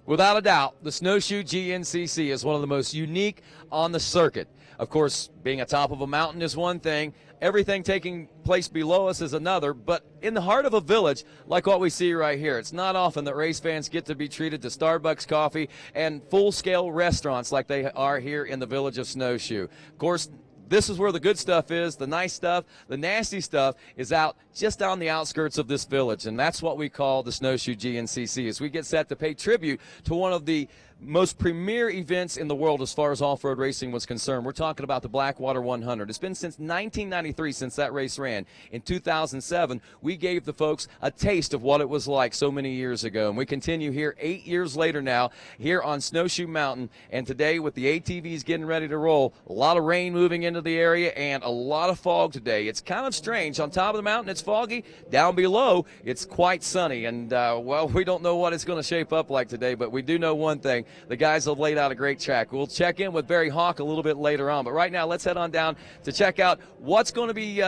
Without a doubt, the Snowshoe GNCC is one of the most unique on the circuit. Of course, being atop of a mountain is one thing. Everything taking place below us is another, but in the heart of a village, like what we see right here, it's not often that race fans get to be treated to Starbucks coffee and full-scale restaurants like they are here in the village of Snowshoe. Of course, this is where the good stuff is. The nice stuff, the nasty stuff is out just on the outskirts of this village, and that's what we call the Snowshoe GNCC, as we get set to pay tribute to one of the most premier events in the world as far as off-road racing was concerned. We're talking about the Blackwater 100. It's been since 1993 since that race ran. In 2007, we gave the folks a taste of what it was like so many years ago, and we continue here 8 years later now here on Snowshoe Mountain, and today with the ATVs getting ready to roll, a lot of rain moving into the area and a lot of fog today. It's kind of strange. On top of the mountain, it's foggy. Down below, it's quite sunny, and, well, we don't know what it's going to shape up like today, but we do know one thing. The guys have laid out a great track. We'll check in with Barry Hawk a little bit later on. But right now, let's head on down to check out what's going to be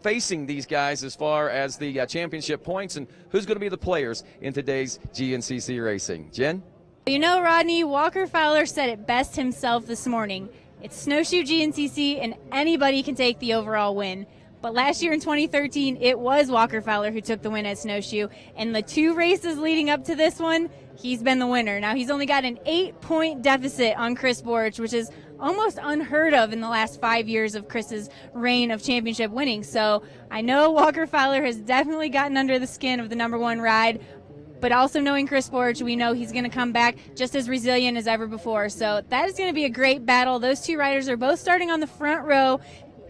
facing these guys as far as the championship points and who's going to be the players in today's GNCC racing. Jen? You know, Rodney, Walker Fowler said it best himself this morning. It's Snowshoe GNCC, and anybody can take the overall win. But last year in 2013, it was Walker Fowler who took the win at Snowshoe. And the two races leading up to this one, he's been the winner. Now, he's only got an 8-point deficit on Chris Borich, which is almost unheard of in the last 5 years of Chris's reign of championship winning. So I know Walker Fowler has definitely gotten under the skin of the #1 ride. But also knowing Chris Borich, we know he's going to come back just as resilient as ever before. So that is going to be a great battle. Those two riders are both starting on the front row.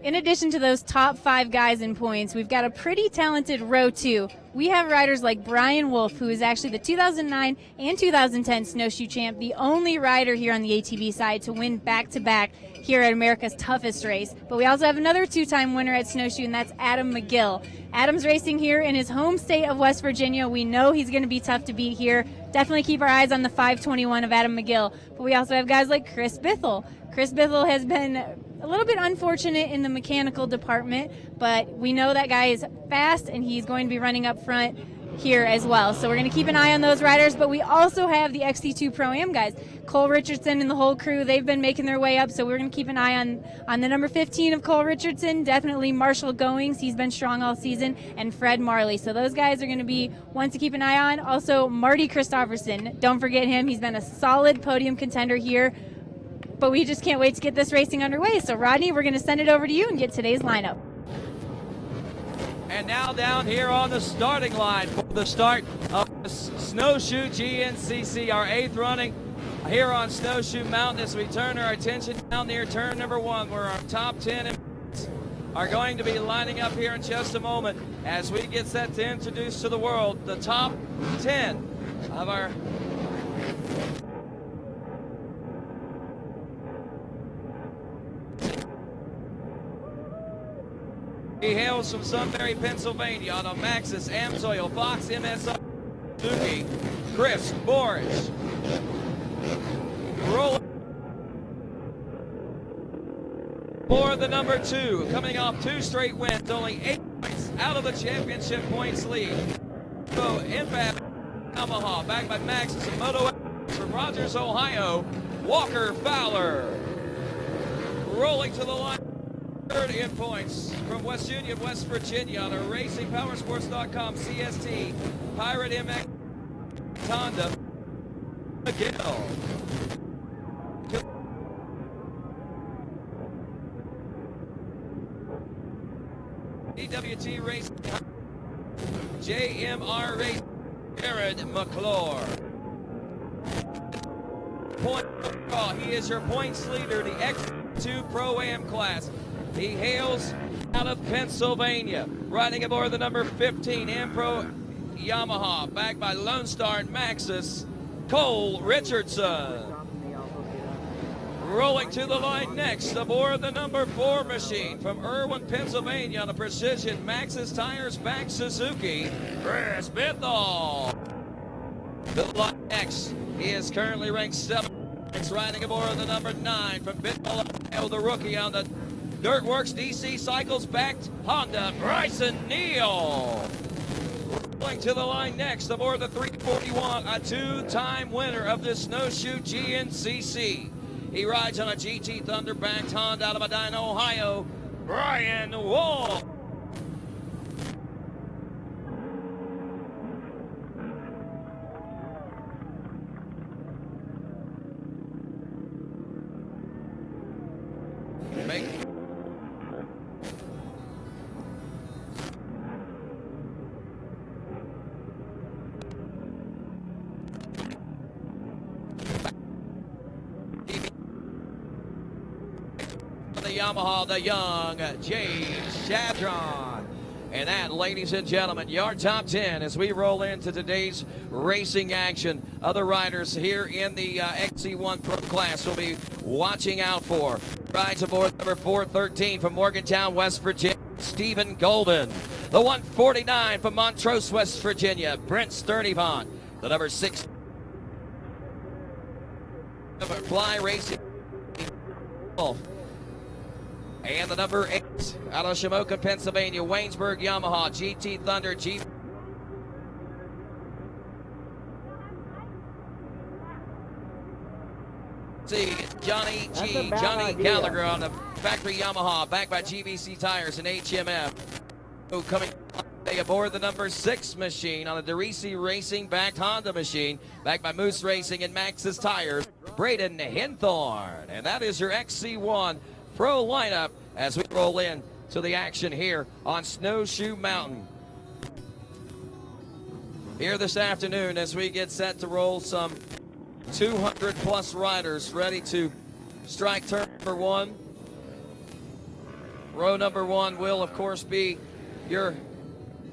In addition to those top 5 guys in points, we've got a pretty talented row 2. We have riders like Brian Wolf, who is actually the 2009 and 2010 Snowshoe champ, the only rider here on the ATV side to win back-to-back here at America's toughest race. But we also have another 2-time winner at Snowshoe, and that's Adam McGill. Adam's racing here in his home state of West Virginia. We know he's going to be tough to beat here. Definitely keep our eyes on the 521 of Adam McGill. But we also have guys like Chris Bithell. Chris Bithell has been a little bit unfortunate in the mechanical department, but we know that guy is fast, and he's going to be running up front here as well. So we're going to keep an eye on those riders, but we also have the XT2 Pro-Am guys. Cole Richardson and the whole crew, they've been making their way up, so we're going to keep an eye on the number 15 of Cole Richardson, definitely Marshall Goings, he's been strong all season, and Fred Marley. So those guys are going to be ones to keep an eye on. Also, Marty Christofferson, don't forget him. He's been a solid podium contender here, but we just can't wait to get this racing underway. So Rodney, we're going to send it over to you and get today's lineup. And now down here on the starting line for the start of the Snowshoe GNCC, our 8th running here on Snowshoe Mountain, as we turn our attention down near turn number 1, where our top 10 are going to be lining up here in just a moment as we get set to introduce to the world the top 10 of our He hails from Sunbury, Pennsylvania on a Maxxis, Amsoil, Fox, MSR, Suzuki, Chris Borich. Rolling for the number 2, coming off 2 straight wins, only 8 points out of the championship points lead. So, Impact, Omaha, backed by Maxxis and Moto from Rogers, Ohio, Walker Fowler. Rolling to the line. 30 in points from West Union, West Virginia on a RacingPowersports.com CST Pirate MX Honda McGill. EWT Racing JMR Racing Jared McClure. Point, he is your points leader, the X2 Pro-Am class. He hails out of Pennsylvania, riding aboard the number 15 Impro Yamaha, backed by Lone Star and Maxxis, Cole Richardson. Rolling to the line next, aboard the number 4 machine from Irwin, Pennsylvania, on a Precision Maxxis Tires back Suzuki, Chris Bithell. The line next, he is currently ranked 7th, riding aboard the number 9 from Bithell, Ohio, the rookie on the Dirtworks DC Cycles backed Honda, Bryson Neal. Going to the line next aboard the 341, a two-time winner of the Snowshoe GNCC. He rides on a GT Thunder-backed Honda out of Medina, Ohio, Brian Wall. The Yamaha, the young James Shadron. And that, ladies and gentlemen, your top 10 as we roll into today's racing action. Other riders here in the XC1 Pro class will be watching out for. Rides aboard number 413 from Morgantown, West Virginia, Stephen Golden. The 149 from Montrose, West Virginia, Brent Sturdivant. The number 6 Fly Racing. And the number 8 out of Shamokin, Pennsylvania, Waynesburg Yamaha, GT Thunder, Johnny Gallagher on the factory Yamaha, backed by GVC Tires and HMF. Coming aboard the number 6 machine on a DeRisi Racing backed Honda machine, backed by Moose Racing and Maxxis Tires, Braden Hinthorn. And that is your XC1 Pro lineup as we roll in to the action here on Snowshoe Mountain. Here this afternoon as we get set to roll some 200 plus riders ready to strike turn number 1. Row number 1 will of course be your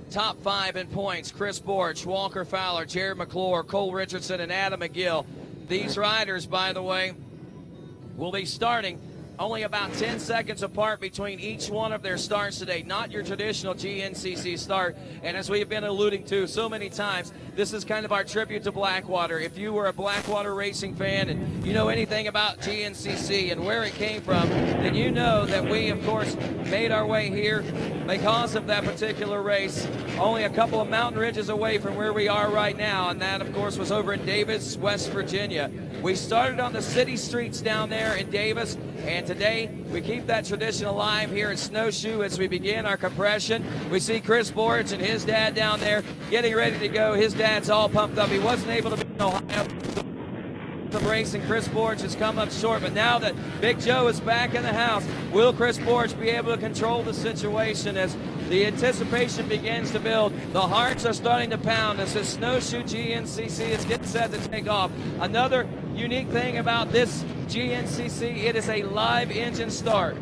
top 5 in points. Chris Borch, Walker Fowler, Jared McClure, Cole Richardson, and Adam McGill. These riders, by the way, will be starting only about 10 seconds apart between each one of their starts today. Not your traditional GNCC start. And as we've been alluding to so many times, this is kind of our tribute to Blackwater. If you were a Blackwater racing fan and you know anything about GNCC and where it came from, then you know that we, of course, made our way here because of that particular race. Only a couple of mountain ridges away from where we are right now, and that, of course, was over in Davis, West Virginia. We started on the city streets down there in Davis, and today we keep that tradition alive here at Snowshoe as we begin our compression. We see Chris Borch and his dad down there getting ready to go. His dad's all pumped up. He wasn't able to be in Ohio. The race, and Chris Borch has come up short, but now that Big Joe is back in the house, will Chris Borch be able to control the situation as the anticipation begins to build? The hearts are starting to pound as this Snowshoe GNCC is getting set to take off. Another unique thing about this GNCC, it is a live engine start.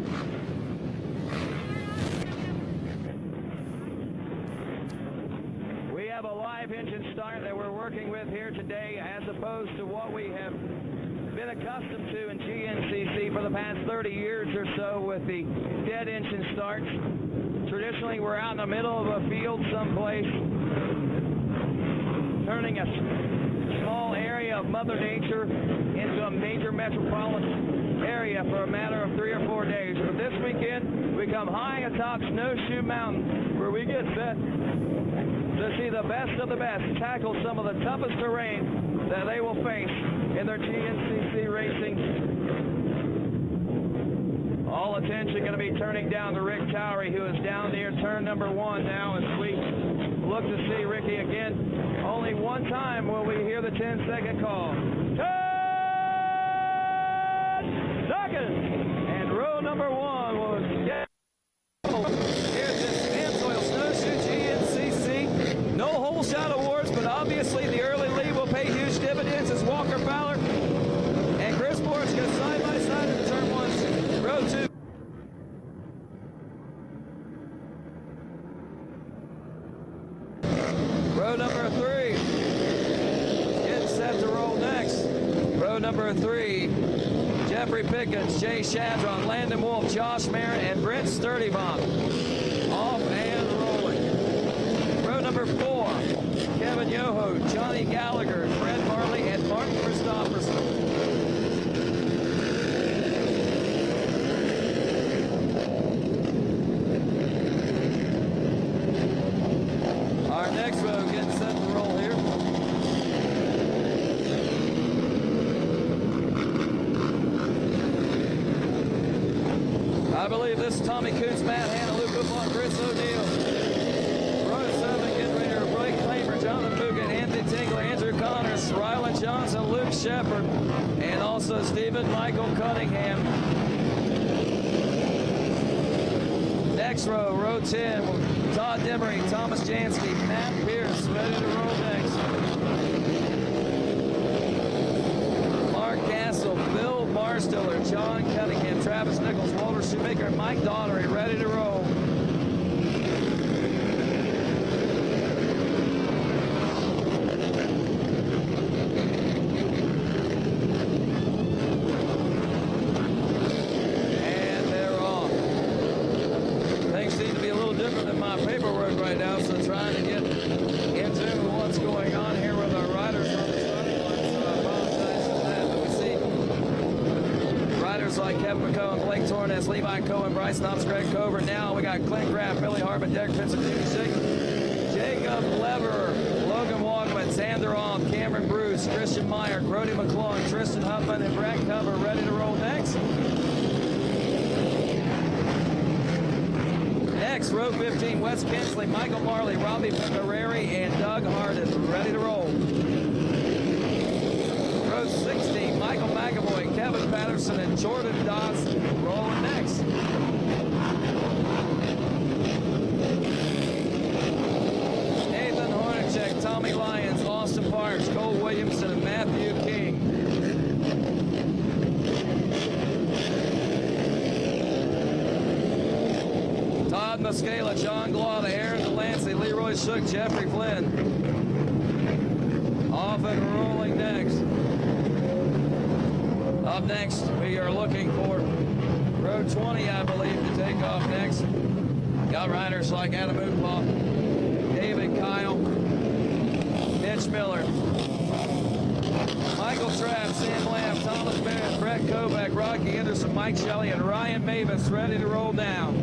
We have a live engine start that we're working with here today, as opposed to what we have been accustomed to in GNCC for the past 30 years or so with the dead engine starts. Traditionally, we're out in the middle of a field someplace, turning a small area of Mother Nature into a major metropolitan area for a matter of 3 or 4 days. But this weekend, we come high atop Snowshoe Mountain, where we get set to see the best of the best tackle some of the toughest terrain that they will face in their GNCC racing. All attention going to be turning down to Rick Towery, who is down near turn number 1 now as we look to see Ricky again. Only one time will we hear the 10-second call. 10 seconds! And row number 1 will get. Here's this Amsoil Snowshoe GNCC. No whole shot awards, but obviously the early lead will pay huge dividends as Walker Fowler and Chris Borch go side by side in turn 1, row 2. Row number 3 getting set to roll next. Row number 3, Jeffrey Pickens, Jay Shadron, Landon Wolf, Josh Merritt, and Brent Sturdivant. Off and rolling. Row number 4, Kevin Yoho, Johnny Gallagher, Fred Marley, and Martin Christopherson. Our next row getting believe this is Tommy Coots, Matt Hanna, Luke Woodlawn, Chris O'Neill. Row 7 getting ready to break Claimer, Jonathan Puget, Anthony Tingler, Andrew Connors, Rylan Johnson, Luke Shepard, and also Stephen Michael Cunningham. Next row, row 10, Todd Demery, Thomas Jansky, Matt Pierce, ready to roll next. Mark Castle, Bill Barstiller, John Cunningham, Travis Nichols, Walter Shoemaker, and Mike Daughtery, ready to roll. Right now, so trying to get into what's going on here with our riders on the starting line, so I apologize for that. But we see riders like Kevin McCohen, Blake Tornes, Levi Cohen, Bryce Knopps, Greg Cover. Now we got Clint Graff, Billy Hartman, Derek Vincent, Jacob Lever, Logan Walkman, Xander Off, Cameron Bruce, Christian Meyer, Grody McClung, Tristan Huffman, and Brad Cover ready to roll next. Next, row 15, Wes Kinsley, Michael Marley, Robbie Pecorari, and Doug Harden, ready to roll. Row 16, Michael McAvoy, Kevin Patterson, and Jordan Dodson, rolling next. Nathan Hornacek, Tommy Lyons, Austin Parks, Cole Williamson, and Matthew King. Todd Muscala, John Glauda, Aaron Delancey, Leroy Shook, Jeffrey Flynn. Off and rolling next. Up next, we are looking for row 20, I believe, to take off next. Got riders like Adam Upaw, David Kyle, Mitch Miller, Michael Trapp, Sam Lamb, Thomas Barrett, Brett Kovac, Rocky Anderson, Mike Shelley, and Ryan Mavis ready to roll down.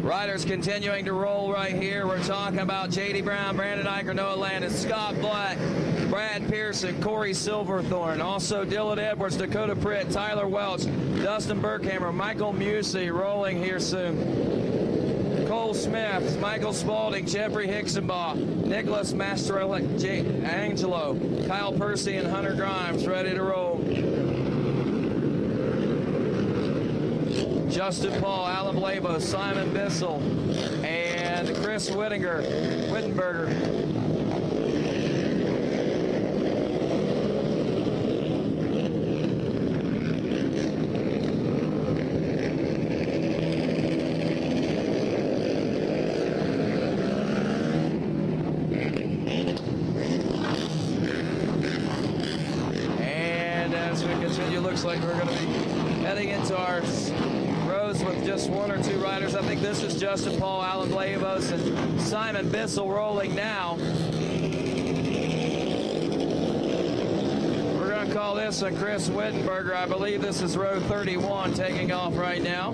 Riders continuing to roll right here. We're talking about J.D. Brown, Brandon Eicher, Noah Landis, Scott Black, Brad Pearson, Corey Silverthorne, also Dylan Edwards, Dakota Pritt, Tyler Welch, Dustin Burkhammer, Michael Musey rolling here soon. Cole Smith, Michael Spalding, Jeffrey Hicksonbaugh, Nicholas Mastrelli, Angelo, Kyle Percy, and Hunter Grimes ready to roll. Justin Paul, Alan Blabo, Simon Bissell, and Chris Wittenberger. And as we continue, looks like we're going to be heading into our rows with just one or two riders. I think this is Justin Paul, Alan Blavos, and Simon Bissell rolling now. We're going to call this a Chris Wittenberger. I believe this is row 31 taking off right now.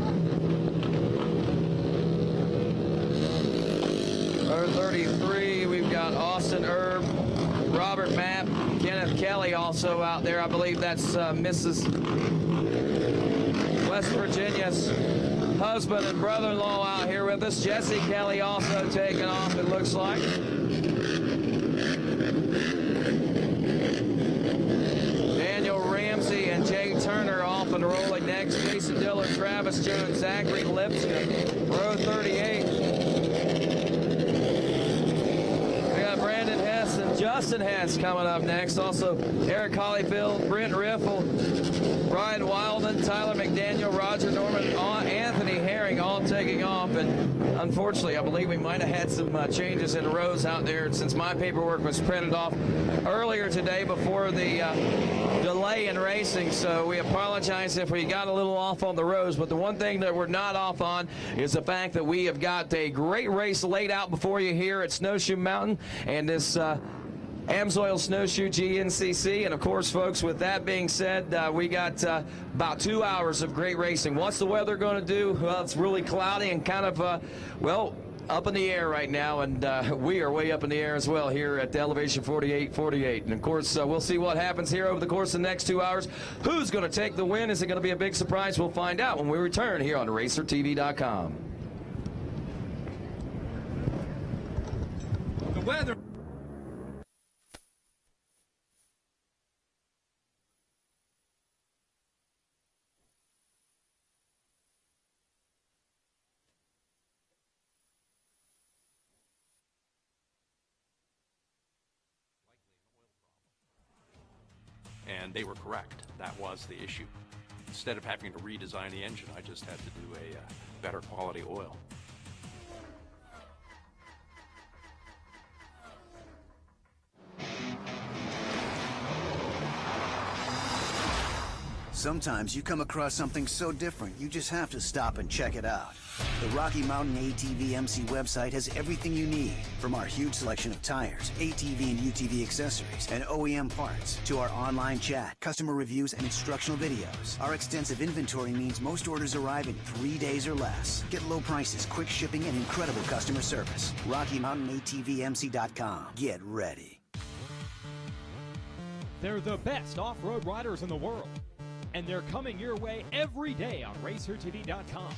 Row 33, we've got Austin Erb, Robert Mapp, Kenneth Kelly also out there. I believe that's Mrs. West Virginia's husband and brother-in-law out here with us. Jesse Kelly also taking off, it looks like. Daniel Ramsey and Jay Turner off and rolling next. Jason Dillon, Travis Jones, Zachary Lipscomb, row 38. We got Brandon Hess and Justin Hess coming up next. Also Eric Hollyfield, Brent Riffle, Brian Wildman, Tyler McDaniel, Roger Norman, Anthony Herring all taking off. And unfortunately, I believe we might have had some changes in rows out there since my paperwork was printed off earlier today before the delay in racing. So we apologize if we got a little off on the rows. But the one thing that we're not off on is the fact that we have got a great race laid out before you here at Snowshoe Mountain. And this Amsoil Snowshoe GNCC. And of course, folks, with that being said, we got about 2 hours of great racing. What's the weather going to do? Well, it's really cloudy and kind of, well, up in the air right now, and we are way up in the air as well here at the elevation 4848. And of course, we'll see what happens here over the course of the next 2 hours. Who's going to take the win? Is it going to be a big surprise? We'll find out when we return here on RacerTV.com. The weather. And they were correct. That was the issue. Instead of having to redesign the engine, I just had to do a better quality oil. Sometimes you come across something so different, you just have to stop and check it out. The Rocky Mountain ATV MC website has everything you need, from our huge selection of tires, ATV and UTV accessories, and OEM parts, to our online chat, customer reviews, and instructional videos. Our extensive inventory means most orders arrive in 3 days or less. Get low prices, quick shipping, and incredible customer service. RockyMountainATVMC.com. Get ready. They're the best off-road riders in the world, and they're coming your way every day on RacerTV.com.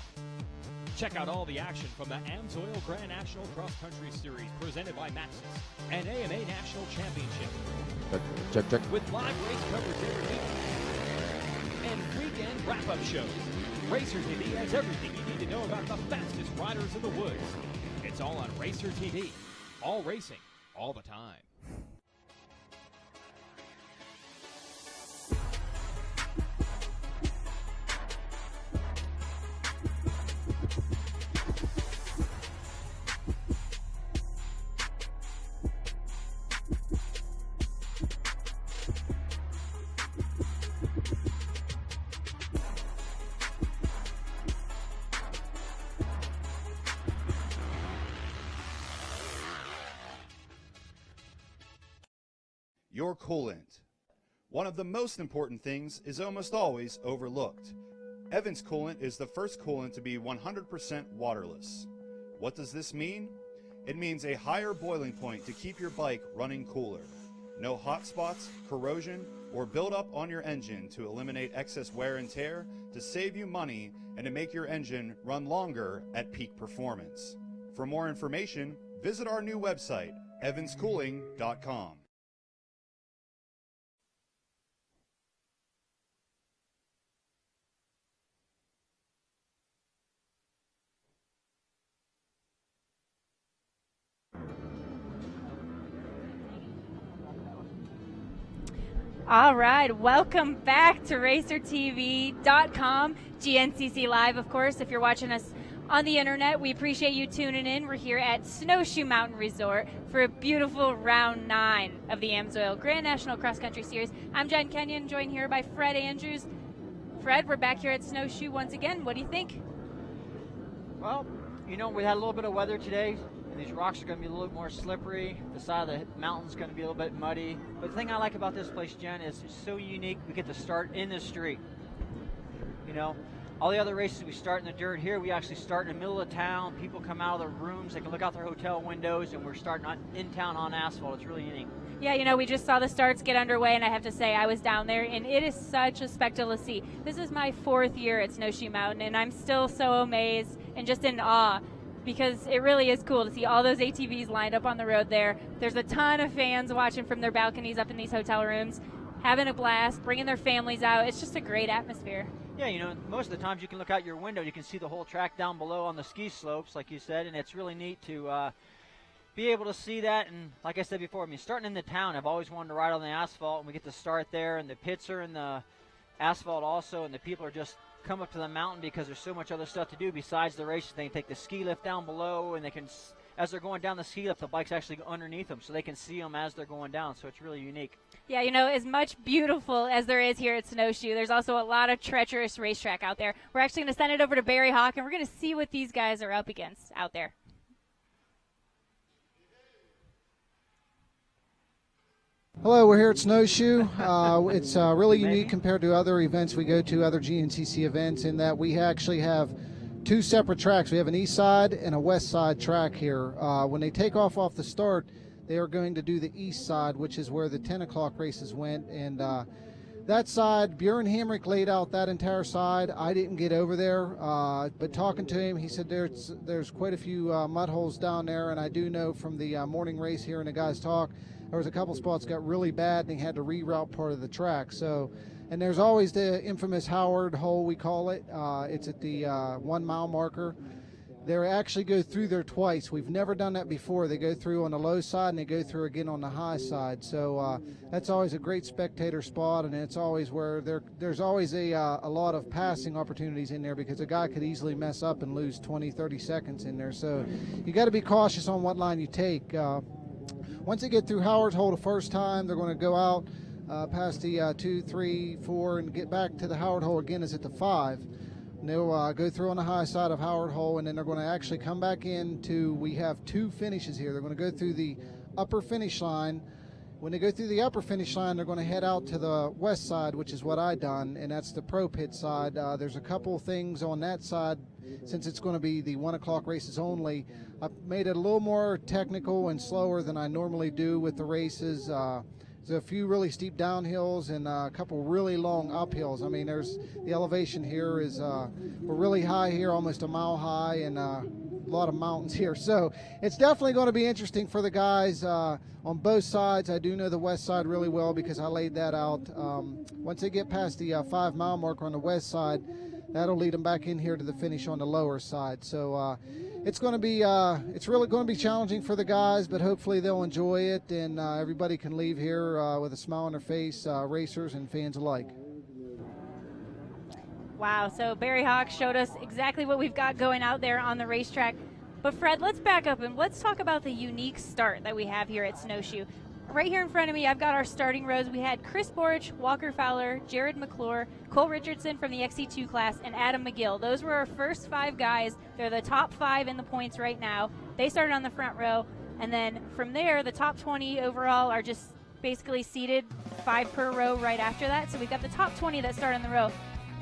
Check out all the action from the Amsoil Grand National Cross Country Series presented by Maxxis and AMA National Championship. Check. With live race coverage every week and weekend wrap-up shows. RacerTV has everything you need to know about the fastest riders in the woods. It's all on RacerTV. All racing, all the time. Your coolant. One of the most important things is almost always overlooked. Evans coolant is the first coolant to be 100% waterless. What does this mean? It means a higher boiling point to keep your bike running cooler. No hot spots, corrosion, or buildup on your engine to eliminate excess wear and tear, to save you money, and to make your engine run longer at peak performance. For more information, visit our new website, evanschooling.com. All right, welcome back to RacerTV.com, GNCC Live, of course. If you're watching us on the internet, we appreciate you tuning in. We're here at Snowshoe Mountain Resort for a beautiful round 9 of the Amsoil Grand National Cross Country Series. I'm Jen Kenyon, joined here by Fred Andrews. Fred, we're back here at Snowshoe once again. What do you think? Well, you know, we had a little bit of weather today. And these rocks are going to be a little more slippery. The side of the mountain's going to be a little bit muddy. But the thing I like about this place, Jen, is it's so unique. We get to start in the street. You know, all the other races we start in the dirt. Here we actually start in the middle of town. People come out of their rooms. They can look out their hotel windows, and we're starting in town on asphalt. It's really unique. Yeah, you know, we just saw the starts get underway, and I have to say I was down there, and it is such a spectacle to see. This is my 4th year at Snowshoe Mountain, and I'm still so amazed and just in awe, because it really is cool to see all those ATVs lined up on the road there. There's a ton of fans watching from their balconies up in these hotel rooms, having a blast, bringing their families out. It's just a great atmosphere. Yeah, you know, most of the times you can look out your window, you can see the whole track down below on the ski slopes, like you said, and it's really neat to be able to see that. And like I said before, I mean, starting in the town, I've always wanted to ride on the asphalt, and we get to start there, and the pits are in the asphalt also, and the people are just come up to the mountain because there's so much other stuff to do besides the races. They can take the ski lift down below, and they can, as they're going down the ski lift, the bikes actually go underneath them, so they can see them as they're going down. So it's really unique. Yeah, you know, as much beautiful as there is here at Snowshoe, there's also a lot of treacherous racetrack out there. We're actually going to send it over to Barry Hawk, and we're going to see what these guys are up against out there. Hello, we're here at Snowshoe. It's really unique compared to other events we go to, other GNCC events, in that we actually have two separate tracks. We have an east side and a west side track here. When they take off the start, they are going to do the east side, which is where the 10 o'clock races went. And that side, Björn Hamrick laid out that entire side. I didn't get over there, but talking to him, he said there's quite a few mud holes down there, and I do know from the morning race here and the guys talk, there was a couple spots got really bad and he had to reroute part of the track. So, and there's always the infamous Howard hole, we call it. It's at the 1 mile marker. They actually go through there twice. We've never done that before. They go through on the low side and they go through again on the high side. So that's always a great spectator spot, and it's always where there's always a lot of passing opportunities in there, because a guy could easily mess up and lose 20, 30 seconds in there. So you got to be cautious on what line you take. Once they get through Howard's hole the first time, they're going to go out past the 2, 3, 4, and get back to the Howard hole again is at the 5. And they'll go through on the high side of Howard hole, and then they're going to actually come back into, we have 2 finishes here. They're going to go through the upper finish line. When they go through the upper finish line, they're going to head out to the west side, which is what I done, and that's the pro pit side. There's a couple things on that side, since it's going to be the 1 o'clock races only. I've made it a little more technical and slower than I normally do with the races. There's a few really steep downhills and a couple really long uphills. I mean, there's the elevation here is we're really high here, almost a mile high, and a lot of mountains here. So it's definitely going to be interesting for the guys on both sides. I do know the west side really well because I laid that out. Once they get past the 5 mile marker on the west side, that'll lead them back in here to the finish on the lower side. So it's going to be it's really going to be challenging for the guys, but hopefully they'll enjoy it, and everybody can leave here with a smile on their face, racers and fans alike. Wow, so Barry Hawk showed us exactly what we've got going out there on the racetrack. But Fred, let's back up and let's talk about the unique start that we have here at Snowshoe. Right here in front of me, I've got our starting rows. We had Chris Borich, Walker Fowler, Jared McClure, Cole Richardson from the XC2 class, and Adam McGill. Those were our first 5 guys. They're the top 5 in the points right now. They started on the front row, and then from there, the top 20 overall are just basically seated 5 per row right after that. So we've got the top 20 that start on the row.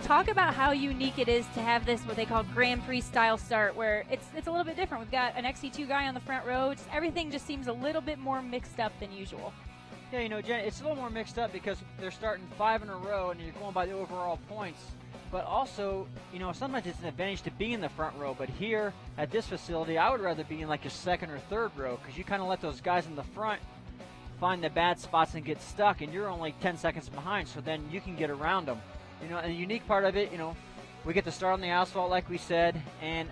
Talk about how unique it is to have this, what they call Grand Prix style start, where it's a little bit different. We've got an XC2 guy on the front row. Everything just seems a little bit more mixed up than usual. Yeah, you know, Jen, it's a little more mixed up because they're starting 5 in a row and you're going by the overall points. But also, you know, sometimes it's an advantage to be in the front row. But here at this facility, I would rather be in like your 2nd or 3rd row, because you kind of let those guys in the front find the bad spots and get stuck, and you're only 10 seconds behind, so then you can get around them. You know, and the unique part of it, you know, we get to start on the asphalt like we said, and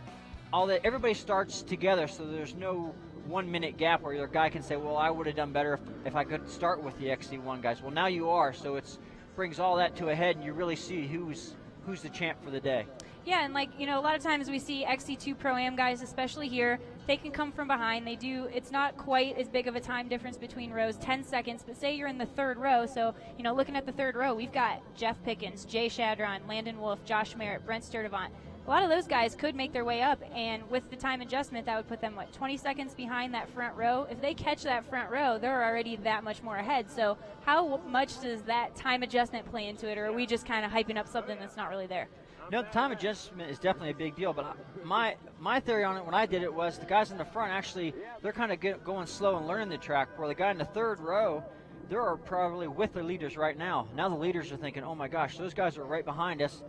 everybody starts together, so there's no 1 minute gap where your guy can say, well, I would have done better if I could start with the XC1 guys. Well, now you are, so it brings all that to a head, and you really see who's the champ for the day. Yeah, and like, you know, a lot of times we see XC2 Pro-Am guys, especially here, they can come from behind. It's not quite as big of a time difference between rows, 10 seconds, but say you're in the 3rd row. So, you know, looking at the 3rd row, we've got Jeff Pickens, Jay Shadron, Landon Wolf, Josh Merritt, Brent Sturdivant. A lot of those guys could make their way up, and with the time adjustment, that would put them, 20 seconds behind that front row? If they catch that front row, they're already that much more ahead. So how much does that time adjustment play into it, or are we just kind of hyping up something that's not really there? No, the time adjustment is definitely a big deal, but my theory on it when I did it was the guys in the front, actually, they're kind of going slow and learning the track, where the guy in the 3rd row, they're probably with the leaders right now. Now the leaders are thinking, oh my gosh, those guys are right behind us,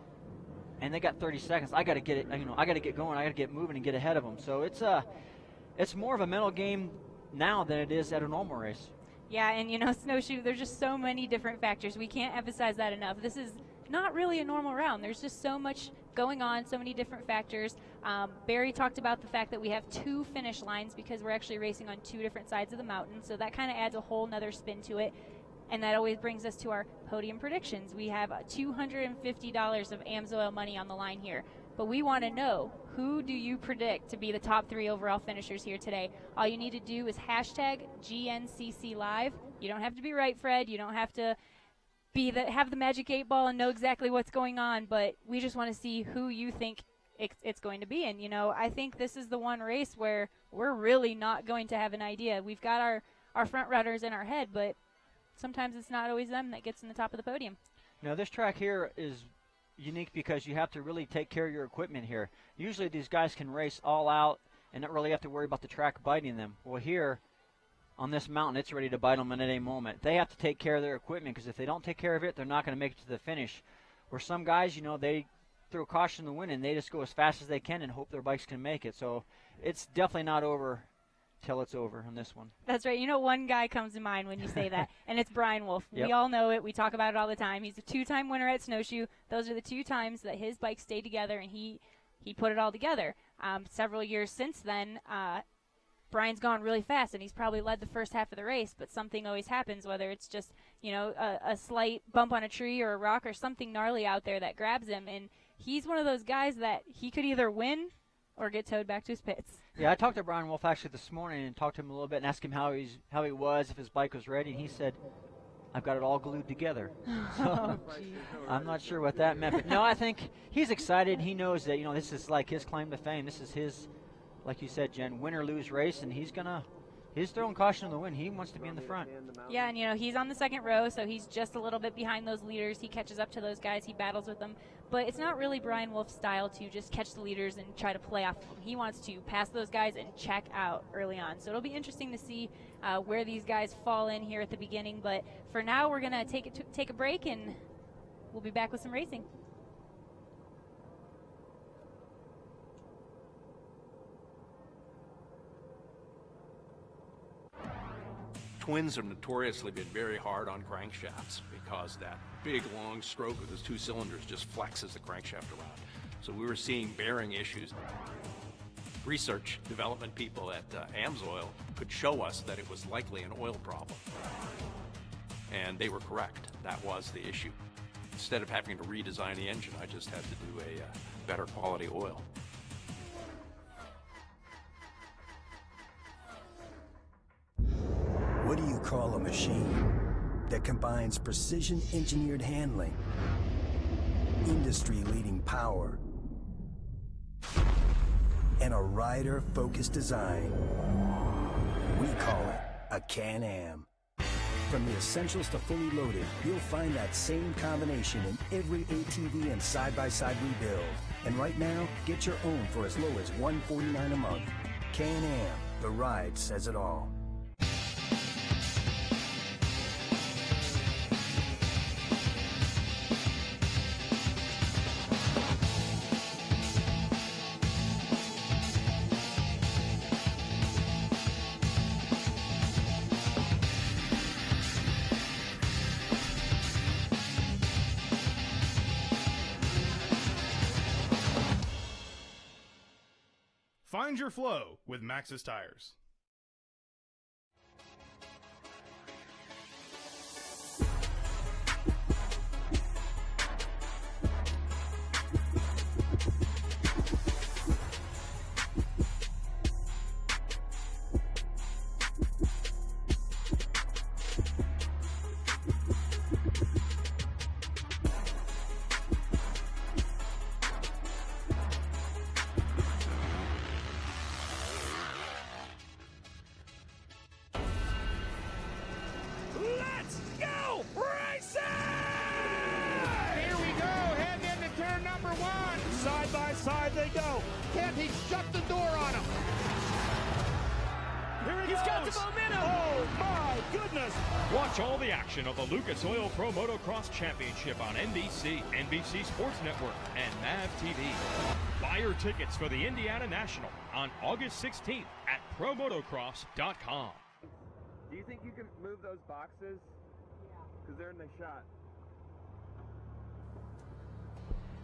and they got 30 seconds. I got to get it, you know, I got to get going, I got to get moving and get ahead of them. So it's more of a mental game now than it is at a normal race. Yeah, and you know, Snowshoe, there's just so many different factors. We can't emphasize that enough. This is not really a normal round. There's just so much going on, so many different factors. Barry talked about the fact that we have 2 finish lines because we're actually racing on 2 different sides of the mountain, so that kind of adds a whole nother spin to it. And that always brings us to our podium predictions. We have $250 of AMSOIL money on the line here. But we want to know, who do you predict to be the top 3 overall finishers here today? All you need to do is hashtag GNCC Live. You don't have to be right, Fred. You don't have to have the magic 8 ball and know exactly what's going on. But we just want to see who you think it's going to be. And, you know, I think this is the one race where we're really not going to have an idea. We've got our front runners in our head, but sometimes it's not always them that gets in the top of the podium. Now, this track here is unique because you have to really take care of your equipment here. Usually these guys can race all out and not really have to worry about the track biting them. Well, here on this mountain, it's ready to bite them at any moment. They have to take care of their equipment, because if they don't take care of it, they're not going to make it to the finish. Where some guys, you know, they throw caution to the wind and they just go as fast as they can and hope their bikes can make it. So it's definitely not over till it's over on this one. That's right. You know, one guy comes to mind when you say that, and it's Brian Wolf. Yep. We all know it. We talk about it all the time. He's a 2-time winner at Snowshoe. Those are the 2 times that his bike stayed together, and he put it all together. Several years since then, Brian's gone really fast, and he's probably led the first half of the race, but something always happens, whether it's just, you know, a slight bump on a tree or a rock or something gnarly out there that grabs him, and he's one of those guys that he could either win or get towed back to his pits. Yeah, I talked to Brian Wolf actually this morning and talked to him a little bit and asked him how he was, if his bike was ready, and he said, "I've got it all glued together." So I'm not sure what that meant, but no, I think he's excited. He knows that, you know, this is like his claim to fame. This is his, like you said, Jen, win or lose race, and he's throwing caution to the wind. He wants to be in the front. Yeah, and, you know, he's on the second row, so he's just a little bit behind those leaders. He catches up to those guys. He battles with them. But it's not really Brian Wolf's style to just catch the leaders and try to play off them. He wants to pass those guys and check out early on. So it'll be interesting to see where these guys fall in here at the beginning. But for now, we're going to take a break, and we'll be back with some racing. Twins have notoriously been very hard on crankshafts because that big long stroke with those 2 cylinders just flexes the crankshaft around. So we were seeing bearing issues. Research development people at AMSOIL could show us that it was likely an oil problem. And they were correct. That was the issue. Instead of having to redesign the engine, I just had to do a better quality oil. What do you call a machine that combines precision-engineered handling, industry-leading power, and a rider-focused design? We call it a Can-Am. From the essentials to fully loaded, you'll find that same combination in every ATV and side-by-side we build. And right now, get your own for as low as $149 a month. Can-Am, the ride says it all. Find your flow with Maxxis tires. Side they go. Can't he shut the door on him? Here he He's goes. got the momentum. Oh, my goodness. Watch all the action of the Lucas Oil Pro Motocross Championship on NBC, NBC Sports Network, and MAV TV. Buy your tickets for the Indiana National on August 16th at promotocross.com. Do you think you can move those boxes? Because they're in the shot.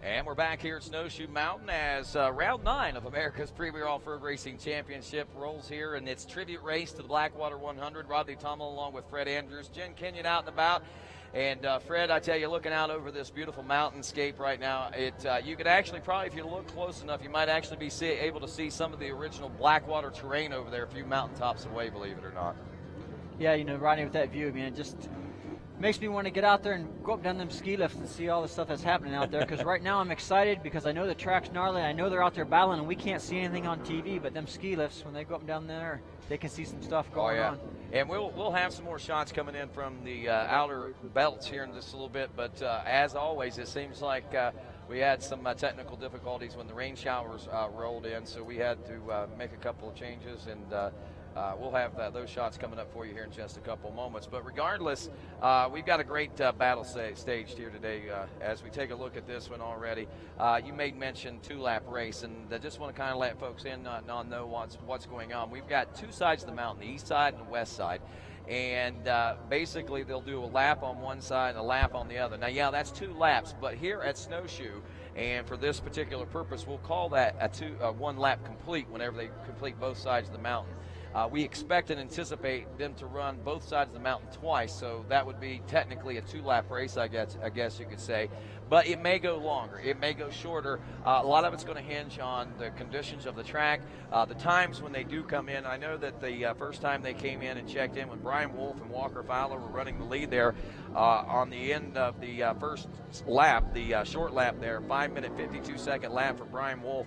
And we're back here at Snowshoe Mountain as round 9 of America's Premier Off-Road Racing Championship rolls here, and it's tribute race to the Blackwater 100. Rodney Tomlin along with Fred Andrews, Jen Kenyon out and about. And Fred, I tell you, looking out over this beautiful mountainscape right now, you could actually probably, if you look close enough, you might actually be able to see some of the original Blackwater terrain over there a few mountaintops away, believe it or not. Yeah, you know, Rodney, with that view, I mean, it just makes me want to get out there and go up down them ski lifts and see all the stuff that's happening out there, because right now I'm excited because I know the track's gnarly. I know they're out there battling, and we can't see anything on TV, but them ski lifts, when they go up and down there, they can see some stuff going on. And we'll have some more shots coming in from the outer belts here in just a little bit, but as always, it seems like we had some technical difficulties when the rain showers rolled in, so we had to make a couple of changes, and we'll have those shots coming up for you here in just a couple moments. But regardless, we've got a great battle staged here today as we take a look at this one already. You made mention 2-lap race, and I just want to kind of let folks in know what's going on. We've got two sides of the mountain, the east side and the west side. And basically they'll do a lap on one side and a lap on the other. Now, yeah, that's 2 laps, but here at Snowshoe, and for this particular purpose, we'll call that a 1 lap complete whenever they complete both sides of the mountain. We expect and anticipate them to run both sides of the mountain twice, so that would be technically a 2-lap race, I guess you could say. But it may go longer, it may go shorter. A lot of it's going to hinge on the conditions of the track, the times when they do come in. I know that the first time they came in and checked in when Brian Wolf and Walker Fowler were running the lead there on the end of the first lap, the short lap there, 5-minute 52-second lap for Brian Wolf.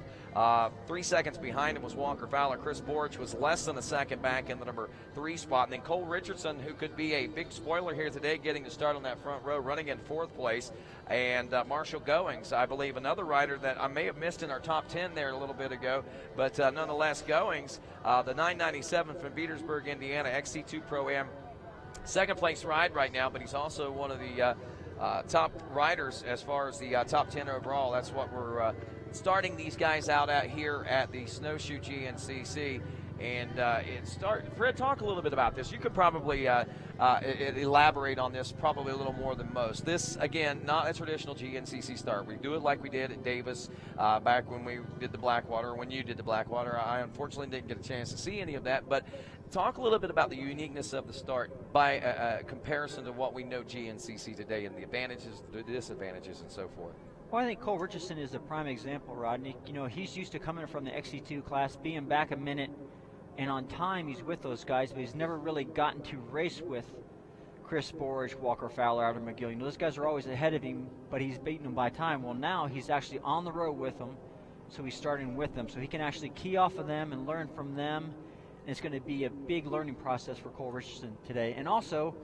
3 seconds behind him was Walker Fowler. Chris Borich was less than a second back in the number 3 spot. And then Cole Richardson, who could be a big spoiler here today, getting to start on that front row, running in 4th place. And Marshall Goings, I believe, another rider that I may have missed in our top 10 there a little bit ago. But nonetheless, Goings, the 997 from Petersburg, Indiana, XC2 Pro-Am. 2nd place ride right now, but he's also one of the top riders as far as the top 10 overall. That's what we're starting these guys out at here at the Snowshoe GNCC. And Fred, talk a little bit about this. You could probably elaborate on this probably a little more than most. This, again, not a traditional GNCC start. We do it like we did at Davis back when we did the Blackwater, when you did the Blackwater. I unfortunately didn't get a chance to see any of that, but talk a little bit about the uniqueness of the start by comparison to what we know GNCC today and the advantages, the disadvantages, and so forth. Well, I think Cole Richardson is a prime example, Rodney. You know, he's used to coming from the XC2 class, being back a minute, and on time he's with those guys, but he's never really gotten to race with Chris Borich, Walker Fowler, Adam McGill. You know, those guys are always ahead of him, but he's beating them by time. Well, now he's actually on the road with them, so he's starting with them. So he can actually key off of them and learn from them, and it's going to be a big learning process for Cole Richardson today. And also,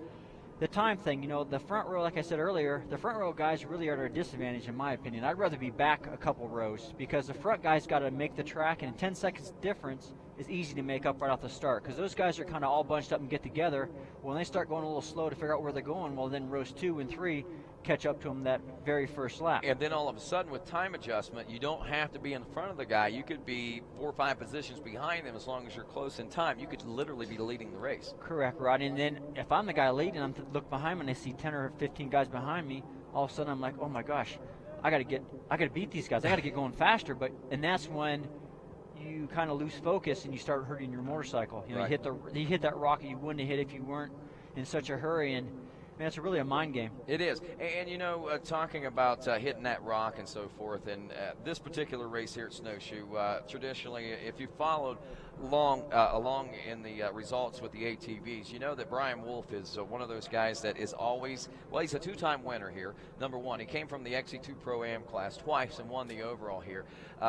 the time thing, you know, the front row, like I said earlier, the front row guys really are at a disadvantage in my opinion. I'd rather be back a couple rows because the front guys got to make the track, and 10 seconds difference is easy to make up right off the start because those guys are kind of all bunched up and get together. When they start going a little slow to figure out where they're going, well, then rows 2 and 3 catch up to them that very first lap. And then all of a sudden with time adjustment, you don't have to be in front of the guy. You could be 4 or 5 positions behind them as long as you're close in time. You could literally be leading the race. Correct, Rod. And then if I'm the guy leading, I'm look behind me and I see 10 or 15 guys behind me, all of a sudden I'm like, oh my gosh, I gotta beat these guys. I gotta get going faster. And that's when you kind of lose focus and you start hurting your motorcycle. You know, right. you hit that rock you wouldn't have hit if you weren't in such a hurry. And man, it's really a mind game. It is. And you know, talking about hitting that rock and so forth, and this particular race here at Snowshoe, traditionally, if you followed along in the results with the ATVs, you know that Brian Wolf is one of those guys that is always, well, he's a 2-time winner here. Number one, he came from the XC2 Pro-Am class twice and won the overall here.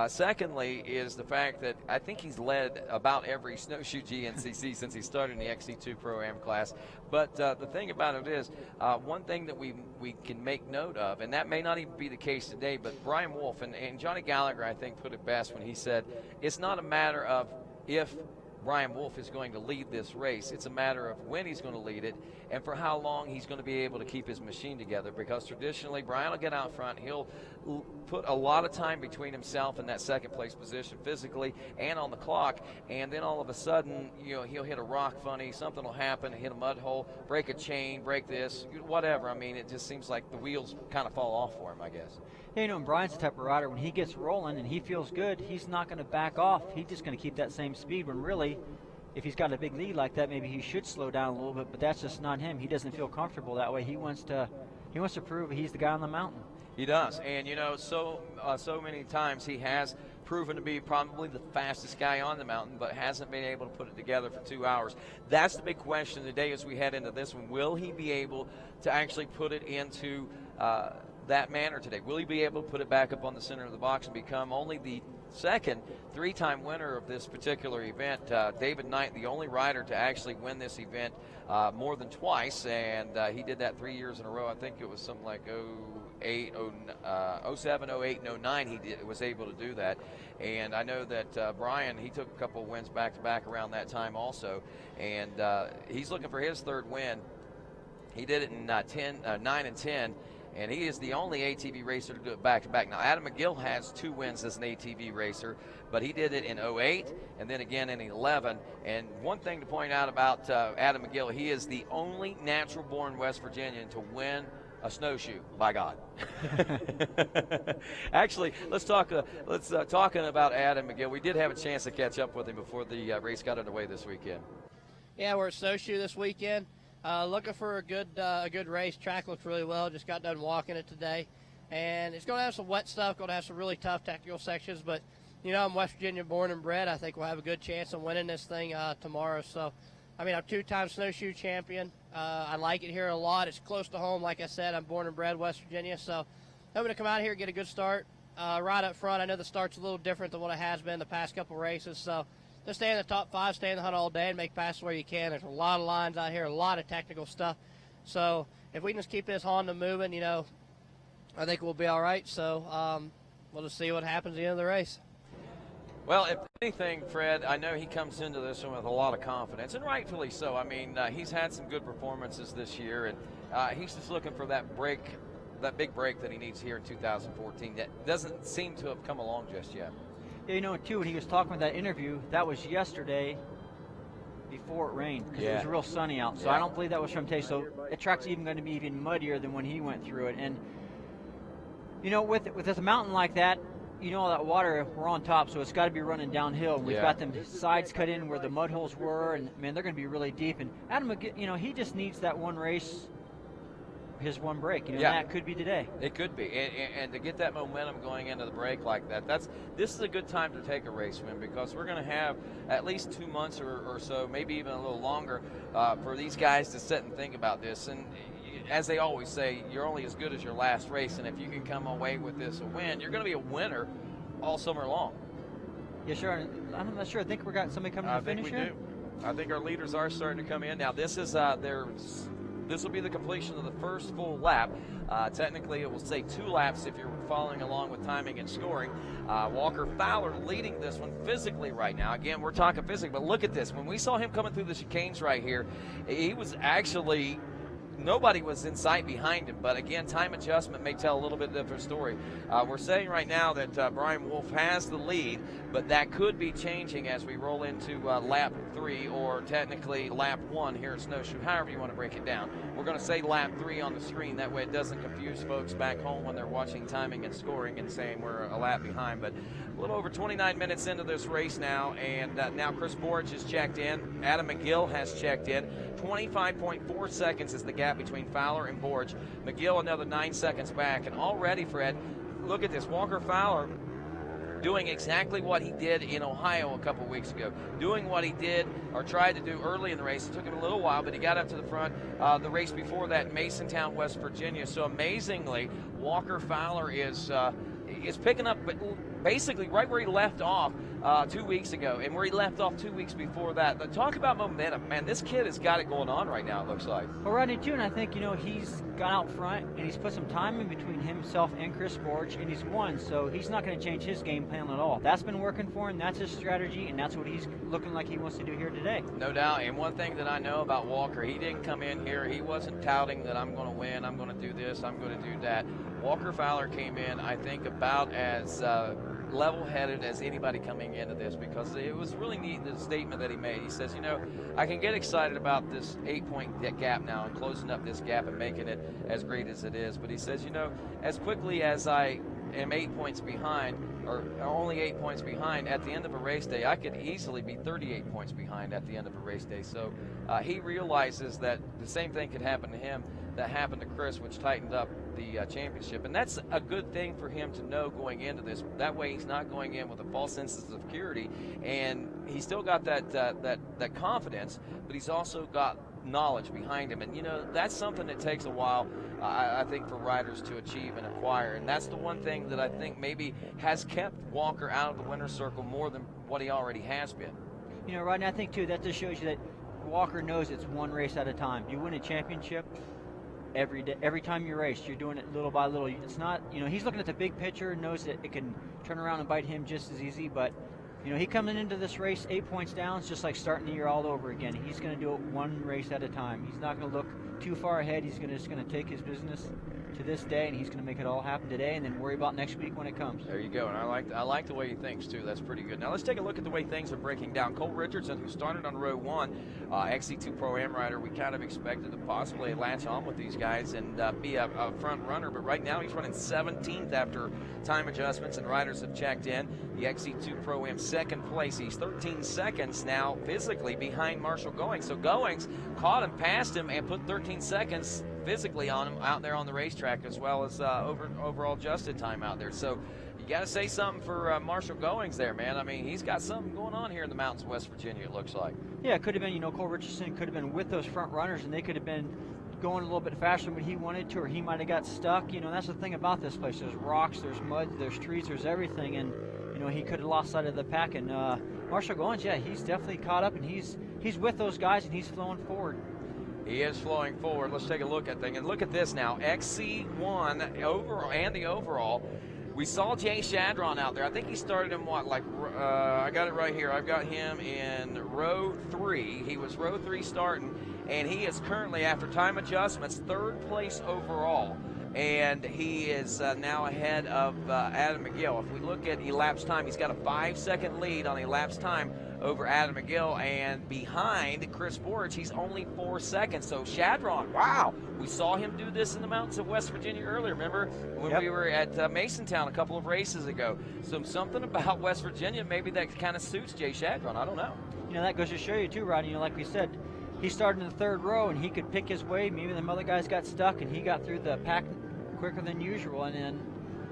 Secondly is the fact that I think he's led about every Snowshoe GNCC since he started in the XC2 Pro-Am class. But the thing about it is, one thing that we can make note of, and that may not even be the case today, but Brian Wolf and Johnny Gallagher, I think, put it best when he said, it's not a matter of if Brian Wolf is going to lead this race. It's a matter of when he's going to lead it and for how long he's going to be able to keep his machine together, because traditionally Brian will get out front. He'll put a lot of time between himself and that second place position physically and on the clock, and then all of a sudden, you know, he'll hit a rock funny, something will happen, hit a mud hole, break a chain, break this, whatever. I mean, it just seems like the wheels kind of fall off for him, I guess. Yeah, you know, Brian's the type of rider, when he gets rolling and he feels good, he's not going to back off. He's just going to keep that same speed, when really, if he's got a big lead like that, maybe he should slow down a little bit, but that's just not him. He doesn't feel comfortable that way. He wants to prove he's the guy on the mountain. He does, and you know, so many times he has proven to be probably the fastest guy on the mountain, but hasn't been able to put it together for 2 hours. That's the big question today as we head into this one. Will he be able to actually put it into that manner today? Will he be able to put it back up on the center of the box and become only the second three-time winner of this particular event? David Knight, the only rider to actually win this event more than twice, and he did that 3 years in a row. I think it was something like 07, 08, and 09 he was able to do that. And I know that Brian, he took a couple of wins back-to-back around that time also, and he's looking for his third win. He did it in 9 and 10, and he is the only ATV racer to do it back-to-back. Now, Adam McGill has 2 wins as an ATV racer, but he did it in 08 and then again in 11. And one thing to point out about Adam McGill, he is the only natural-born West Virginian to win a snowshoe, by God. Actually, talking about Adam McGill. We did have a chance to catch up with him before the race got underway this weekend. Yeah, we're at Snowshoe this weekend. Looking for a good race. Track looks really well. Just got done walking it today, and it's going to have some wet stuff. Going to have some really tough technical sections, but you know, I'm West Virginia born and bred. I think we'll have a good chance of winning this thing tomorrow. So, I mean, I'm 2-time snowshoe champion. I like it here a lot. It's close to home. Like I said, I'm born and bred West Virginia, so hoping to come out here and get a good start. Right up front, I know the start's a little different than what it has been the past couple races, so just stay in the top 5, stay in the hunt all day, and make passes where you can. There's a lot of lines out here, a lot of technical stuff. So if we can just keep this Honda moving, you know, I think we'll be all right. So we'll just see what happens at the end of the race. Well, if anything, Fred, I know he comes into this one with a lot of confidence, and rightfully so. I mean, he's had some good performances this year, and he's just looking for that break, that big break that he needs here in 2014 that doesn't seem to have come along just yet. Yeah, you know, too, when he was talking with that interview, that was yesterday before it rained, because it was real sunny out. So I don't believe that was from today. So the track's even going to be even muddier than when he went through it. And, you know, with a mountain like that, you know, all that water, we're on top, so it's got to be running downhill. We've got them sides cut in where the mud holes were, and, man, they're going to be really deep. And Adam, you know, he just needs that one race, his one break. You know, that could be today. It could be, and to get that momentum going into the break like that, this is a good time to take a race win, because we're going to have at least 2 months or so, maybe even a little longer, for these guys to sit and think about this. And as they always say, you're only as good as your last race, and if you can come away with this a win, you're going to be a winner all summer long. Yeah, sure. I'm not sure. I think we got somebody coming to finish here. I think we do. I think our leaders are starting to come in now. This is this will be the completion of the first full lap. Technically, it will say 2 laps if you're following along with timing and scoring. Walker Fowler leading this one physically right now. Again, we're talking physically, but look at this. When we saw him coming through the chicanes right here, he was actually – nobody was in sight behind him, but again, time adjustment may tell a little bit different story. We're saying right now that Brian Wolf has the lead, but that could be changing as we roll into lap 3, or technically lap 1 here at Snowshoe, however you want to break it down. We're going to say lap 3 on the screen, that way it doesn't confuse folks back home when they're watching timing and scoring and saying we're a lap behind. But a little over 29 minutes into this race now, and now Chris Borich has checked in. Adam McGill has checked in. 25.4 seconds is the gap between Fowler and Borich. McGill another 9 seconds back. And already, Fred, look at this. Walker Fowler doing exactly what he did in Ohio a couple weeks ago. Doing what he did or tried to do early in the race. It took him a little while, but he got up to the front. The race before that, Masontown, West Virginia. So amazingly, Walker Fowler is picking up basically right where he left off 2 weeks ago, and where he left off 2 weeks before that. But talk about momentum, man. This kid has got it going on right now, it looks like. Well, Rodney, too, and I think, he's gone out front, and he's put some time in between himself and Chris Borch, and he's won, so he's not going to change his game plan at all. That's been working for him, that's his strategy, and that's what he's looking like he wants to do here today. No doubt, and one thing that I know about Walker, he didn't come in here, he wasn't touting that I'm going to win, I'm going to do this, I'm going to do that. Walker Fowler came in, I think, about as level-headed as anybody coming into this, because it was really neat, the statement that he made. He says, I can get excited about this 8-point gap now and closing up this gap and making it as great as it is. But he says, as quickly as I am 8 points behind, or only 8 points behind at the end of a race day, I could easily be 38 points behind at the end of a race day. So he realizes that the same thing could happen to him that happened to Chris, which tightened up the championship. And that's a good thing for him to know going into this. That way he's not going in with a false sense of security, and he's still got that confidence, but he's also got knowledge behind him. And that's something that takes a while, I think, for riders to achieve and acquire. And that's the one thing that I think maybe has kept Walker out of the winner's circle more than what he already has been. Rodney, I think too that just shows you that Walker knows it's one race at a time. You win a championship every day, every time you race, you're doing it little by little. It's not, he's looking at the big picture, knows that it can turn around and bite him just as easy, but he coming into this race 8 points down, it's just like starting the year all over again. He's going to do it one race at a time. He's not going to look too far ahead. He's just going to take his business to this day, and he's going to make it all happen today and then worry about next week when it comes. There you go, and I like the way he thinks too. That's pretty good. Now let's take a look at the way things are breaking down. Cole Richardson, who started on row 1, XC2 Pro-Am rider, we kind of expected to possibly latch on with these guys and be a front runner, but right now he's running 17th after time adjustments and riders have checked in. The XC2 Pro-Am second place. He's 13 seconds now physically behind Marshall Goings. So Goings caught him, passed him, and put 13 seconds physically on him out there on the racetrack, as well as overall adjusted time out there. So you got to say something for Marshall Goings there, man. I mean, he's got something going on here in the mountains of West Virginia, it looks like. Yeah, it could have been, Cole Richardson could have been with those front runners, and they could have been going a little bit faster than he wanted to, or he might have got stuck. That's the thing about this place. There's rocks, there's mud, there's trees, there's everything, and he could have lost sight of the pack. And Marshall Goings, yeah, he's definitely caught up, and he's with those guys, and he's flowing forward. He is flowing forward. Let's take a look at things. And look at this now. XC1 overall and the overall. We saw Jay Shadron out there. I think he started in I got it right here. I've got him in row 3. He was row 3 starting, and he is currently, after time adjustments, 3rd place overall. And he is now ahead of Adam McGill. If we look at elapsed time, he's got a 5-second lead on elapsed time over Adam McGill, and behind Chris Borch, he's only 4 seconds. So Shadron, wow, we saw him do this in the mountains of West Virginia earlier. Remember when we were at Masontown a couple of races ago? So something about West Virginia maybe that kind of suits Jay Shadron. I don't know. That goes to show you too, Rodney. Like we said, he started in the 3rd row, and he could pick his way. Maybe the other guys got stuck, and he got through the pack quicker than usual. And then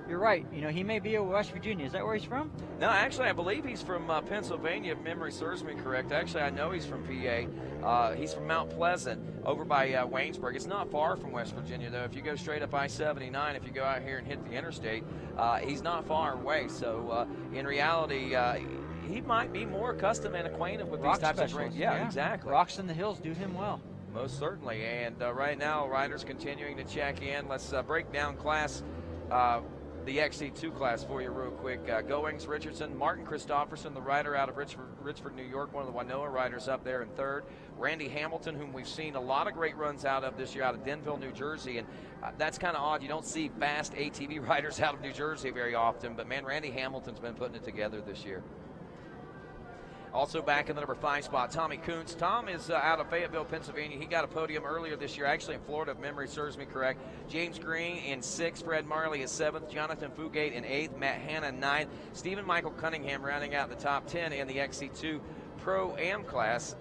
you're right, he may be a West Virginia. Is that where he's from? No, actually, I believe he's from Pennsylvania, if memory serves me correct. Actually, I know he's from PA. He's from Mount Pleasant, over by Waynesburg. It's not far from West Virginia, though. If you go straight up I-79, if you go out here and hit the interstate, he's not far away. So, in reality, he might be more accustomed and acquainted with these types of races. Yeah, exactly. Rocks in the hills do him well. Most certainly. And right now, riders continuing to check in. Let's break down class, the XC2 class for you real quick. Goings, Richardson, Martin Christopherson, the rider out of Richford, New York, one of the Winoa riders up there in 3rd. Randy Hamilton, whom we've seen a lot of great runs out of this year out of Denville, New Jersey. And that's kind of odd. You don't see fast ATV riders out of New Jersey very often. But, man, Randy Hamilton's been putting it together this year. Also back in the number 5 spot, Tommy Kuntz. Tom is out of Fayetteville, Pennsylvania. He got a podium earlier this year, actually in Florida, if memory serves me correct. James Green in 6th, Fred Marley is 7th, Jonathan Fugate in 8th, Matt Hanna 9th, Stephen Michael Cunningham rounding out the top 10 in the XC2 Pro-Am class.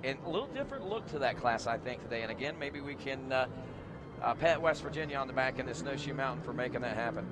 And a little different look to that class, I think, today. And again, maybe we can pat West Virginia on the back in the Snowshoe Mountain for making that happen.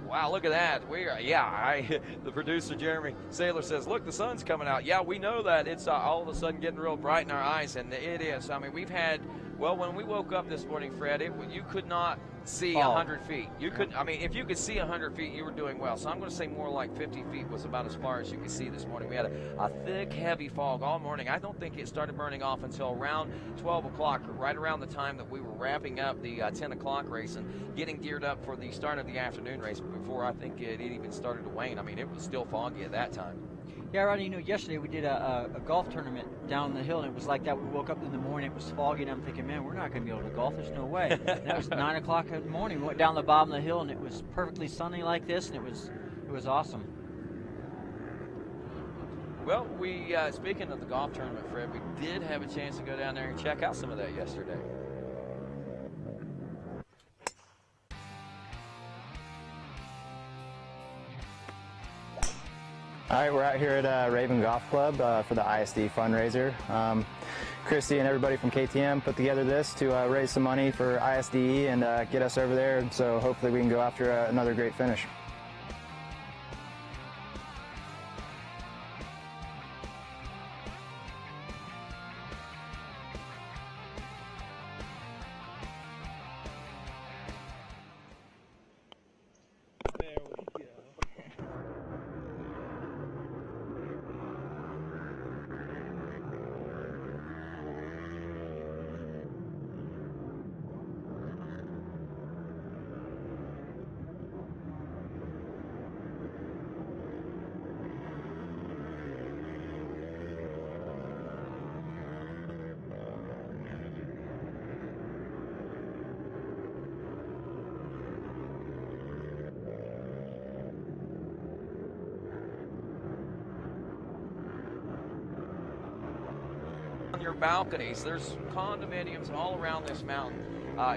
Wow, look at that. The producer, Jeremy Saylor, says, look, the sun's coming out. Yeah, we know that. It's all of a sudden getting real bright in our eyes, and it is. I mean, we've had, when we woke up this morning, Fred, you could not see 100 feet. You could, I mean, if you could see 100 feet, you were doing well. So I'm going to say more like 50 feet was about as far as you could see this morning. We had a thick, heavy fog all morning. I don't think it started burning off until around 12 o'clock, right around the time that we were wrapping up the 10 o'clock race and getting geared up for the start of the afternoon race before I think it even started to wane. I mean, it was still foggy at that time. Yeah, Rodney, you know, yesterday we did a golf tournament down the hill, and it was like that. We woke up in the morning, it was foggy, and I'm thinking, man, we're not going to be able to golf. There's no way. And that was 9 o'clock in the morning. We went down the bottom of the hill, and it was perfectly sunny like this, and it was awesome. Well, we speaking of the golf tournament, Fred, we did have a chance to go down there and check out some of that yesterday. All right, we're out here at Raven Golf Club for the ISD fundraiser. Christy and everybody from KTM put together this to raise some money for ISDE and get us over there, so hopefully we can go after another great finish. Your balconies, there's condominiums all around this mountain.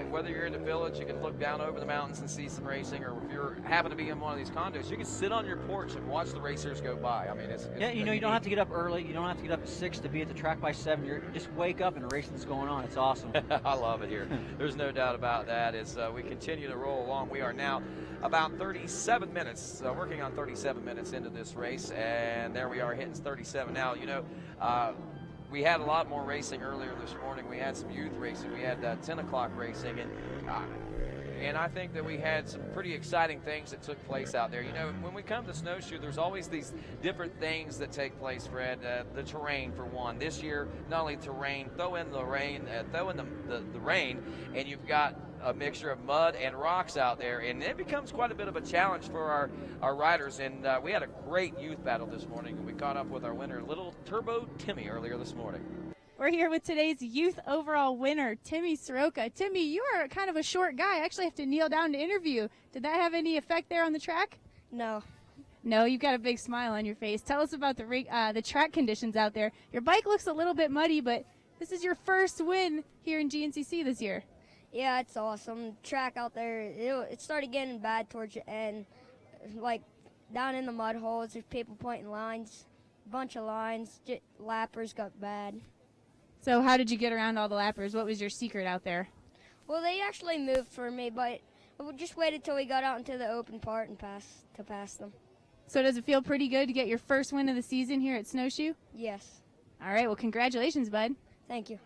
Whether you're in the village, you can look down over the mountains and see some racing, or if you happen to be in one of these condos, you can sit on your porch and watch the racers go by. I mean, it's yeah, you know, you don't have to get up early. You don't have to get up at 6 to be at the track by 7. You just wake up and racing's going on. It's awesome. I love it here. There's no doubt about that. As we continue to roll along, we are now about 37 minutes, working on 37 minutes into this race, and there we are hitting 37 now. You know, we had a lot more racing earlier this morning. We had some youth racing. We had 10 o'clock racing, and I think that we had some pretty exciting things that took place out there. You know, when we come to Snowshoe, there's always these different things that take place, Fred. The terrain, for one. This year, not only terrain, throw in the rain, and you've got a mixture of mud and rocks out there, and it becomes quite a bit of a challenge for our riders. And we had a great youth battle this morning, and we caught up with our winner, little Turbo Timmy, earlier this morning. We're here with today's youth overall winner, Timmy Soroka. Timmy, you are kind of a short guy. I actually have to kneel down to interview. Did that have any effect there on the track? No. No, you've got a big smile on your face. Tell us about the track conditions out there. Your bike looks a little bit muddy, but this is your first win here in GNCC this year. Yeah, it's awesome. Track out there, it started getting bad towards the end. Like down in the mud holes, there's people pointing lines, a bunch of lines. Lappers got bad. So how did you get around all the lappers? What was your secret out there? Well, they actually moved for me, but we just waited till we got out into the open part and pass them. So does it feel pretty good to get your first win of the season here at Snowshoe? Yes. All right, well, congratulations, bud. Thank you.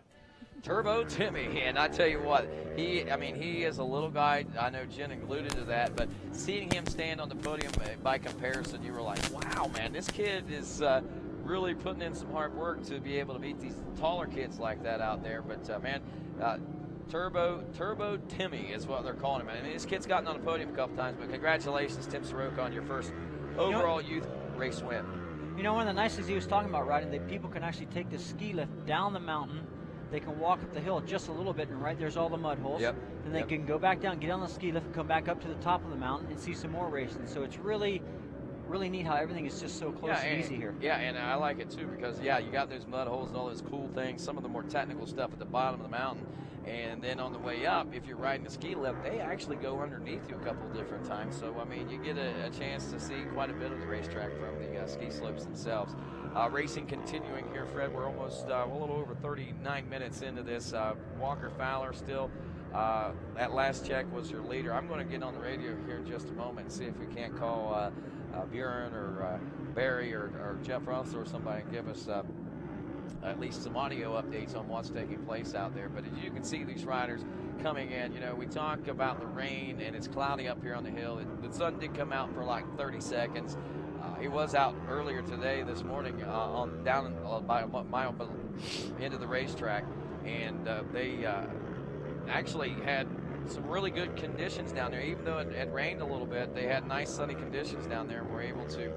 Turbo Timmy, and I tell you what, he is a little guy. I know Jen alluded to that, but seeing him stand on the podium, by comparison, you were like, wow, man, this kid is really putting in some hard work to be able to beat these taller kids like that out there. But man, Turbo Timmy is what they're calling him. I mean, this kid's gotten on the podium a couple times, but congratulations, Tim Soroka, on your first overall youth race win. You know, one of the nice things he was talking about, riding, that people can actually take the ski lift down the mountain. They can walk up the hill just a little bit, and right there's all the mud holes. Yep. Then they can go back down, get on the ski lift, and come back up to the top of the mountain and see some more racing. So it's really neat how everything is just so close and easy here. Yeah, and I like it too because, yeah, you got those mud holes and all those cool things, some of the more technical stuff at the bottom of the mountain. And then on the way up, if you're riding the ski lift, they actually go underneath you a couple of different times. So, I mean, you get a chance to see quite a bit of the racetrack from the ski slopes themselves. Racing continuing here, Fred. We're almost a little over 39 minutes into this. Walker Fowler still, at last check, was your leader. I'm going to get on the radio here in just a moment and see if we can't call Bjorn or Barry or Jeff Russell or somebody and give us at least some audio updates on what's taking place out there. But as you can see, these riders coming in, you know, we talk about the rain and it's cloudy up here on the hill. The sun did come out for like 30 seconds. He was out earlier today, this morning, down by a mile into the racetrack, and they actually had some really good conditions down there. Even though it had rained a little bit, they had nice sunny conditions down there and were able to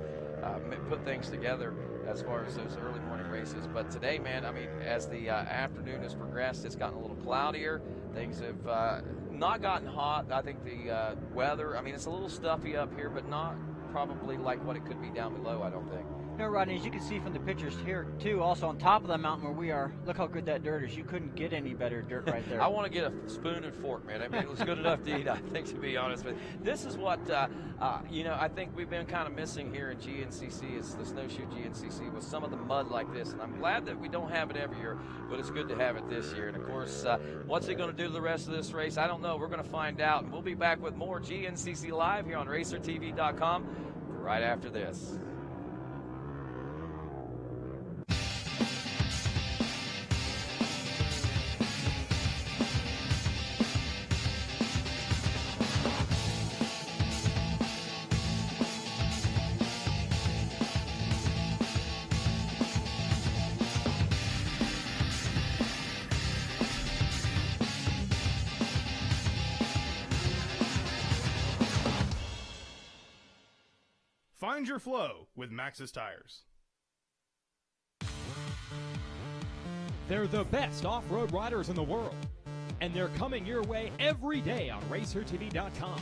put things together as far as those early morning races. But today, man, I mean, as the afternoon has progressed, it's gotten a little cloudier. Things have not gotten hot. I think the weather, I mean, it's a little stuffy up here, but not probably like what it could be down below, I don't think. No, Rodney, as you can see from the pictures here, too, also on top of the mountain where we are, look how good that dirt is. You couldn't get any better dirt right there. I want to get a spoon and fork, man. I mean, it was good enough to eat, I think, to be honest. But this is what, you know, I think we've been kind of missing here in GNCC, is the Snowshoe GNCC, with some of the mud like this. And I'm glad that we don't have it every year, but it's good to have it this year. And, of course, what's it going to do to the rest of this race? I don't know. We're going to find out. And we'll be back with more GNCC Live here on RacerTV.com right after this. Find your flow with Maxxis Tires. They're the best off-road riders in the world, and they're coming your way every day on RacerTV.com.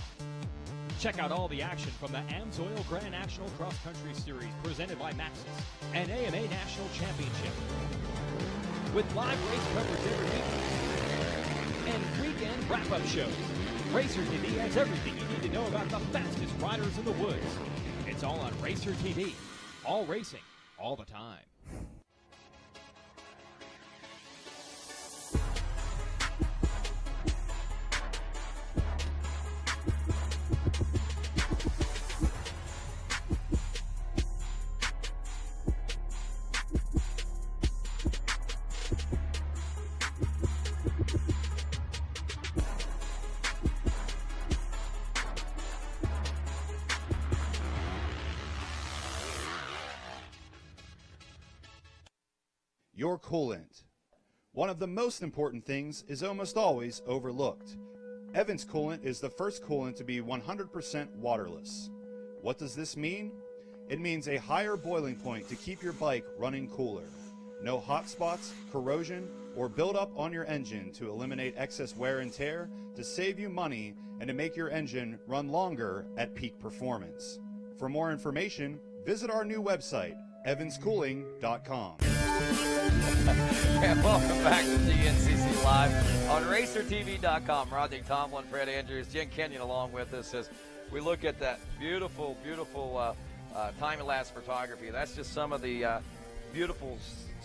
Check out all the action from the AMSOIL Grand National Cross Country Series presented by Maxxis and AMA National Championship, with live race coverage every week and weekend wrap-up shows. RacerTV has everything you need to know about the fastest riders in the woods. It's all on RacerTV. All racing, all the time. Your coolant. One of the most important things is almost always overlooked. Evans coolant is the first coolant to be 100% waterless. What does this mean? It means a higher boiling point to keep your bike running cooler. No hot spots, corrosion, or buildup on your engine to eliminate excess wear and tear, to save you money, and to make your engine run longer at peak performance. For more information, visit our new website, evanschooling.com. And welcome back to GNCC Live on RacerTV.com. Rodney Tomlin, Fred Andrews, Jen Kenyon along with us as we look at that beautiful, beautiful time-lapse photography. That's just some of the beautiful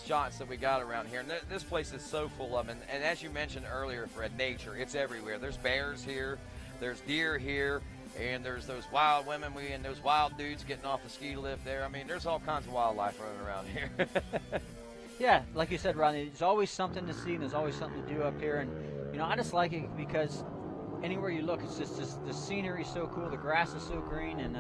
shots that we got around here. And this place is so full of them. And as you mentioned earlier, Fred, nature, it's everywhere. There's bears here, there's deer here, and there's those wild women and those wild dudes getting off the ski lift there. I mean, there's all kinds of wildlife running around here. Yeah, like you said, Rodney, there's always something to see and there's always something to do up here. And, you know, I just like it because anywhere you look, it's just the scenery is so cool, the grass is so green, and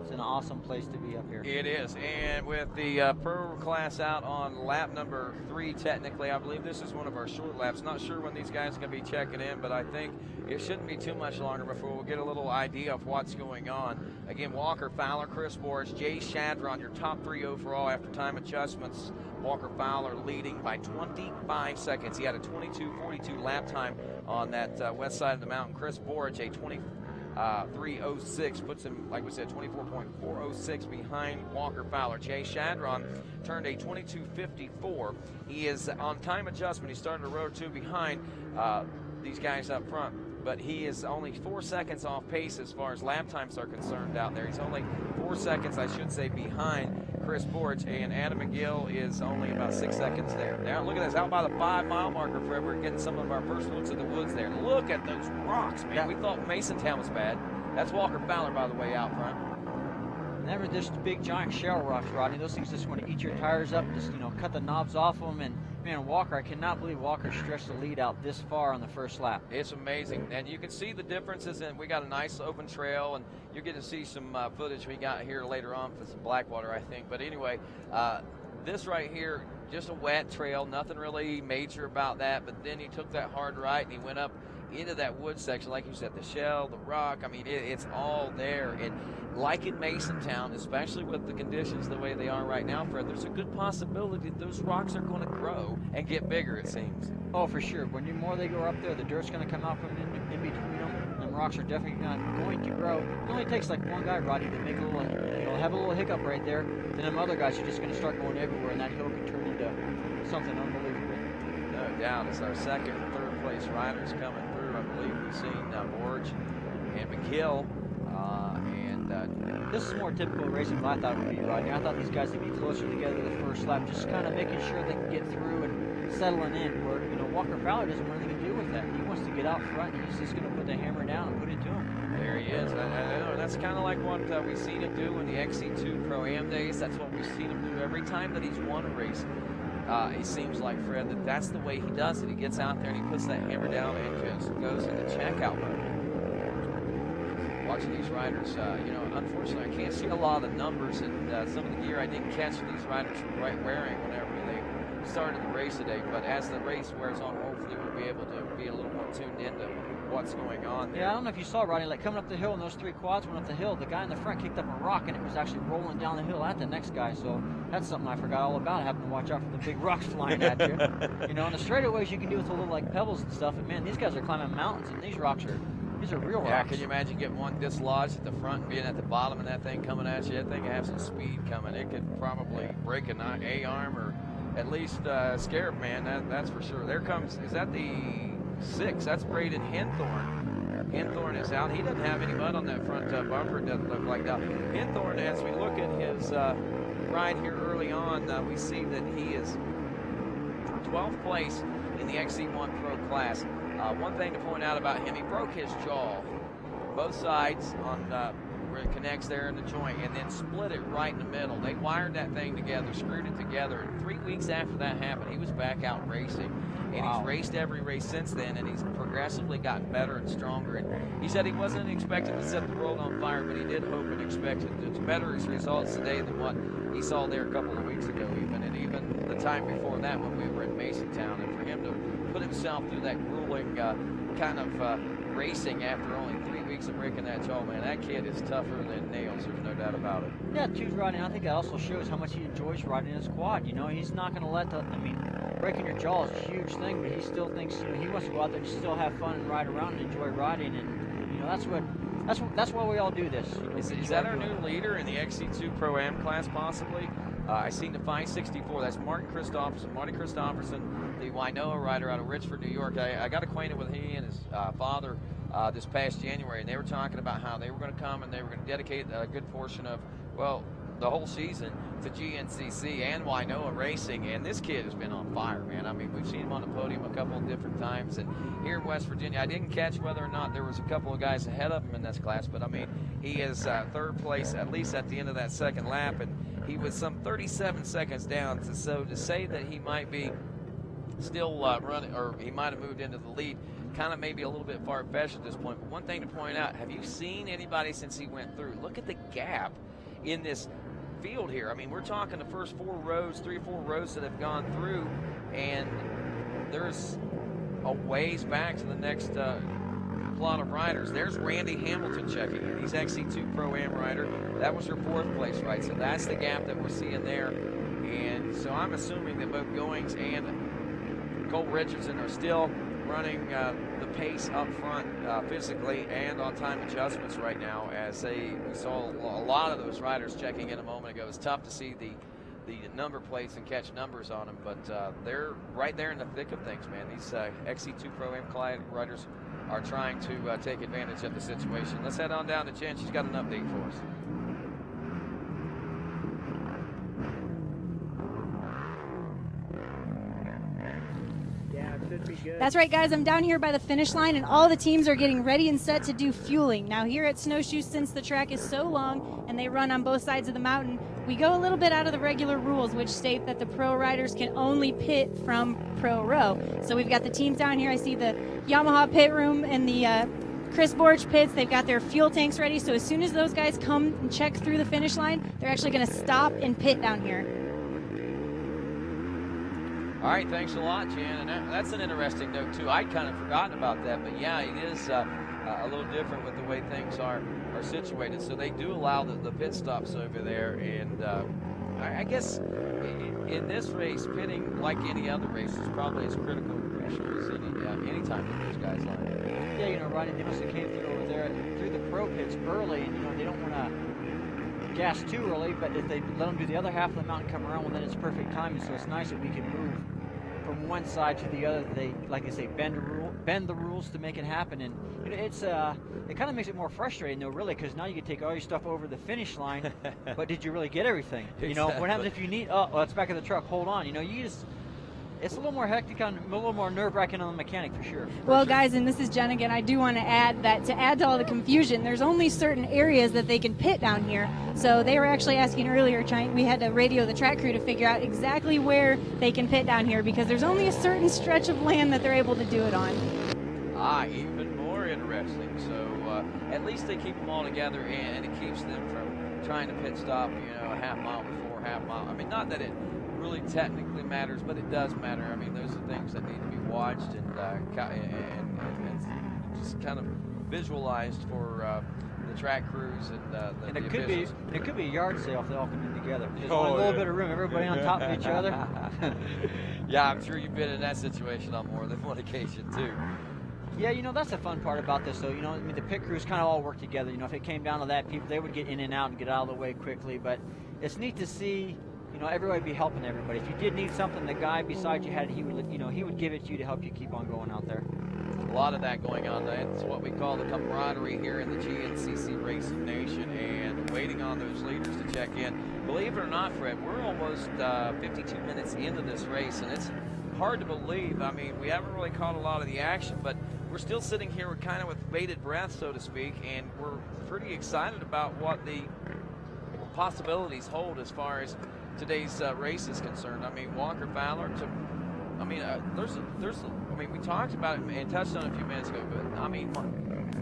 it's an awesome place to be up here. It is, and with the pro class out on lap number 3, technically, I believe this is one of our short laps. Not sure when these guys are going to be checking in, but I think it shouldn't be too much longer before we'll get a little idea of what's going on. Again, Walker Fowler, Chris Borich, Jay Shadron, your top 3 overall after time adjustments. Walker Fowler leading by 25 seconds. He had a 22:42 lap time on that west side of the mountain. Chris Borich, a 23:06, puts him, like we said, 24.406 behind Walker Fowler. Jay Shadron turned a 22:54. He is on time adjustment. He started a row or 2 behind these guys up front, but he is only 4 seconds off pace as far as lap times are concerned out there. He's only 4 seconds, I should say, behind Chris Borich, and Adam McGill is only about 6 seconds there. Now look at this, out by the 5-mile marker, Fred. We're getting some of our first looks at the woods there. Look at those rocks, man. Yeah. We thought Masontown was bad. That's Walker Fowler, by the way, out front. And then there's big giant shell rocks, Rodney. Those things just want to eat your tires up, just, you know, cut the knobs off them. And man, Walker, I cannot believe Walker stretched the lead out this far on the first lap. It's amazing, and you can see the differences. And we got a nice open trail, and you're going to see some footage we got here later on for some Blackwater, I think. But anyway, this right here, just a wet trail, nothing really major about that. But then he took that hard right, and he went up into that wood section, like you said, the shell, the rock. I mean, it's all there. And like in Masontown, especially with the conditions the way they are right now, Fred, there's a good possibility that those rocks are going to grow and get bigger, it seems. Oh, for sure. When the more they go up there, the dirt's going to come out from in between them. And rocks are definitely going to grow. It only takes like one guy, Roddy, to make a little, you know, have a little hiccup right there. Then them other guys are just going to start going everywhere, and that hill can turn into something unbelievable. No doubt. It's our second and third place riders coming through. I believe we've seen Borge and McKill. This is more typical racing than I thought it would be, Rodney. I thought these guys would be closer together the first lap, just kind of making sure they can get through and settling in. Where, you know, Walker Fowler doesn't want anything to do with that. He wants to get out front, and he's just going to put the hammer down and put it to him. There he is. I know. That's kind of like what we've seen him do in the XC2 Pro-Am days. That's what we've seen him do every time that he's won a race. It seems like, Fred, that's the way he does it. He gets out there and he puts that hammer down and just goes into checkout mode. Watching these riders, you know, unfortunately I can't see a lot of the numbers and some of the gear I didn't catch these riders were wearing whenever they started the race today. But as the race wears on, hopefully we'll be able to be a little more tuned into what's going on there. Yeah, I don't know if you saw, Rodney, like coming up the hill and those three quads went up the hill, the guy in the front kicked up a rock and it was actually rolling down the hill at the next guy. So that's something I forgot all about, having to watch out for the big rocks flying at you. You know, on the straightaways you can do with a little like pebbles and stuff, and man, these guys are climbing mountains and these are real rocks. Yeah, can you imagine getting one dislodged at the front and being at the bottom and that thing coming at you? That thing has some speed coming. It could probably break an A-arm or at least scare, man, that's for sure. There comes, is that the 6? That's Braden Henthorne. Henthorne is out. He doesn't have any mud on that front bumper, it doesn't look like that. Henthorne, as we look at his ride here early on, we see that he is 12th place in the XC1 Pro class. One thing to point out about him, he broke his jaw, both sides on where it connects there in the joint, and then split it right in the middle. They wired that thing together, screwed it together, and 3 weeks after that happened, he was back out racing. And he's raced every race since then, and he's progressively gotten better and stronger. And he said he wasn't expecting to set the world on fire, but he did hope and expected to better his results today than what he saw there a couple of weeks ago even, and even the time before that when we were in Masontown. And for him to put himself through that grueling kind of racing after only 3 weeks of breaking that jaw, man, that kid is tougher than nails, there's no doubt about it. Yeah, too, Rodney, I think that also shows how much he enjoys riding his quad. You know, he's not going to let the, I mean, breaking your jaw is a huge thing, but he still thinks, you know, he wants to go out there and still have fun and ride around and enjoy riding. And, you know, that's why we all do this. You know, is that our new leader in the XC2 Pro-Am class, possibly? I seen the 564. That's Marty Christopherson, the Wainoa rider out of Richford, New York. I got acquainted with he and his father this past January, and they were talking about how they were going to come and they were going to dedicate a good portion of, well, the whole season to GNCC and Wainoa racing, and this kid has been on fire, man. I mean, we've seen him on the podium a couple of different times, and here in West Virginia, I didn't catch whether or not there was a couple of guys ahead of him in this class, but I mean, he is third place, at least at the end of that second lap, and he was some 37 seconds down, so to say that he might be still running, or he might have moved into the lead, kind of maybe a little bit far-fetched at this point. But one thing to point out, have you seen anybody since he went through? Look at the gap in this field here. I mean, we're talking the first 4 rows, 3 or 4 rows that have gone through, and there's a ways back to the next plot of riders. There's Randy Hamilton checking in. He's XC2 Pro-Am rider. That was her 4th place, right? So that's the gap that we're seeing there. And so I'm assuming that both Goings and Cole Richardson are still running the pace up front physically and on time adjustments right now, as we saw a lot of those riders checking in a moment ago. It's tough to see the number plates and catch numbers on them, but they're right there in the thick of things, man. These XC2 Pro-Am riders are trying to take advantage of the situation. Let's head on down to Jen. She's got an update for us. Yeah, That's right, guys. I'm down here by the finish line, and all the teams are getting ready and set to do fueling. Now, here at Snowshoe, since the track is so long and they run on both sides of the mountain, we go a little bit out of the regular rules, which state that the pro riders can only pit from pro row. So we've got the teams down here. I see the Yamaha pit room and the Chris Borch pits. They've got their fuel tanks ready. So as soon as those guys come and check through the finish line, they're actually going to stop and pit down here. All right, thanks a lot, Jan. And that's an interesting note, too. I'd kind of forgotten about that, but yeah, it is a little different with the way things are situated. So they do allow the pit stops over there, and I guess in this race, pitting, like any other race, is probably as critical as any time that those guys line up. Yeah, you know, Ronnie, they must have came through over there through the pro pits early, and, you know, they don't want to gas too early, but if they let them do the other half of the mountain come around, well, then it's perfect timing. So it's nice that we can move from one side to the other. They, like I say, bend the rules to make it happen, and you know, it's it kind of makes it more frustrating though, really, because now you can take all your stuff over the finish line, but did you really get everything? You know, what happens if you need? Oh, well, it's back in the truck. Hold on. You know, you just. It's a little more hectic, a little more nerve-wracking on the mechanic for sure. Well, guys, and this is Jen again. I do want to add that to add to all the confusion, there's only certain areas that they can pit down here. So they were actually asking earlier, we had to radio the track crew to figure out exactly where they can pit down here because there's only a certain stretch of land that they're able to do it on. Even more interesting. So at least they keep them all together, and it keeps them from trying to pit stop, you know, a half mile before, half mile. I mean, not that it really technically matters, but it does matter. I mean, those are things that need to be watched and just kind of visualized for the track crews and it could be a yard sale if they all come in together. There's only a little bit of room, everybody on top of each other. Yeah, I'm sure you've been in that situation on more than one occasion too. Yeah, you know, that's the fun part about this, though. You know, I mean, the pit crews kind of all work together. You know, if it came down to that, people, they would get in and out and get out of the way quickly. But it's neat to see, you know, everybody be helping everybody. If you did need something, the guy beside you had it, he would give it to you to help you keep on going out there. A lot of that going on. It's what we call the camaraderie here in the GNCC Racing Nation, and waiting on those leaders to check in. Believe it or not, Fred, we're almost 52 minutes into this race, and it's hard to believe. I mean, we haven't really caught a lot of the action, but we're still sitting here kind of with bated breath, so to speak, and we're pretty excited about what the possibilities hold as far as today's race is concerned. I mean, Walker Fowler took. I mean, I mean, we talked about it and touched on it a few minutes ago, but I mean,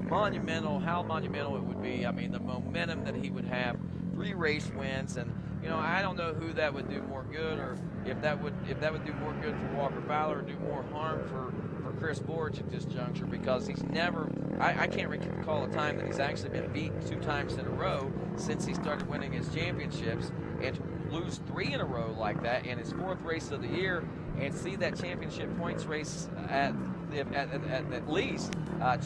monumental. How monumental it would be. I mean, the momentum that he would have. 3 race wins, and you know, I don't know who that would do more good, or if that would do more good for Walker Fowler or do more harm for Chris Borch at this juncture, because he's never. I can't recall a time that he's actually been beaten 2 times in a row since he started winning his championships, and to lose 3 in a row like that in his 4th race of the year, and see that championship points race at least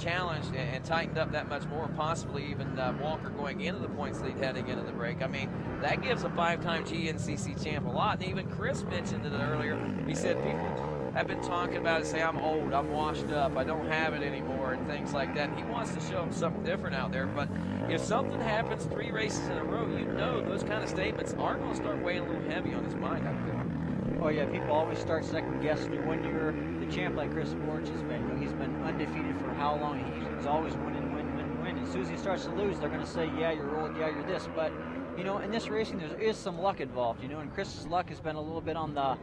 challenged and tightened up that much more, possibly even Walker going into the points lead heading into the break. I mean, that gives a 5-time GNCC champ a lot. And even Chris mentioned it earlier. He said people have been talking about it, say I'm old, I'm washed up, I don't have it anymore, and things like that. And he wants to show them something different out there. But if something happens 3 races in a row, you know those kind of statements are going to start weighing a little heavy on his mind, I think. Oh yeah, people always start second guessing you when you're the champ like Chris Borch has been. You know, he's been undefeated for how long? He's always winning, win. And as soon as he starts to lose, they're going to say, yeah, you're old, yeah, you're this. But you know, in this racing, there is some luck involved. You know, and Chris's luck has been a little bit on the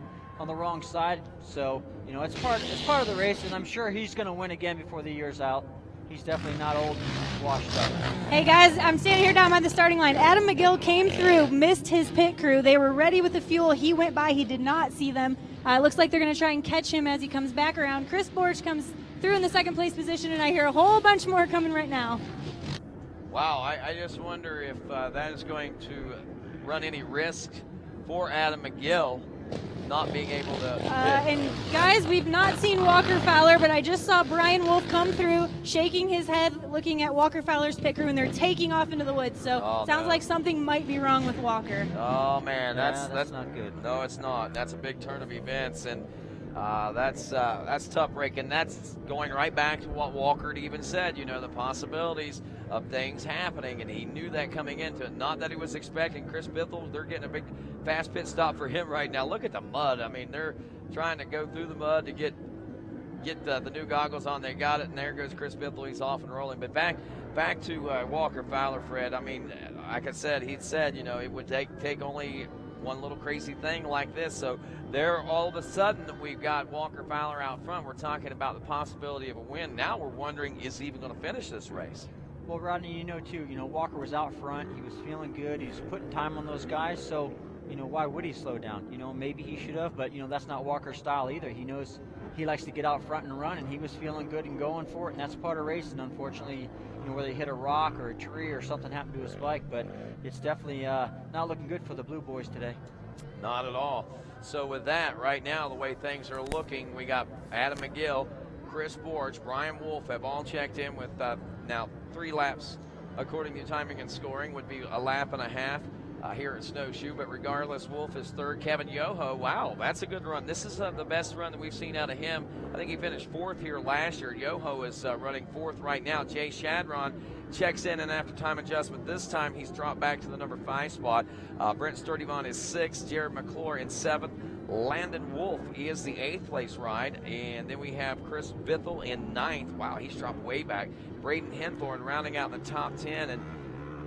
wrong side. So you know, it's part of the race, and I'm sure he's going to win again before the year's out. He's definitely not old and washed up. Hey guys, I'm standing here down by the starting line. Adam McGill came through, missed his pit crew. They were ready with the fuel. He went by. He did not see them. Looks like they're going to try and catch him as he comes back around. Chris Borch comes through in the 2nd place position, and I hear a whole bunch more coming right now. Wow, I just wonder if that is going to run any risk for Adam McGill not being able to and guys, we've not seen Walker Fowler, but I just saw Brian Wolf come through, shaking his head, looking at Walker Fowler's pit crew, and they're taking off into the woods. So sounds like something might be wrong with Walker. Oh man, that's not good. No, it's not. That's a big turn of events, and that's tough break, and that's going right back to what Walker had even said. You know, the possibilities of things happening, and he knew that coming into it. Not that he was expecting. Chris Bithell, they're getting a big fast pit stop for him right now. Look at the mud. I mean, they're trying to go through the mud to get get the new goggles on. They got it, and there goes Chris Bithell. He's off and rolling. But back to Walker Fowler, Fred. I mean, like I said, he'd said, you know, it would take only one little crazy thing like this. So there, all of a sudden, we've got Walker Fowler out front. We're talking about the possibility of a win. Now we're wondering, is he even going to finish this race? Well, Rodney, you know, too, Walker was out front. He was feeling good. He was putting time on those guys. So, why would he slow down? Maybe he should have, but, that's not Walker's style either. He knows he likes to get out front and run, and he was feeling good and going for it, and that's part of racing, unfortunately, whether he hit a rock or a tree or something happened to his bike, but it's definitely not looking good for the Blue Boys today. Not at all. So with that, right now, the way things are looking, we got Adam McGill, Chris Borch, Brian Wolf have all checked in with now 3 laps, according to timing and scoring, would be a lap and a half here at Snowshoe. But regardless, Wolf is third. Kevin Yoho, wow, that's a good run. This is the best run that we've seen out of him. I think he finished 4th here last year. Yoho is running 4th right now. Jay Shadron checks in, and after time adjustment this time, he's dropped back to the number 5 spot. Brent Sturdivant is 6th. Jared McClure in 7th. Landon Wolf, he is the 8th place ride. And then we have Chris Bithell in 9th. Wow, he's dropped way back. Braden Henthorne rounding out the top 10. And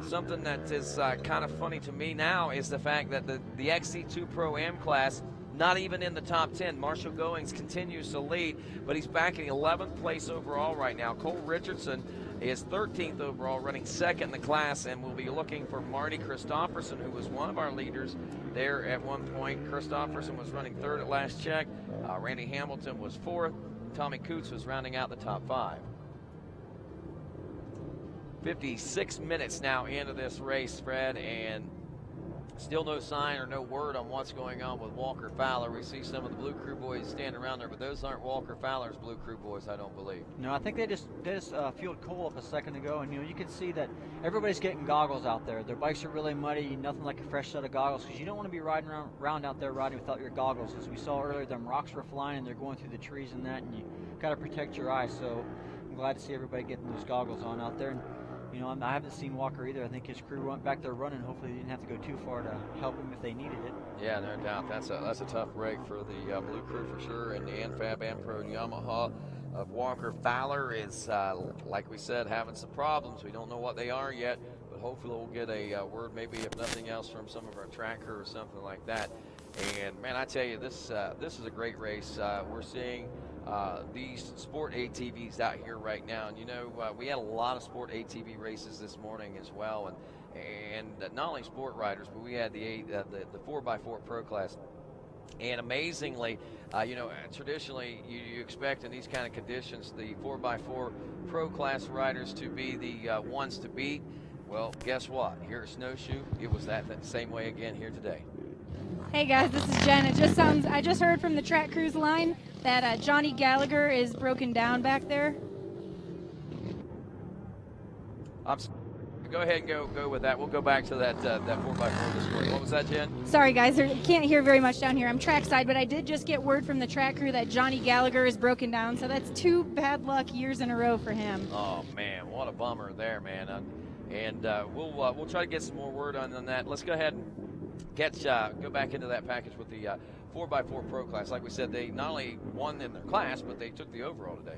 something that is kind of funny to me now is the fact that the XC2 Pro-Am class, not even in the top 10. Marshall Goings continues to lead, but he's back in 11th place overall right now. Cole Richardson is 13th overall, running 2nd in the class, and we'll be looking for Marty Christofferson, who was one of our leaders there at one point. Christofferson was running 3rd at last check. Randy Hamilton was 4th. Tommy Coots was rounding out the top 5. 56 minutes now into this race, Fred, and still no sign or no word on what's going on with Walker Fowler. We see some of the Blue Crew boys standing around there, but those aren't Walker Fowler's Blue Crew boys, I don't believe. No, I think they just fueled Cole up a second ago, and you can see that everybody's getting goggles out there. Their bikes are really muddy, nothing like a fresh set of goggles, because you don't want to be riding around out there riding without your goggles. As we saw earlier, them rocks were flying and they're going through the trees and that, and you got to protect your eyes. So I'm glad to see everybody getting those goggles on out there. And I haven't seen Walker either. I think his crew went back there running. Hopefully they didn't have to go too far to help him if they needed it. Yeah, no doubt. That's a tough break for the Blue Crew for sure. And the ANFAB AmPro Yamaha of Walker Fowler is, like we said, having some problems. We don't know what they are yet, but hopefully we'll get a word, maybe if nothing else, from some of our tracker or something like that. And man, I tell you, this is a great race. We're seeing these sport ATVs out here right now, and we had a lot of sport ATV races this morning as well, and not only sport riders, but we had the 4x4 Pro class. And amazingly, traditionally you expect in these kind of conditions the 4x4 Pro class riders to be the ones to beat. Well, guess what? Here at Snowshoe, it was that same way again here today. Hey guys, this is Jen. I just heard from the track crews line that Johnny Gallagher is broken down back there. Go ahead and go with that. We'll go back to that 4x4 this morning. What was that, Jen? Sorry guys, I can't hear very much down here. I'm trackside, but I did just get word from the track crew that Johnny Gallagher is broken down, so that's 2 bad luck years in a row for him. Oh man, what a bummer there, man. And we'll try to get some more word on that. Let's go ahead and go back into that package with the 4x4 Pro class. Like we said, they not only won in their class, but they took the overall today.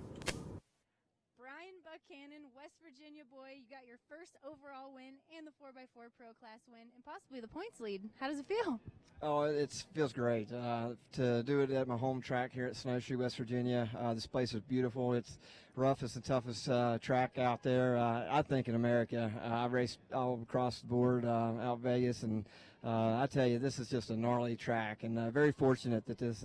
Brian Buchanan, West Virginia boy, you got your first overall win and the 4x4 Pro class win, and possibly the points lead. How does it feel? Oh, it feels great to do it at my home track here at Snowshoe, West Virginia. This place is beautiful. It's roughest and toughest track out there, I think, in America. I raced all across the board out Vegas, and I tell you, this is just a gnarly track, and very fortunate that this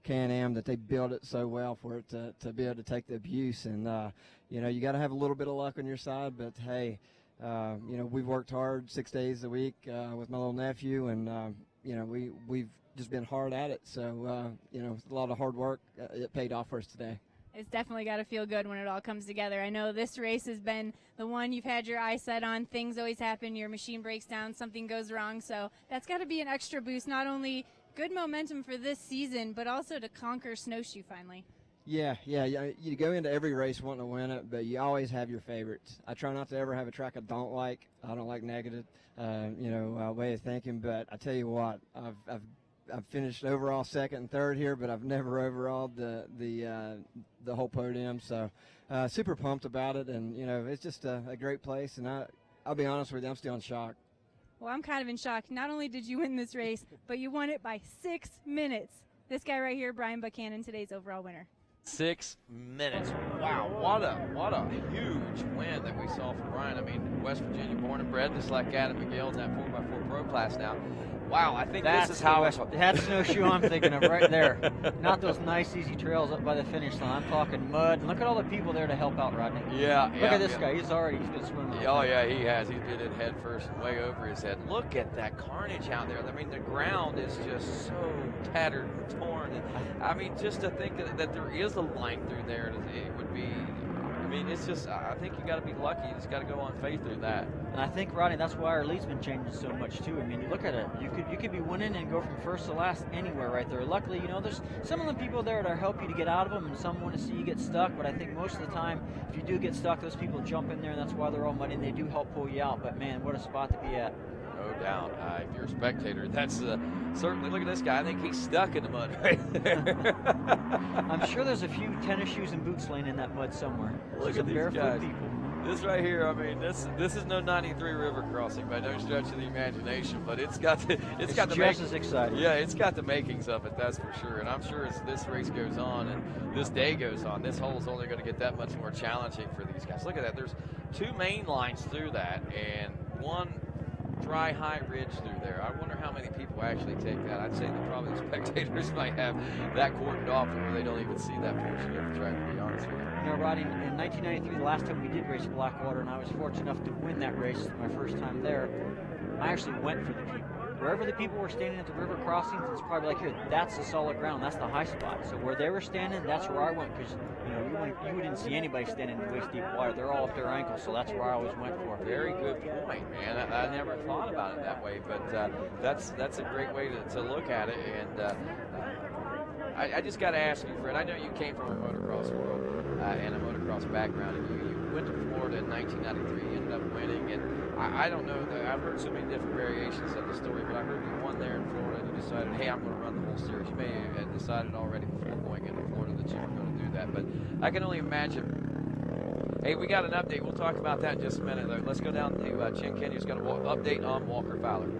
Can-Am, that they built it so well for it to be able to take the abuse. And you got to have a little bit of luck on your side, but hey, we've worked hard 6 days a week with my little nephew, and we've just been hard at it. So a lot of hard work. It paid off for us today. It's definitely got to feel good when it all comes together. I know this race has been the one you've had your eye set on. Things always happen. Your machine breaks down, something goes wrong. So that's got to be an extra boost, not only good momentum for this season, but also to conquer Snowshoe finally. Yeah. You go into every race wanting to win it, but you always have your favorites. I try not to ever have a track I don't like. I don't like negative, way of thinking. But I tell you what, I've I've finished overall second and third here, but I've never overalled the whole podium. So super pumped about it, and it's just a great place. And I'll be honest with you, I'm still in shock. Well, I'm kind of in shock. Not only did you win this race, but you won it by 6 minutes. This guy right here, Brian Buchanan, today's overall winner. 6 minutes. Wow, what a huge win that we saw from Brian. I mean, West Virginia born and bred, just like Adam McGill's in that 4x4 Pro class now. Wow, I think this is how that's Snowshoe I'm thinking of right there. Not those nice, easy trails up by the finish line. I'm talking mud. And look at all the people there to help out, Rodney. Yeah. Look at this guy. He's been swimming. Oh, yeah, he has. He's been in head first and way over his head. Look at that carnage out there. I mean, the ground is just so tattered and torn. And, I mean, just to think that there is a line through there, it would be. I mean, it's just, I think you got to be lucky. You just got to go on faith through that. And I think, Rodney, that's why our lead's been changing so much too. I mean, you look at it, you could be winning and go from first to last anywhere right there. Luckily, there's some of the people there that help you to get out of them, and some want to see you get stuck. But I think most of the time, if you do get stuck, those people jump in there, and that's why they're all muddy, and they do help pull you out. But man, what a spot to be at. No doubt. If you're a spectator, that's certainly, look at this guy. I think he's stuck in the mud right there. I'm sure there's a few tennis shoes and boots laying in that mud somewhere. Look at these guys. People. This right here, I mean, this is no 93 river crossing by no stretch of the imagination, but it's got the just as exciting. Yeah, it's got the makings of it, that's for sure. And I'm sure as this race goes on and this day goes on, this hole is only going to get that much more challenging for these guys. Look at that. There's 2 main lines through that and 1 dry high ridge through there. I wonder how many people actually take that. I'd say that probably the spectators might have that cordoned off where they don't even see that portion of the track, to be honest with you. Rodney, in 1993, the last time we did race Blackwater, and I was fortunate enough to win that race my first time there, I actually went for the people. Wherever the people were standing at the river crossings, it's probably like here, that's the solid ground, that's the high spot. So where they were standing, that's where I went, because you wouldn't see anybody standing in waist deep water. They're all up their ankles, so that's where I always went for. Very good point, man. I never thought about it that way, but that's a great way to look at it. And I just got to ask you, Fred, I know you came from a motocross world and a motocross background, and you went to Florida in 1993, you ended up winning, and I don't know, I've heard so many different variations of the story, but I heard you won there in Florida and you decided, hey, I'm going to run the whole series. You may have decided already before going into Florida that you were going to do that, but I can only imagine. Hey, we got an update. We'll talk about that in just a minute, though. Let's go down to Chin Kenny, who's got an update on Walker Fowler.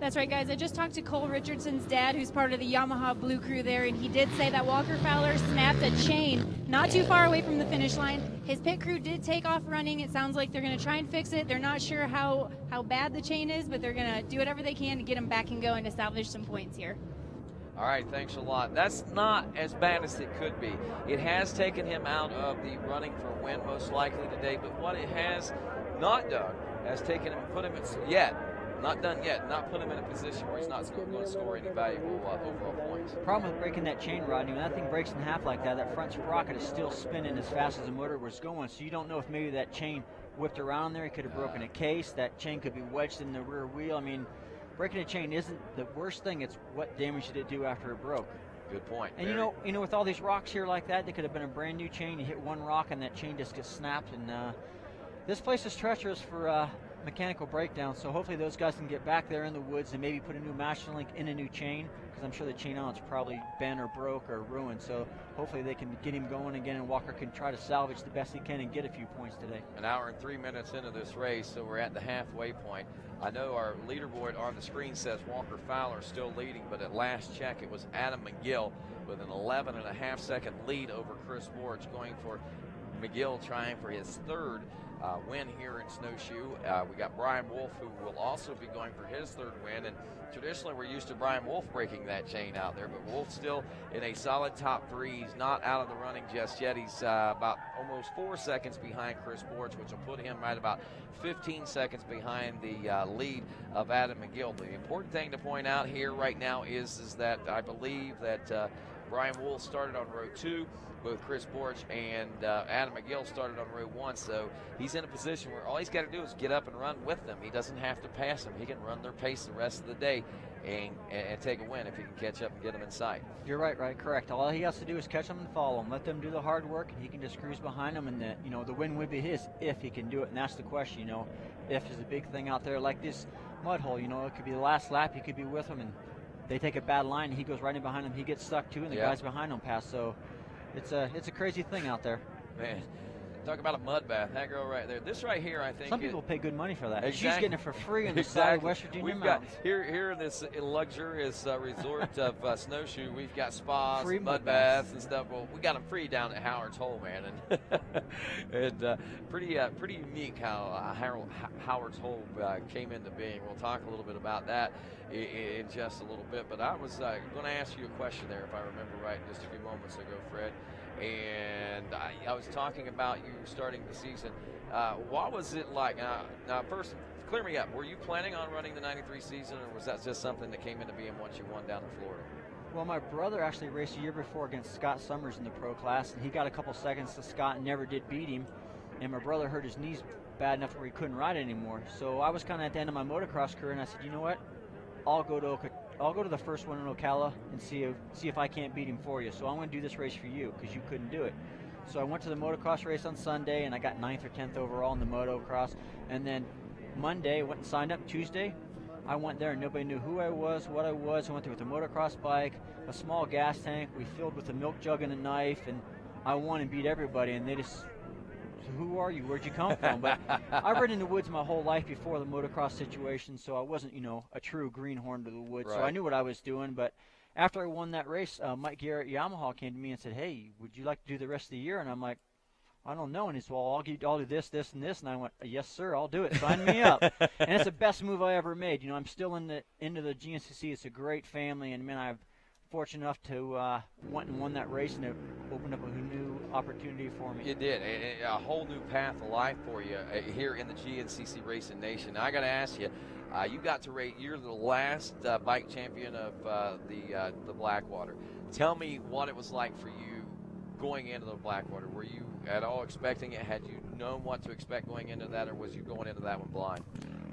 That's right, guys. I just talked to Cole Richardson's dad, who's part of the Yamaha Blue Crew there, and he did say that Walker Fowler snapped a chain not too far away from the finish line. His pit crew did take off running. It sounds like they're going to try and fix it. They're not sure how bad the chain is, but they're going to do whatever they can to get him back and going to salvage some points here. All right, thanks a lot. That's not as bad as it could be. It has taken him out of the running for a win most likely today, but what it has not done has taken him, put him not done yet, not put him in a position where he's not going to score any valuable overall points. Problem with breaking that chain, Rodney, when that thing breaks in half like that, that front sprocket is still spinning as fast as the motor was going, so you don't know if maybe that chain whipped around there. He could have broken a case. That chain could be wedged in the rear wheel. I mean, breaking a chain isn't the worst thing. It's what damage did it do after it broke. Good point. And you know, with all these rocks here like that, they could have been a brand new chain. You hit one rock and that chain just gets snapped. And this place is treacherous for mechanical breakdown. So hopefully those guys can get back there in the woods and maybe put a new master link in a new chain, because I'm sure the chain on it's probably bent or broke or ruined. So hopefully they can get him going again, and Walker can try to salvage the best he can and get a few points today. An hour and 3 minutes into this race, so we're at the halfway point. I know our leaderboard on the screen says Walker Fowler still leading, but at last check it was Adam McGill with an 11.5 second lead over Chris Borch, going for McGill trying for his third win here in Snowshoe. We got Brian Wolf, who will also be going for his third win, and traditionally we're used to Brian Wolf breaking that chain out there, but Wolf still in a solid top 3. He's not out of the running just yet. He's about almost 4 seconds behind Chris Borch, which will put him right about 15 seconds behind the lead of Adam McGill. The important thing to point out here right now is that I believe that Brian Wolf started on row 2. Both Chris Borch and Adam McGill started on row 1, so he's in a position where all he's got to do is get up and run with them. He doesn't have to pass them. He can run their pace the rest of the day and take a win if he can catch up and get them in sight. You're right, correct. All he has to do is catch them and follow them. Let them do the hard work, and he can just cruise behind them, and the win would be his if he can do it, and that's the question. If is a big thing out there like this mud hole. It could be the last lap. You could be with them, and they take a bad line, and he goes right in behind them. He gets stuck too, and the guys behind him pass. So it's a crazy thing out there. Man, talk about a mud bath. That girl right there. This right here, I think. Some people pay good money for that. Exactly. She's getting it for free in the side of West Virginia We've mountains. got here in this luxurious resort of Snowshoe. We've got spas, Free mud baths, and stuff. Well, we got them free down at Howard's Hole, man, and pretty unique how Howard's Hole came into being. We'll talk a little bit about that in just a little bit. But I was going to ask you a question there, if I remember right, just a few moments ago, Fred. And I was talking about you starting the season. What was it like? Now, first, clear me up. Were you planning on running the 93 season, or was that just something that came into being once you won down in Florida? Well, my brother actually raced a year before against Scott Summers in the pro class, and he got a couple seconds to Scott and never did beat him. And my brother hurt his knees bad enough where he couldn't ride anymore. So I was kind of at the end of my motocross career, and I said, you know what? I'll go to the first one in Ocala and see if I can't beat him for you. So I'm going to do this race for you because you couldn't do it. So I went to the motocross race on Sunday, and I got 9th or 10th overall in the motocross. And then Monday, I went and signed up. Tuesday, I went there, and nobody knew who I was, what I was. I went there with a motocross bike, a small gas tank. We filled with a milk jug and a knife, and I won and beat everybody. And they just, who are you? Where'd you come from? But I've ridden in the woods my whole life before the motocross situation, so I wasn't, a true greenhorn to the woods. Right. So I knew what I was doing. But after I won that race, Mike Garrett Yamaha came to me and said, hey, would you like to do the rest of the year? And I'm like, I don't know. And he said, well, I'll do this, this, and this. And I went, yes, sir, I'll do it. Sign me up. And it's the best move I ever made. I'm still into the GNCC. It's a great family, and man, I'm fortunate enough to went and won that race, and it opened up a new opportunity for me. It did. A whole new path of life for you here in the GNCC Racing Nation. Now, I got to ask you, you got to rate. You're the last bike champion of the Blackwater. Tell me what it was like for you going into the Blackwater. Were you at all expecting it? Had you known what to expect going into that, or was you going into that one blind?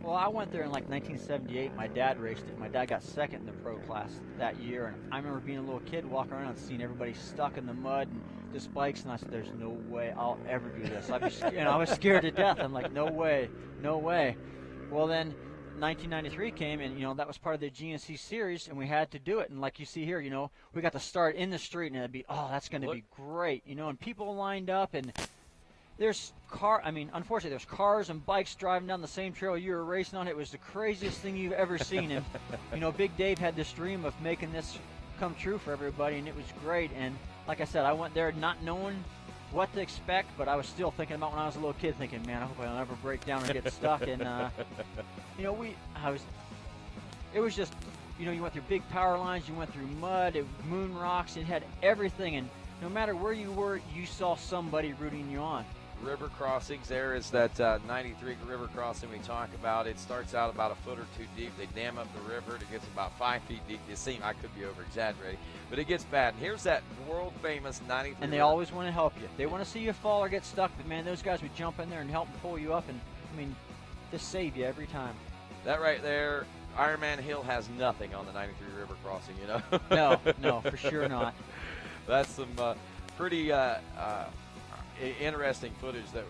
Well, I went there in like 1978. My dad raced it. My dad got second in the pro class that year, and I remember being a little kid walking around and seeing everybody stuck in the mud and just bikes, and I said, "There's no way I'll ever do this." I was scared to death. I'm like, "No way, no way." Well, then 1993 came, and that was part of the GNC series, and we had to do it. And like you see here, we got to start in the street, and it'd be, that's going to be great, and people lined up, and unfortunately, there's cars and bikes driving down the same trail you were racing on. It was the craziest thing you've ever seen. And, Big Dave had this dream of making this come true for everybody, and it was great. And like I said, I went there not knowing what to expect, but I was still thinking about when I was a little kid, thinking, man, I hope I'll never break down or get stuck. And, it was just, you went through big power lines, you went through mud, moon rocks, it had everything. And no matter where you were, you saw somebody rooting you on. River crossings, there is that 93 river crossing we talk about. It starts out about a foot or two deep. They dam up the river. It gets about 5 feet deep. You see, I could be over exaggerating, but it gets bad. And here's that world famous 93. And they always want to help you. They want to see you fall or get stuck, but man, those guys would jump in there and help and pull you up, and just save you every time. That right there, Ironman Hill has nothing on the 93 river crossing. No, for sure not. That's some pretty interesting footage that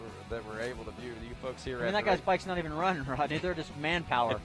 we're able to view. You folks here. That guy's bike's not even running, Rodney. They're just manpower.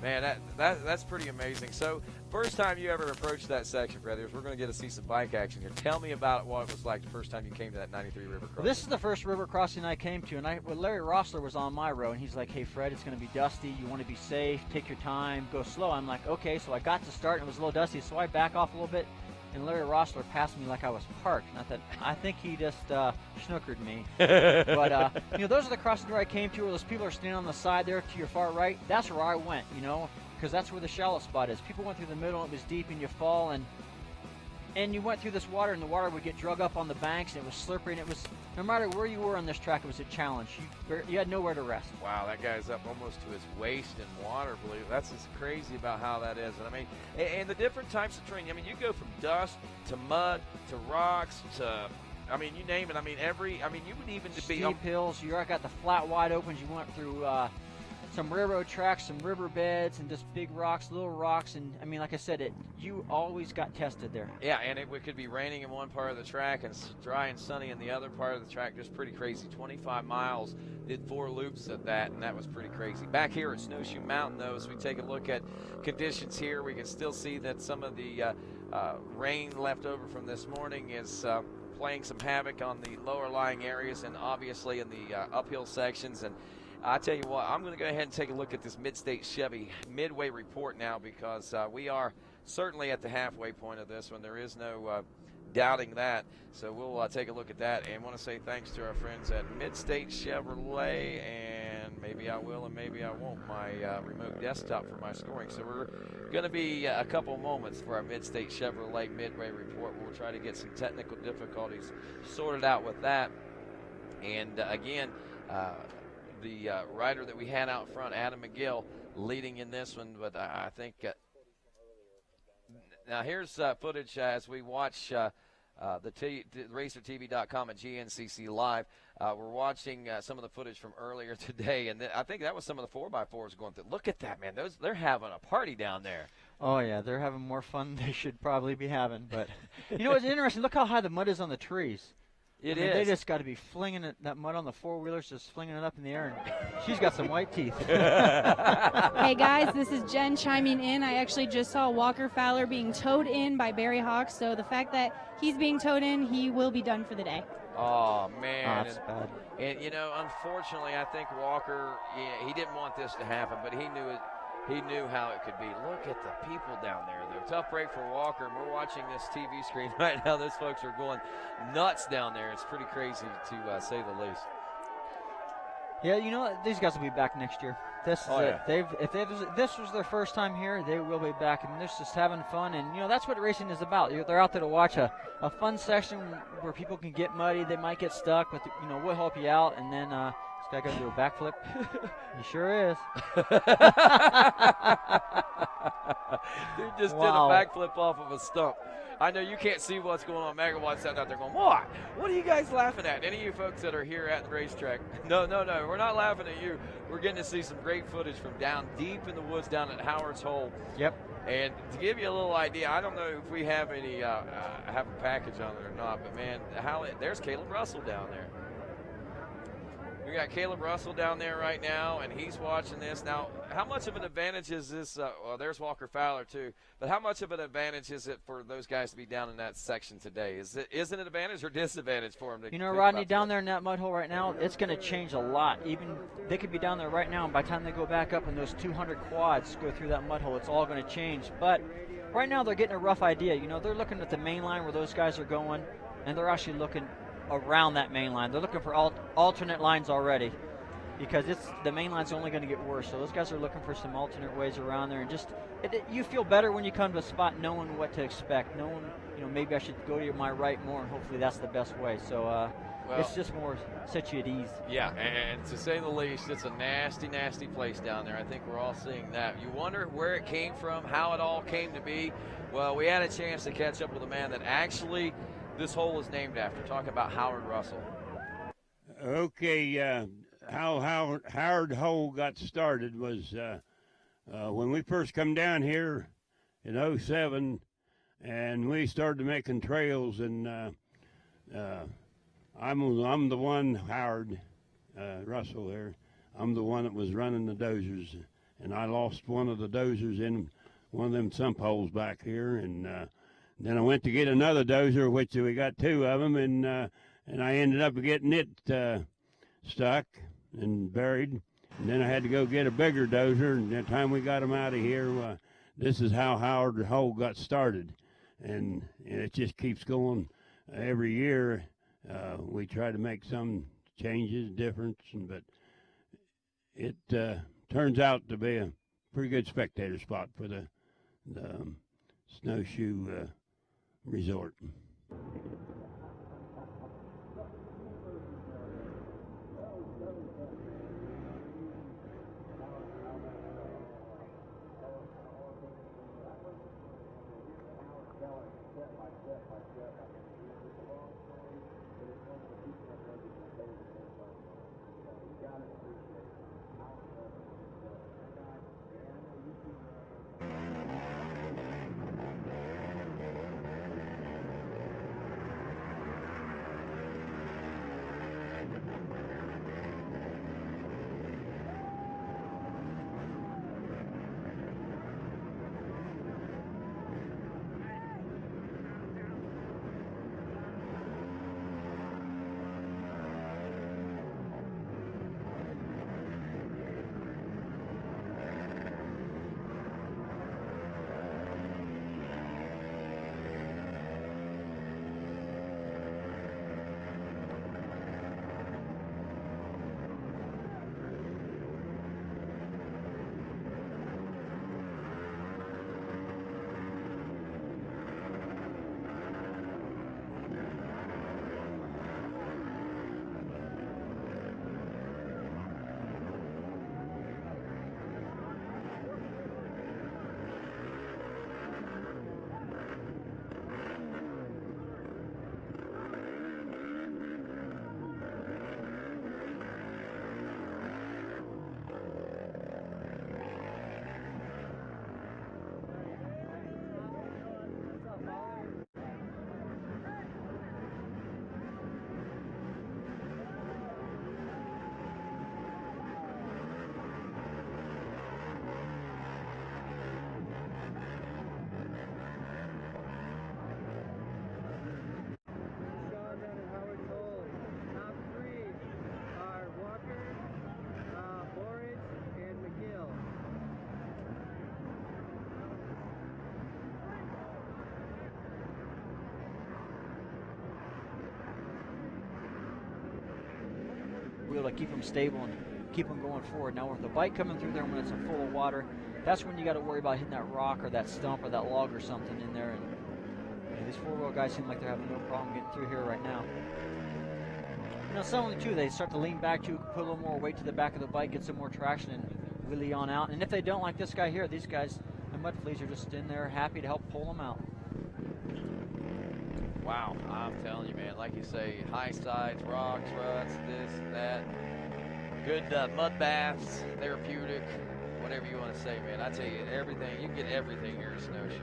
Man, that's pretty amazing. So, first time you ever approached that section, brothers, we're going to get to see some bike action here. Tell me about what it was like the first time you came to that 93 river crossing. Well, this is the first river crossing I came to, and Larry Rossler was on my row, and he's like, hey, Fred, it's going to be dusty. You want to be safe. Take your time. Go slow. I'm like, okay. So I got to start, and it was a little dusty, so I back off a little bit. And Larry Rossler passed me like I was parked. And I think he just snookered me. But, those are the crossings where I came to, where those people are standing on the side there to your far right. That's where I went, because that's where the shallow spot is. People went through the middle, it was deep, and you fall, and you went through this water, and the water would get drug up on the banks, and it was slippery, and it was, no matter where you were on this track, it was a challenge. You had nowhere to rest. Wow, that guy's up almost to his waist in water, believe it. That's just crazy about how that is. And and the different types of terrain. You go from dust to mud to rocks to, you name it. You would even steep hills. You got the flat wide opens. You went through some railroad tracks, some riverbeds, and just big rocks, little rocks, and I mean, like I said, you always got tested there. Yeah, and it could be raining in one part of the track and dry and sunny in the other part of the track. Just pretty crazy. 25 miles, did 4 loops of that, and that was pretty crazy. Back here at Snowshoe Mountain, though, as we take a look at conditions here, we can still see that some of the rain left over from this morning is playing some havoc on the lower lying areas and obviously in the uphill sections. And I tell you what, I'm going to go ahead and take a look at this Mid-State Chevy Midway report now, because we are certainly at the halfway point of this one. There is no doubting that. So we'll take a look at that, and want to say thanks to our friends at Mid-State Chevrolet, and maybe I will and maybe I won't, my remote desktop for my scoring. So we're going to be a couple moments for our Mid-State Chevrolet Midway report. We'll try to get some technical difficulties sorted out with that. And again, the rider that we had out front, Adam McGill, leading in this one, but I think now here's footage as we watch the RacerTV.com and GNCC Live. We're watching some of the footage from earlier today, and I think that was some of the 4x4s going through. Look at that, man. They're having a party down there. Oh, yeah, they're having more fun than they should probably be having. But, you know, it's interesting. Look how high the mud is on the trees. It I mean, is. They just got to be flinging that mud on the four-wheelers, just flinging it up in the air. And she's got some white teeth. Hey, guys, this is Jen chiming in. I actually just saw Walker Fowler being towed in by Barry Hawks, so the fact that he's being towed in, he will be done for the day. Oh, man. That's bad. And, you know, unfortunately, I think Walker, yeah, he didn't want this to happen, but he knew it. He knew how it could be. Look at the people down there, though. Tough break for Walker, and we're watching this TV screen right now. Those folks are going nuts down there. It's pretty crazy, to say the least. Yeah, you know, these guys will be back next year. This is it. Yeah. If this was their first time here, they will be back, and they're just having fun. And, you know, that's what racing is about. They're out there to watch a fun section where people can get muddy. They might get stuck, but, you know, we'll help you out. And then this guy going to do a backflip. He sure is. He just did a backflip off of a stump. I know you can't see what's going on. Megawatts out there going, what? What are you guys laughing at? Any of you folks that are here at the racetrack? No, we're not laughing at you. We're getting to see some great footage from down deep in the woods down at Howard's Hole. Yep. And to give you a little idea, I don't know if we have any have a package on it or not, but man, there's Caleb Russell down there. We got Caleb Russell down there right now, and he's watching this. Now, how much of an advantage is this? Well, there's Walker Fowler, too. But how much of an advantage is it for those guys to be down in that section today? Is it an advantage or disadvantage for them? You know, Rodney, down there in that mud hole right now, it's going to change a lot. Even they could be down there right now, and by the time they go back up and those 200 quads go through that mud hole, it's all going to change. But right now they're getting a rough idea. You know, they're looking at the main line where those guys are going, and they're actually looking around that main line. They're looking for alternate lines already, because the main line's only going to get worse. So those guys are looking for some alternate ways around there, and just you feel better when you come to a spot knowing what to expect, knowing, you know, maybe I should go to my right more, and hopefully that's the best way. So well, it's just more set you at ease. Yeah, and to say the least, it's a nasty, nasty place down there. I think we're all seeing that. You wonder where it came from, how it all came to be. Well, we had a chance to catch up with a man that actually this hole is named after. Talking about Howard Russell. Okay, how Howard Hole got started was when we first come down here in 07, and we started making trails, and I'm the one, Howard Russell there, I'm the one that was running the dozers, and I lost one of the dozers in one of them sump holes back here, and then I went to get another dozer, which we got 2 of them, and I ended up getting it stuck and buried. And then I had to go get a bigger dozer, and the time we got them out of here, this is how Howard Hole got started. And it just keeps going every year. We try to make some changes, difference, but it turns out to be a pretty good spectator spot for the Snowshoe resort. be able to keep them stable and keep them going forward. Now, with the bike coming through there when it's full of water, that's when you got to worry about hitting that rock or that stump or that log or something in there. And these four-wheel guys seem like they're having no problem getting through here right now. You know, some of them too, they start to lean back to put a little more weight to the back of the bike, get some more traction, and wheelie on out. And if they don't, like this guy here, these guys, the mud fleas, are just in there happy to help pull them out. Wow, I'm telling you, man, like you say, high sides, rocks, ruts, this, that, good mud baths, therapeutic, whatever you want to say, man. I tell you, everything, you can get everything here at Snowshoe.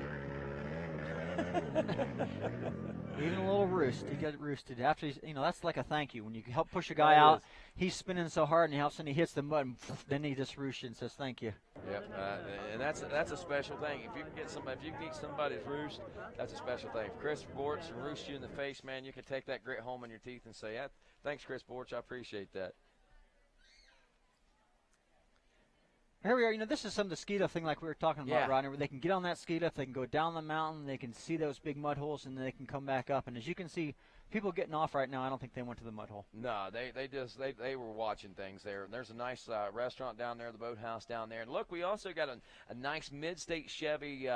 Even a little roost. He got roosted. After he's, you know, that's like a thank you. When you help push a guy out, he's spinning so hard, and all of a sudden he hits the mud, and then he just roosts and says thank you. Yep, and that's a special thing. If you can get somebody, if you can get somebody's roost, that's a special thing. If Chris Borch and roost you in the face, man, you can take that grit home in your teeth and say, thanks, Chris Borch, I appreciate that. Here we are. You know, this is some of the ski lift thing like we were talking about, Rodney, where they can get on that ski lift, they can go down the mountain, they can see those big mud holes, and then they can come back up. And as you can see, people getting off right now, I don't think they went to the mud hole. No, they were watching things there. And there's a nice restaurant down there, the boathouse down there. And look, we also got a nice Mid-State Chevy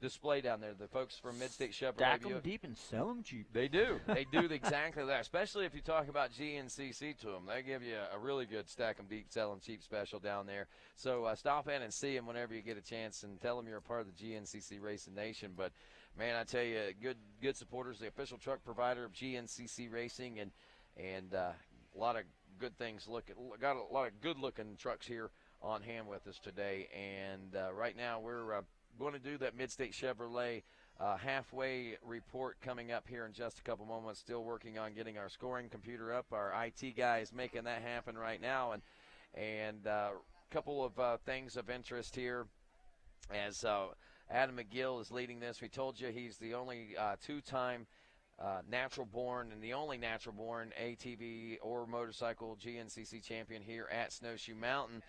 display down there. The folks from Mid-State Chevrolet. Stack them deep and sell them cheap. They do. They do exactly that, especially if you talk about GNCC to them. They give you a really good stack them deep, sell them cheap special down there. So stop in and see them whenever you get a chance and tell them you're a part of the GNCC Racing Nation. But, man, I tell you, good supporters, the official truck provider of GNCC Racing, and a lot of good things. Got a lot of good-looking trucks here on hand with us today. And right now we're going to do that Mid-State Chevrolet halfway report coming up here in just a couple moments. Still working on getting our scoring computer up. Our IT guy is making that happen right now. And a couple of things of interest here as Adam McGill is leading this. We told you he's the only two-time natural-born and the only natural-born ATV or motorcycle GNCC champion here at Snowshoe Mountain.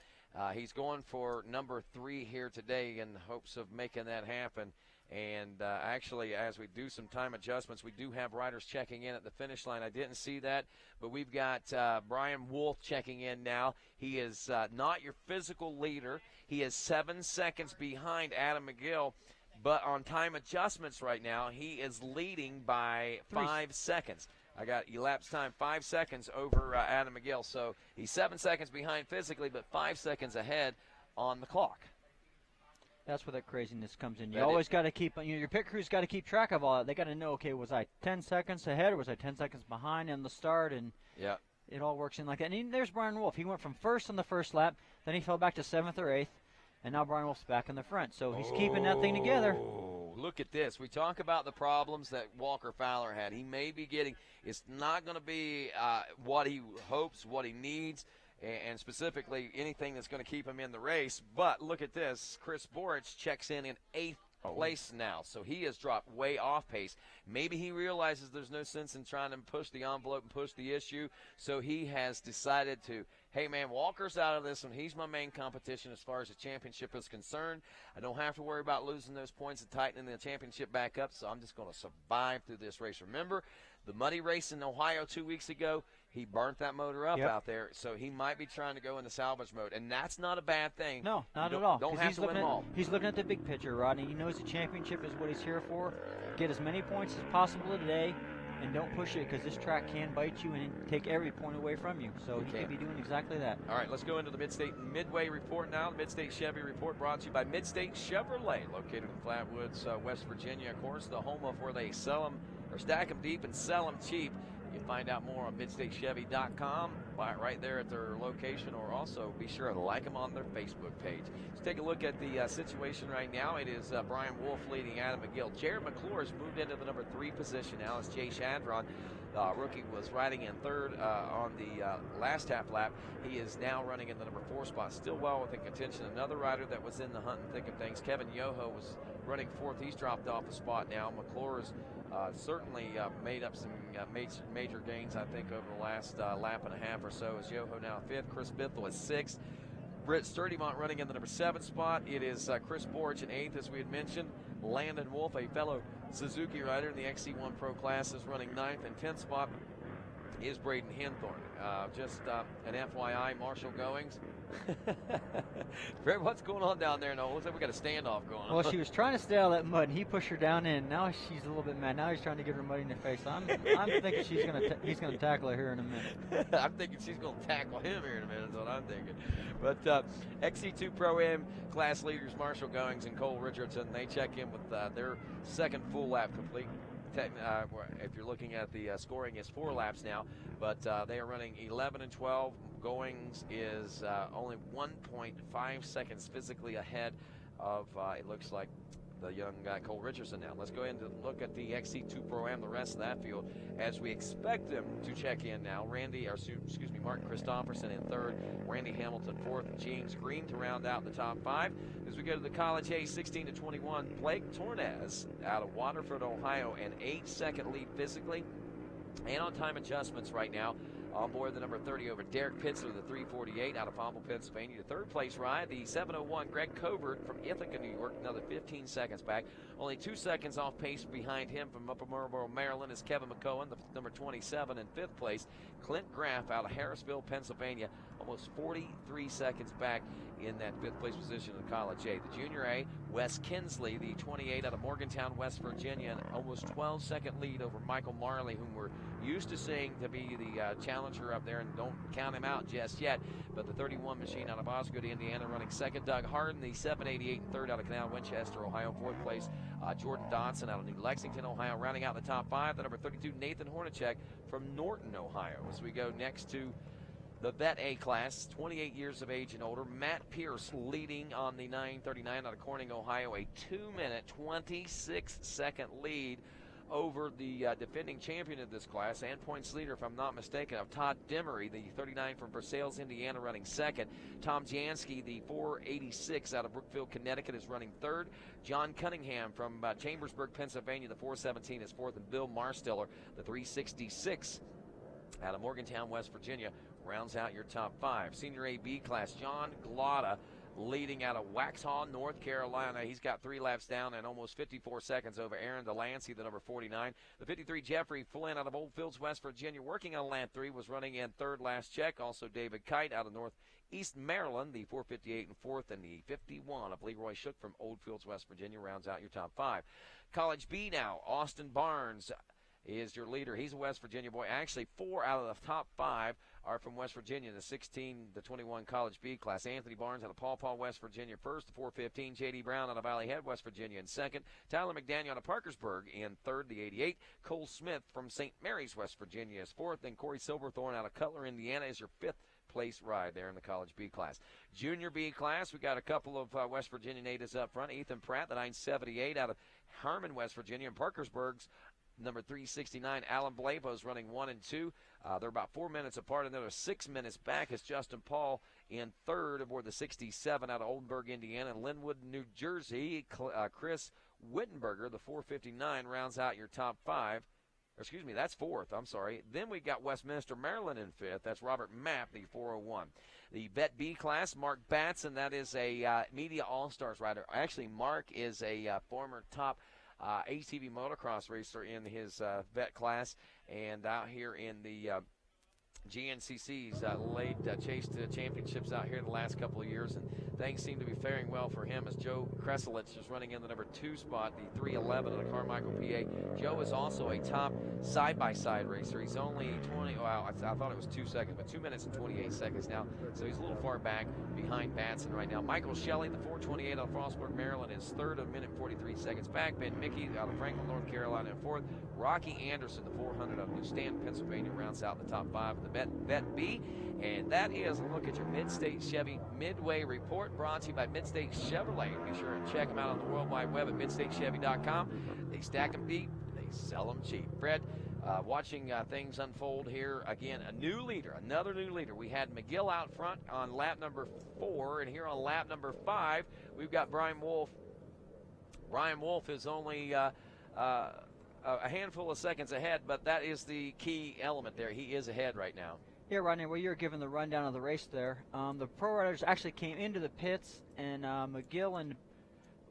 He's going for number 3 here today in hopes of making that happen. And actually, as we do some time adjustments, we do have riders checking in at the finish line. I didn't see that, but we've got Brian Wolf checking in now. He is not your physical leader. He is 7 seconds behind Adam McGill, but on time adjustments right now, he is leading by 5 seconds. I got elapsed time 5 seconds over Adam McGill. So he's 7 seconds behind physically, but 5 seconds ahead on the clock. That's where that craziness comes in. You always got to keep, your pit crew's got to keep track of all that. They got to know, okay, was I 10 seconds ahead or was I 10 seconds behind in the start? And it all works in like that. And there's Brian Wolf. He went from first on the first lap, then he fell back to 7th or 8th, and now Brian Wolf's back in the front. So he's keeping that thing together. Look at this. We talk about the problems that Walker Fowler had. He may be getting, it's not going to be what he hopes, what he needs, and specifically anything that's going to keep him in the race. But look at this. Chris Borich checks in 8th place now, so he has dropped way off pace. Maybe he realizes there's no sense in trying to push the envelope and push the issue, so he has decided to, hey, man, Walker's out of this one. He's my main competition as far as the championship is concerned. I don't have to worry about losing those points and tightening the championship back up, so I'm just going to survive through this race. Remember, the muddy race in Ohio 2 weeks ago, he burnt that motor up out there, so he might be trying to go into salvage mode, and that's not a bad thing. No, not at all. Don't have to win them all. He's looking at the big picture, Rodney. He knows the championship is what he's here for. Get as many points as possible today, and don't push it because this track can bite you and take every point away from you. So he could be doing exactly that. All right, let's go into the Mid-State Midway report now. The Mid-State Chevy report brought to you by Mid-State Chevrolet, located in Flatwoods, West Virginia. Of course, the home of where they sell them or stack them deep and sell them cheap. You can find out more on midstatechevy.com, right there at their location, or also be sure to like them on their Facebook page. Let's take a look at the situation right now. It is Brian Wolf leading Adam McGill. Jared McClure has moved into the number 3 position now as Jay Shadron, rookie, was riding in 3rd on the last half lap. He is now running in the number 4 spot, still well within contention. Another rider that was in the hunt and thick of things, Kevin Yoho, was running 4th. He's dropped off a spot now. McClure is certainly made up some major gains, I think, over the last lap and a half or so. As Yoho now 5th, Chris Bithell is 6th. Britt Sturdivant running in the number 7 spot. It is Chris Borich in 8th, as we had mentioned. Landon Wolf, a fellow Suzuki rider in the XC1 Pro class, is running 9th and 10th spot. is Braden Henthorne. Just an FYI, Marshall Goings. Fred, what's going on down there? No, looks like we got a standoff going on. Well, she was trying to stay out of that mud, and he pushed her down in. Now she's a little bit mad. Now he's trying to get her mud in her face. I'm thinking he's gonna tackle her here in a minute. I'm thinking she's going to tackle him here in a minute. Is what I'm thinking. But XC2 Pro-Am class leaders Marshall Goings and Cole Richardson, they check in with their second full lap complete. If you're looking at the scoring, is 4 laps now, but they are running 11 and 12. Goings is only 1.5 seconds physically ahead of, it looks like, the young Cole Richardson now. Let's go ahead and look at the XC2 Pro-Am, the rest of that field, as we expect them to check in now. Mark Christopherson in third, Randy Hamilton fourth, James Green to round out the top 5. As we go to the College A, 16 to 21, Blake Tornes out of Waterford, Ohio, an 8-second lead physically and on time adjustments right now. On board the number 30 over Derek Pitzer, the 348 out of Pompano, Pennsylvania. The third place ride, the 701 Greg Covert from Ithaca, New York, another 15 seconds back. Only 2 seconds off pace behind him from Upper Marlboro, Maryland is Kevin McCohen, the number 27 in 5th place. Clint Graff out of Harrisville, Pennsylvania, almost 43 seconds back in that 5th place position in College A. The Junior A, Wes Kinsley, the 28 out of Morgantown, West Virginia, an almost 12-second lead over Michael Marley, whom we're used to seeing to be the challenger up there, and don't count him out just yet. But the 31 machine out of Osgood, Indiana, running second. Doug Harden, the 788 and third out of Canal Winchester, Ohio, 4th place. Jordan Dodson out of New Lexington, Ohio, rounding out the top 5. The number 32, Nathan Hornacek from Norton, Ohio. As we go next to the Vet A class, 28 years of age and older. Matt Pierce leading on the 939 out of Corning, Ohio, a 2-minute, 26-second lead over the defending champion of this class and points leader, if I'm not mistaken, of Todd Demery, the 39 from Versailles, Indiana, running second. Tom Jansky, the 486 out of Brookfield, Connecticut, is running third. John Cunningham from Chambersburg, Pennsylvania, the 417 is fourth, and Bill Marsteller, the 366 out of Morgantown, West Virginia, rounds out your top 5. Senior A-B class, John Glotta leading out of Waxhaw, North Carolina. He's got 3 laps down and almost 54 seconds over Aaron Delancey, the number 49. The 53, Jeffrey Flynn out of Oldfields, West Virginia, working on lap 3, was running in third last check. Also David Kite out of Northeast Maryland, the 458 and fourth, and the 51 of Leroy Shook from Oldfields, West Virginia, rounds out your top 5. College B now, Austin Barnes is your leader. He's a West Virginia boy. Actually, 4 out of the top 5 are from West Virginia, the 16 to 21 College B class. Anthony Barnes out of Paw Paw, West Virginia, first. The 415, J.D. Brown out of Valley Head, West Virginia, in second. Tyler McDaniel out of Parkersburg in third, the 88. Cole Smith from St. Mary's, West Virginia, is fourth. And Corey Silverthorne out of Cutler, Indiana, is your 5th place ride there in the College B class. Junior B class, we got a couple of West Virginia natives up front. Ethan Pratt, the 978 out of Harmon, West Virginia, and Parkersburg's number 369, Alan Blavos, running 1 and 2. They're about 4 minutes apart, and they're 6 minutes back as Justin Paul in third aboard the 67 out of Oldenburg, Indiana, and Linwood, New Jersey. Chris Wittenberger, the 459, rounds out your top 5. Excuse me, that's 4th. I'm sorry. Then we got Westminster, Maryland in 5th. That's Robert Mapp, the 401. The Vet B class, Mark Batson, that is a Media All-Stars rider. Actually, Mark is a former top ATV motocross racer in his vet class, and out here in the GNCC's chased championships out here the last couple of years, and things seem to be faring well for him as Joe Kreselich is running in the number 2 spot, the 311 of the Carmichael, PA. Joe is also a top side-by-side racer. He's only 20, well, I thought it was 2 seconds, but 2 minutes and 28 seconds now, so he's a little far back behind Batson right now. Michael Shelley, the 428 out of Frostburg, Maryland, is third, a minute 43 seconds back. Ben Mickey out of Franklin, North Carolina, in fourth. Rocky Anderson, the 400 out of New Stanton, Pennsylvania, rounds out the top 5 of the Vet B. And that is a look at your Mid-State Chevy Midway Report, brought to you by Mid-State Chevrolet. Be sure and check them out on the World Wide Web at midstatechevy.com. They stack them deep, they sell them cheap. Fred, watching things unfold here, again, a new leader, another new leader. We had McGill out front on lap number 4, and here on lap number 5, we've got Brian Wolf. Brian Wolf is only a handful of seconds ahead, but that is the key element there. He is ahead right now. Yeah, Rodney, well, you're giving the rundown of the race there. The pro riders actually came into the pits, and McGill and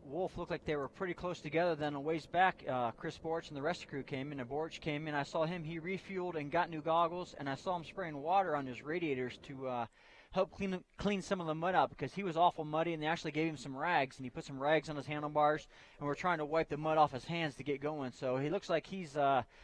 Wolf looked like they were pretty close together. Then a ways back, Chris Borch and the rest of the crew came in, and Borch came in. I saw him. He refueled and got new goggles, and I saw him spraying water on his radiators to help clean some of the mud out, because he was awful muddy, and they actually gave him some rags, and he put some rags on his handlebars, and we're trying to wipe the mud off his hands to get going. So he looks like he's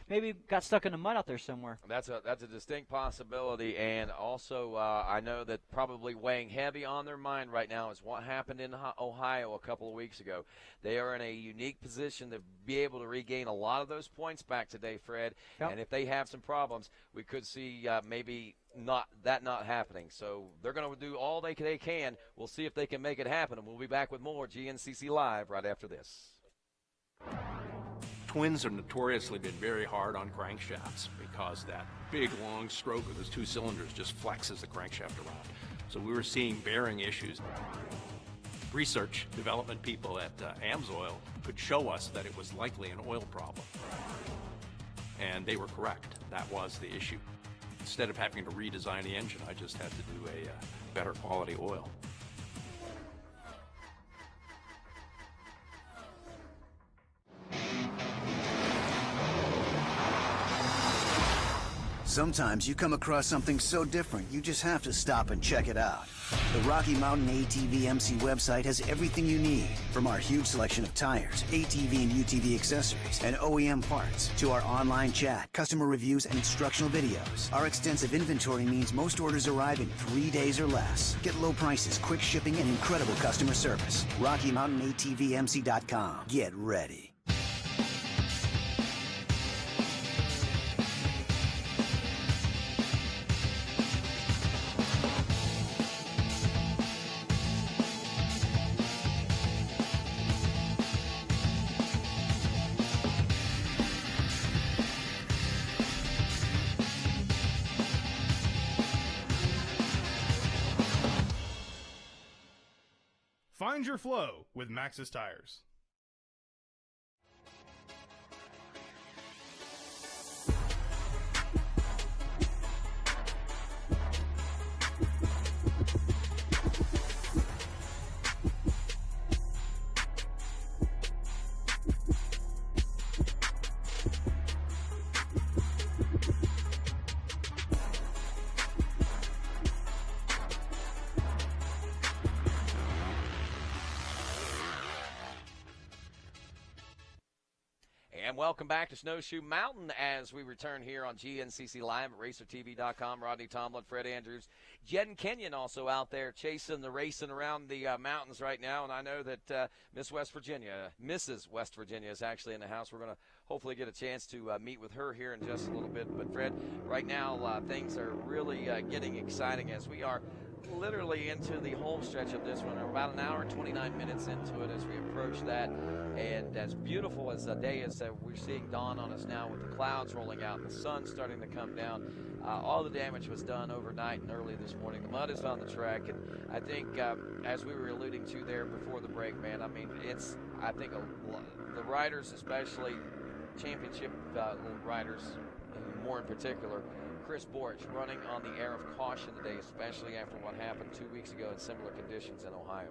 maybe got stuck in the mud out there somewhere. That's a distinct possibility, and also I know that probably weighing heavy on their mind right now is what happened in Ohio a couple of weeks ago. They are in a unique position to be able to regain a lot of those points back today, Fred. Yep. And if they have some problems, we could see maybe not happening. So they're going to do all they can. We'll see if they can make it happen, and we'll be back with more GNCC Live right after this. Twins have notoriously been very hard on crankshafts because that big long stroke of those two cylinders just flexes the crankshaft around. So we were seeing bearing issues. Research development people at AMSOIL could show us that it was likely an oil problem. And they were correct. That was the issue. Instead of having to redesign the engine, I just had to do a better quality oil. Sometimes you come across something so different, you just have to stop and check it out. The Rocky Mountain ATV MC website has everything you need, from our huge selection of tires, ATV and UTV accessories, and OEM parts, to our online chat, customer reviews, and instructional videos. Our extensive inventory means most orders arrive in 3 days or less. Get low prices, quick shipping, and incredible customer service. RockyMountainATVMC.com. Get ready. Find your flow with Maxxis tires. And welcome back to Snowshoe Mountain as we return here on GNCC Live at RacerTV.com. Rodney Tomlin, Fred Andrews, Jed Kenyon also out there chasing the racing around the mountains right now. And I know that Mrs. West Virginia is actually in the house. We're going to hopefully get a chance to meet with her here in just a little bit. But, Fred, right now things are really getting exciting as we are literally into the home stretch of this one. We're about an hour and 29 minutes into it as we approach that. And as beautiful as the day is that we're seeing dawn on us now with the clouds rolling out and the sun starting to come down, all the damage was done overnight and early this morning. The mud is on the track, and I think as we were alluding to there before the break, man, I mean, I think the riders, especially championship riders, more in particular, Chris Borch running on the air of caution today, especially after what happened 2 weeks ago in similar conditions in Ohio.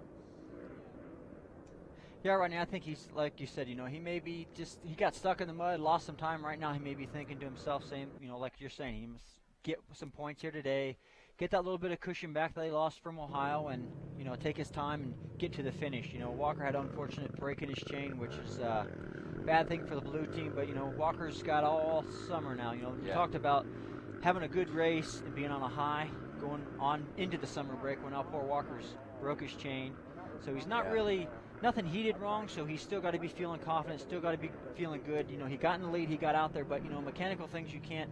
Yeah, right now I think he's, like you said, he may be he got stuck in the mud, lost some time. Right now he may be thinking to himself, saying, like you're saying, he must get some points here today, get that little bit of cushion back that he lost from Ohio, and take his time and get to the finish. Walker had an unfortunate break in his chain, which is a bad thing for the blue team, but Walker's got all summer now. We talked about having a good race and being on a high going on into the summer break, when now poor Walker's broke his chain. So he's not really, nothing he did wrong, so he's still got to be feeling confident, still got to be feeling good. He got in the lead, he got out there, but mechanical things you can't,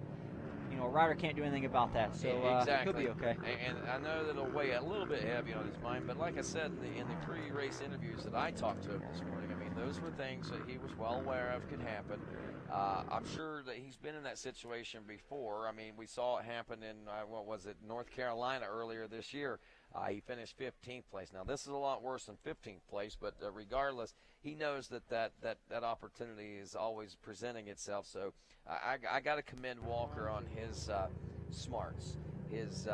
a rider can't do anything about that. So exactly. He'll be okay. And I know that it'll weigh a little bit heavy on his mind, but like I said in the pre-race interviews that I talked to him this morning, I mean, those were things that he was well aware of could happen. I'm sure that he's been in that situation before. I mean, we saw it happen in, North Carolina earlier this year. He finished 15th place. Now, this is a lot worse than 15th place, but regardless, he knows that opportunity is always presenting itself. So I got to commend Walker on his smarts. his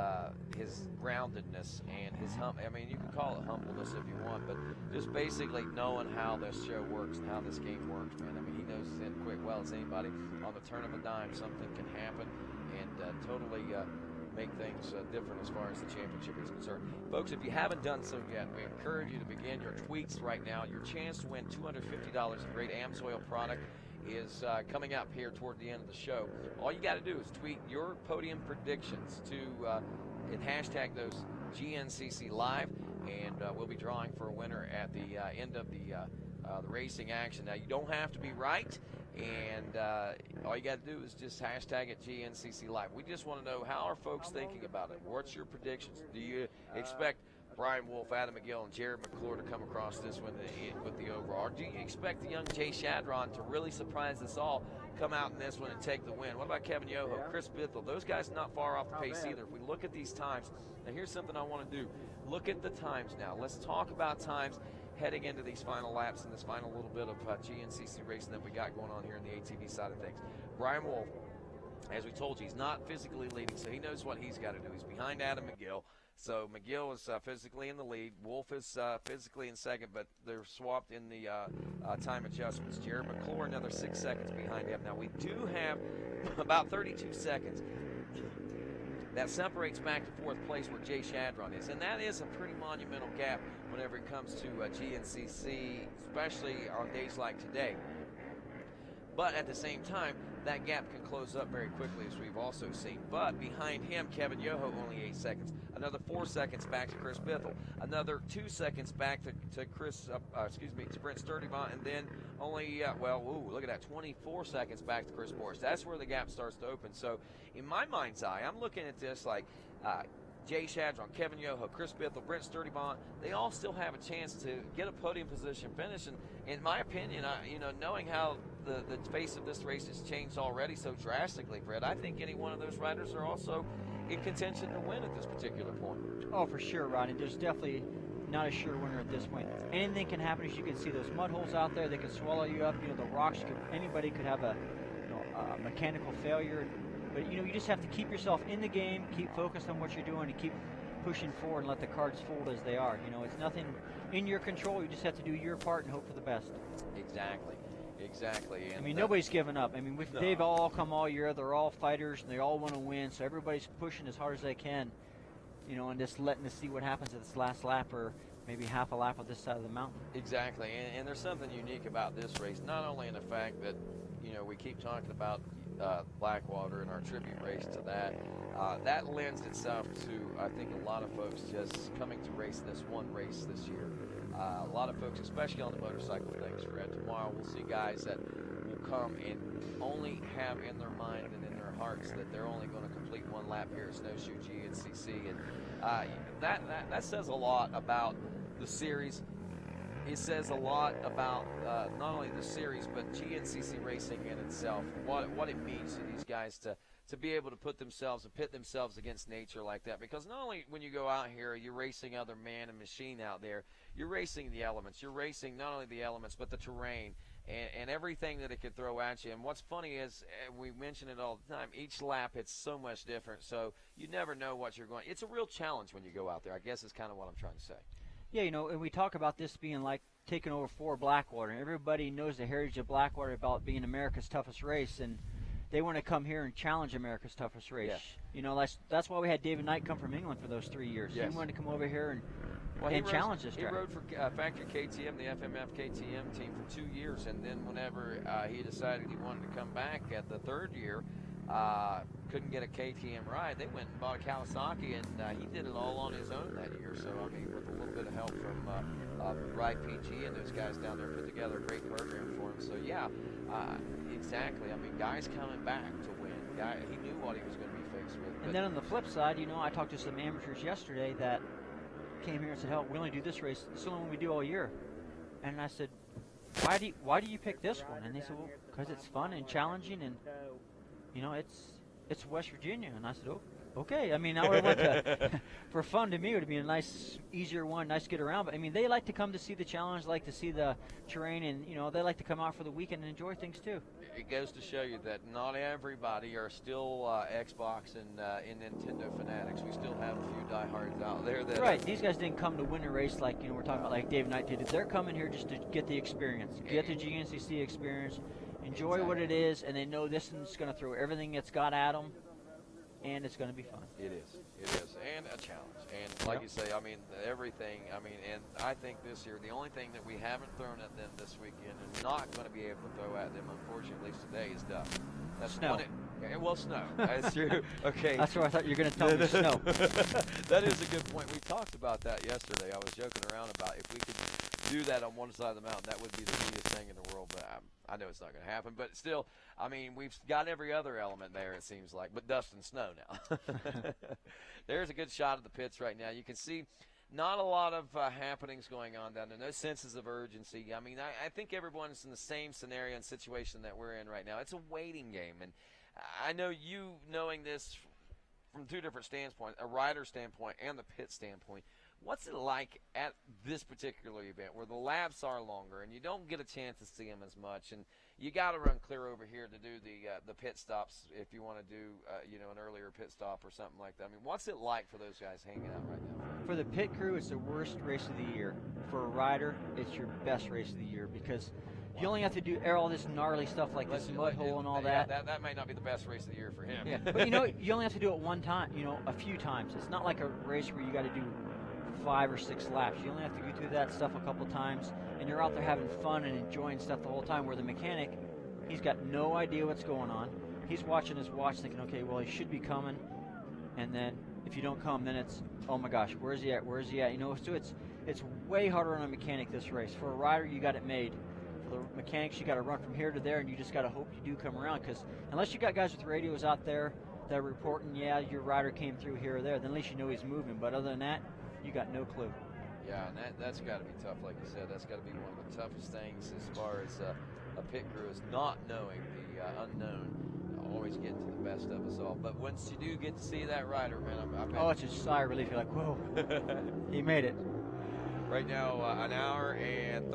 groundedness and his I mean, you can call it humbleness if you want, but just basically knowing how this show works and how this game works, man. I mean, he knows it quite well as anybody. On the turn of a dime, something can happen and totally make things different as far as the championship is concerned. Folks, if you haven't done so yet, we encourage you to begin your tweets right now. Your chance to win $250 in great AMSOIL product is coming up here toward the end of the show. All you got to do is tweet your podium predictions to and hashtag those GNCC Live, and we'll be drawing for a winner at the end of the racing action. Now, you don't have to be right, and all you got to do is just hashtag it GNCC Live. We just want to know, how are folks thinking about it? What's your predictions? Do you expect Brian Wolf, Adam McGill, and Jared McClure to come across this one with the overall? Or do you expect the young Jay Shadron to really surprise us all, come out in this one and take the win? What about Kevin Yoho, Chris Bithell? Those guys not far off the pace either. If we look at these times, now here's something I want to do. Look at the times now. Let's talk about times heading into these final laps and this final little bit of GNCC racing that we got going on here in the ATV side of things. Brian Wolf, as we told you, he's not physically leading, so he knows what he's got to do. He's behind Adam McGill. So McGill is physically in the lead. Wolf is physically in second, but they're swapped in the time adjustments. Jared McClure another 6 seconds behind him. Now we do have about 32 seconds. That separates back to fourth place where Jay Shadron is, and that is a pretty monumental gap whenever it comes to GNCC, especially on days like today. But at the same time, that gap can close up very quickly, as we've also seen. But behind him, Kevin Yoho, only 8 seconds. Another 4 seconds back to Chris Bithell. Another 2 seconds back to Brent Sturdivant. And then only, look at that, 24 seconds back to Chris Morris. That's where the gap starts to open. So in my mind's eye, I'm looking at this like Jay Shadron, Kevin Yoho, Chris Bithell, Brent Sturdivant, they all still have a chance to get a podium position finish. And in my opinion, knowing how the face of this race has changed already so drastically, Fred, I think any one of those riders are also in contention to win at this particular point. Oh, for sure, Rodney. There's definitely not a sure winner at this point. Anything can happen. As you can see, those mud holes out there, they can swallow you up. The rocks, anybody could have a mechanical failure. But, you just have to keep yourself in the game, keep focused on what you're doing, and keep pushing forward and let the cards fold as they are. It's nothing in your control. You just have to do your part and hope for the best. Exactly. And nobody's given up. They've all come all year. They're all fighters, and they all want to win. So everybody's pushing as hard as they can, and just letting us see what happens at this last lap or maybe half a lap on this side of the mountain. Exactly. And there's something unique about this race, not only in the fact that, we keep talking about Blackwater and our tribute race to that. That lends itself to, I think, a lot of folks just coming to race this one race this year. A lot of folks, especially on the motorcycle things, Fred. Tomorrow we'll see guys that will come and only have in their mind and in their hearts that they're only going to complete one lap here at Snowshoe GNCC. And that says a lot about the series. It says a lot about not only the series, but GNCC racing in itself, what it means to these guys to be able to put themselves and pit themselves against nature like that. Because not only when you go out here, you're racing other man and machine out there, you're racing the elements. You're racing not only the elements, but the terrain and everything that it could throw at you. And what's funny is, we mention it all the time, each lap it's so much different. So you never know what you're going. It's a real challenge when you go out there, I guess is kind of what I'm trying to say. Yeah, and we talk about this being like taking over for Blackwater. And everybody knows the heritage of Blackwater about being America's toughest race, and they want to come here and challenge America's toughest race. Yeah. That's why we had David Knight come from England for those 3 years. Yes. He wanted to come over here and challenge this track. He rode for Factory KTM, the FMF KTM team, for 2 years, and then whenever he decided he wanted to come back at the third year, couldn't get a KTM ride, they went and bought a Kawasaki, and he did it all on his own that year. So, with a little bit of help from Ride PG and those guys down there, put together a great program for him. So, yeah, exactly. Guys coming back to win. He knew what he was going to be faced with. And then on the flip side, I talked to some amateurs yesterday that came here and said, hell, we only do this race. It's the only one we do all year. And I said, why do you pick this one? And they said, well, because it's fun and challenging, and it's West Virginia. And I said, oh, okay. I would want to, for fun to me, it would be a nice, easier one, nice to get around. But they like to come to see the challenge, like to see the terrain, and they like to come out for the weekend and enjoy things too. it goes to show you that not everybody are still Xbox and Nintendo fanatics. We still have a few diehards out there that right. These guys didn't come to win a race like we're talking about like Dave Knight did. They're coming here just to get the experience, get the GNCC experience, enjoy what it is, and they know this is going to throw everything it's got at them, and it's going to be fun. It is, and a challenge. And like you say, I mean, everything. I mean, and I think this year the only thing that we haven't thrown at them this weekend and not going to be able to throw at them, unfortunately, at least today, is dust. That's snow. Well, snow. That's true. Okay. That's what I thought you were going to tell me. Snow. That is a good point. We talked about that yesterday. I was joking around about if we could do that on one side of the mountain, that would be the neatest thing in the world. But I know it's not going to happen. But still, I mean, we've got every other element there, it seems like, but dust and snow now. There's a good shot of the pits right now. You can see not a lot of happenings going on down there. No senses of urgency. I mean, I think everyone's in the same scenario and situation that we're in right now. It's a waiting game. And I know you knowing this from two different standpoints, a rider standpoint and the pit standpoint. What's it like at this particular event where the laps are longer and you don't get a chance to see them as much, and you got to run clear over here to do the pit stops if you want to do an earlier pit stop or something like that? I mean, what's it like for those guys hanging out right now? For the pit crew, it's the worst race of the year. For a rider, it's your best race of the year because you only have to do all this gnarly stuff like this mud hole and all that. That might not be the best race of the year for him. Yeah, but you only have to do it one time, a few times. It's not like a race where you got to do 5 or 6 laps. You only have to go through that stuff a couple times, and you're out there having fun and enjoying stuff the whole time, where the mechanic, he's got no idea what's going on. He's watching his watch thinking, okay, well, he should be coming, and then if you don't come, then it's, oh my gosh, where's he at? So it's way harder on a mechanic this race. For a rider, you got it made. For the mechanics, you got to run from here to there, and you just got to hope you do come around, because unless you got guys with radios out there that are reporting, yeah, your rider came through here or there, then at least you know he's moving. But other than that, you got no clue. Yeah, and that's got to be tough, like you said. That's got to be one of the toughest things as far as a pit crew is not knowing the unknown. Always getting to the best of us all. But once you do get to see that rider, man, I bet. Oh, it's a sigh of relief. You're like, whoa, he made it. Right now, an hour and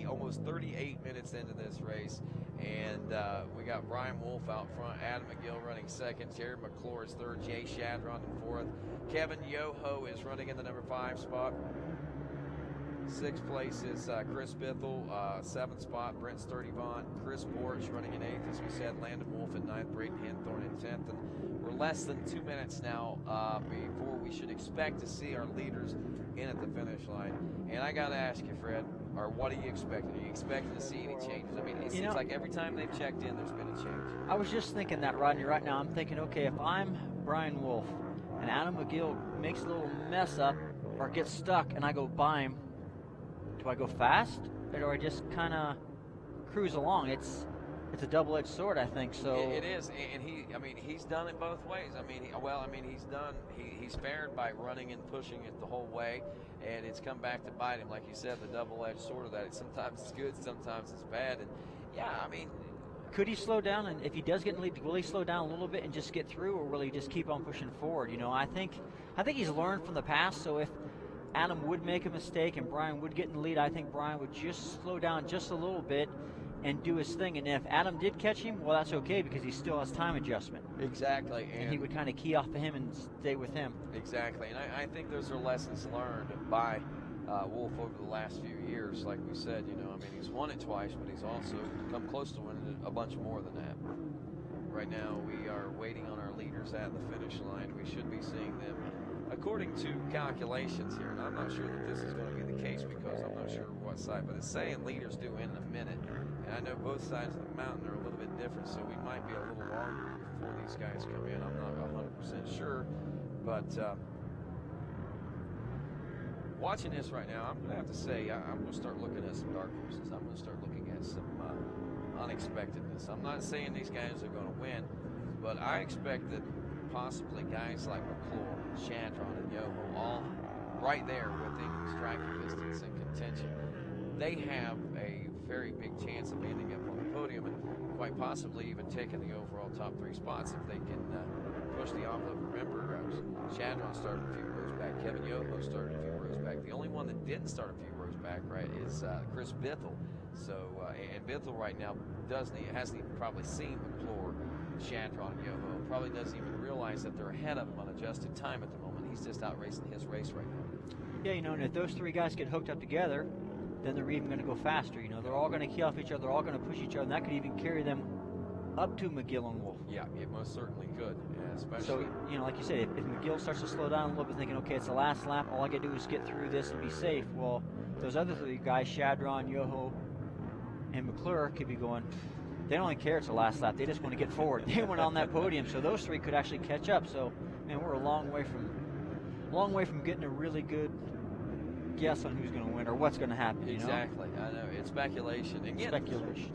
almost 38 minutes into this race, and we got Brian Wolf out front, Adam McGill running second, Jared McClure is third, Jay Shadron in fourth, Kevin Yoho is running in the number 5 spot. 6th place is Chris Bithell, 7th spot, Brent Sturdivant, Chris Borch running in 8th, as we said, Landon Wolf in 9th, Braden Henthorne in 10th, and we're less than 2 minutes now before we should expect to see our leaders in at the finish line. And I got to ask you, Fred, or what are you expecting? Are you expecting to see any changes? I mean, it seems like every time they've checked in, there's been a change. I was just thinking that, Rodney, right now. I'm thinking, okay, if I'm Brian Wolf and Adam McGill makes a little mess up or gets stuck and I go by him, do I go fast or do I just kind of cruise along? It's a double-edged sword, I think. So it is, and he's done it both ways. He's fared by running and pushing it the whole way, and it's come back to bite him. Like you said, the double-edged sword of that. Sometimes it's good, sometimes it's bad, and could he slow down? And if he does get in the lead, will he slow down a little bit and just get through, or will he just keep on pushing forward? I think he's learned from the past. So if Adam would make a mistake and Brian would get in the lead, I think Brian would just slow down just a little bit and do his thing. And if Adam did catch him, well, that's okay because he still has time adjustment. Exactly. And he would kind of key off of him and stay with him. Exactly. And I think those are lessons learned by Wolf over the last few years. Like we said, he's won it twice, but he's also come close to winning it a bunch more than that. Right now, we are waiting on our leaders at the finish line. We should be seeing them according to calculations here, and I'm not sure that this is going to be the case because I'm not sure what side, but it's saying leaders due in a minute. And I know both sides of the mountain are a little bit different, so we might be a little longer before these guys come in. I'm not 100% sure, but watching this right now, I'm going to have to say I'm going to start looking at some dark horses. I'm going to start looking at some unexpectedness. I'm not saying these guys are going to win, but I expect that possibly guys like McClure, Shadron, and Yoho, all right there within striking distance and contention, they have a very big chance of ending up on the podium and quite possibly even taking the overall top 3 spots if they can push the envelope. Remember, Shadron started a few rows back. Kevin Yoho started a few rows back. The only one that didn't start a few rows back, right, is Chris Bithell. So, and Bithell right now hasn't even probably seen McClure, Shadron, and Yoho. Probably doesn't even realize that they're ahead of him on adjusted time at the moment. He's just out racing his race right now. Yeah, and if those three guys get hooked up together, then they're even going to go faster. They're all going to key off each other, they're all going to push each other, and that could even carry them up to McGill and Wolf. Yeah, it most certainly could. Yeah, especially. So, like you said, if McGill starts to slow down a little bit, thinking, okay, it's the last lap, all I got to do is get through this and be safe. Well, those other three guys, Shadron, Yoho, and McClure, could be going, they don't even care it's the last lap. They just want to get forward. They went on that podium, so those three could actually catch up. So, man, we're a long way from getting a really good guess on who's going to win or what's going to happen. Exactly. I know. It's speculation. Again,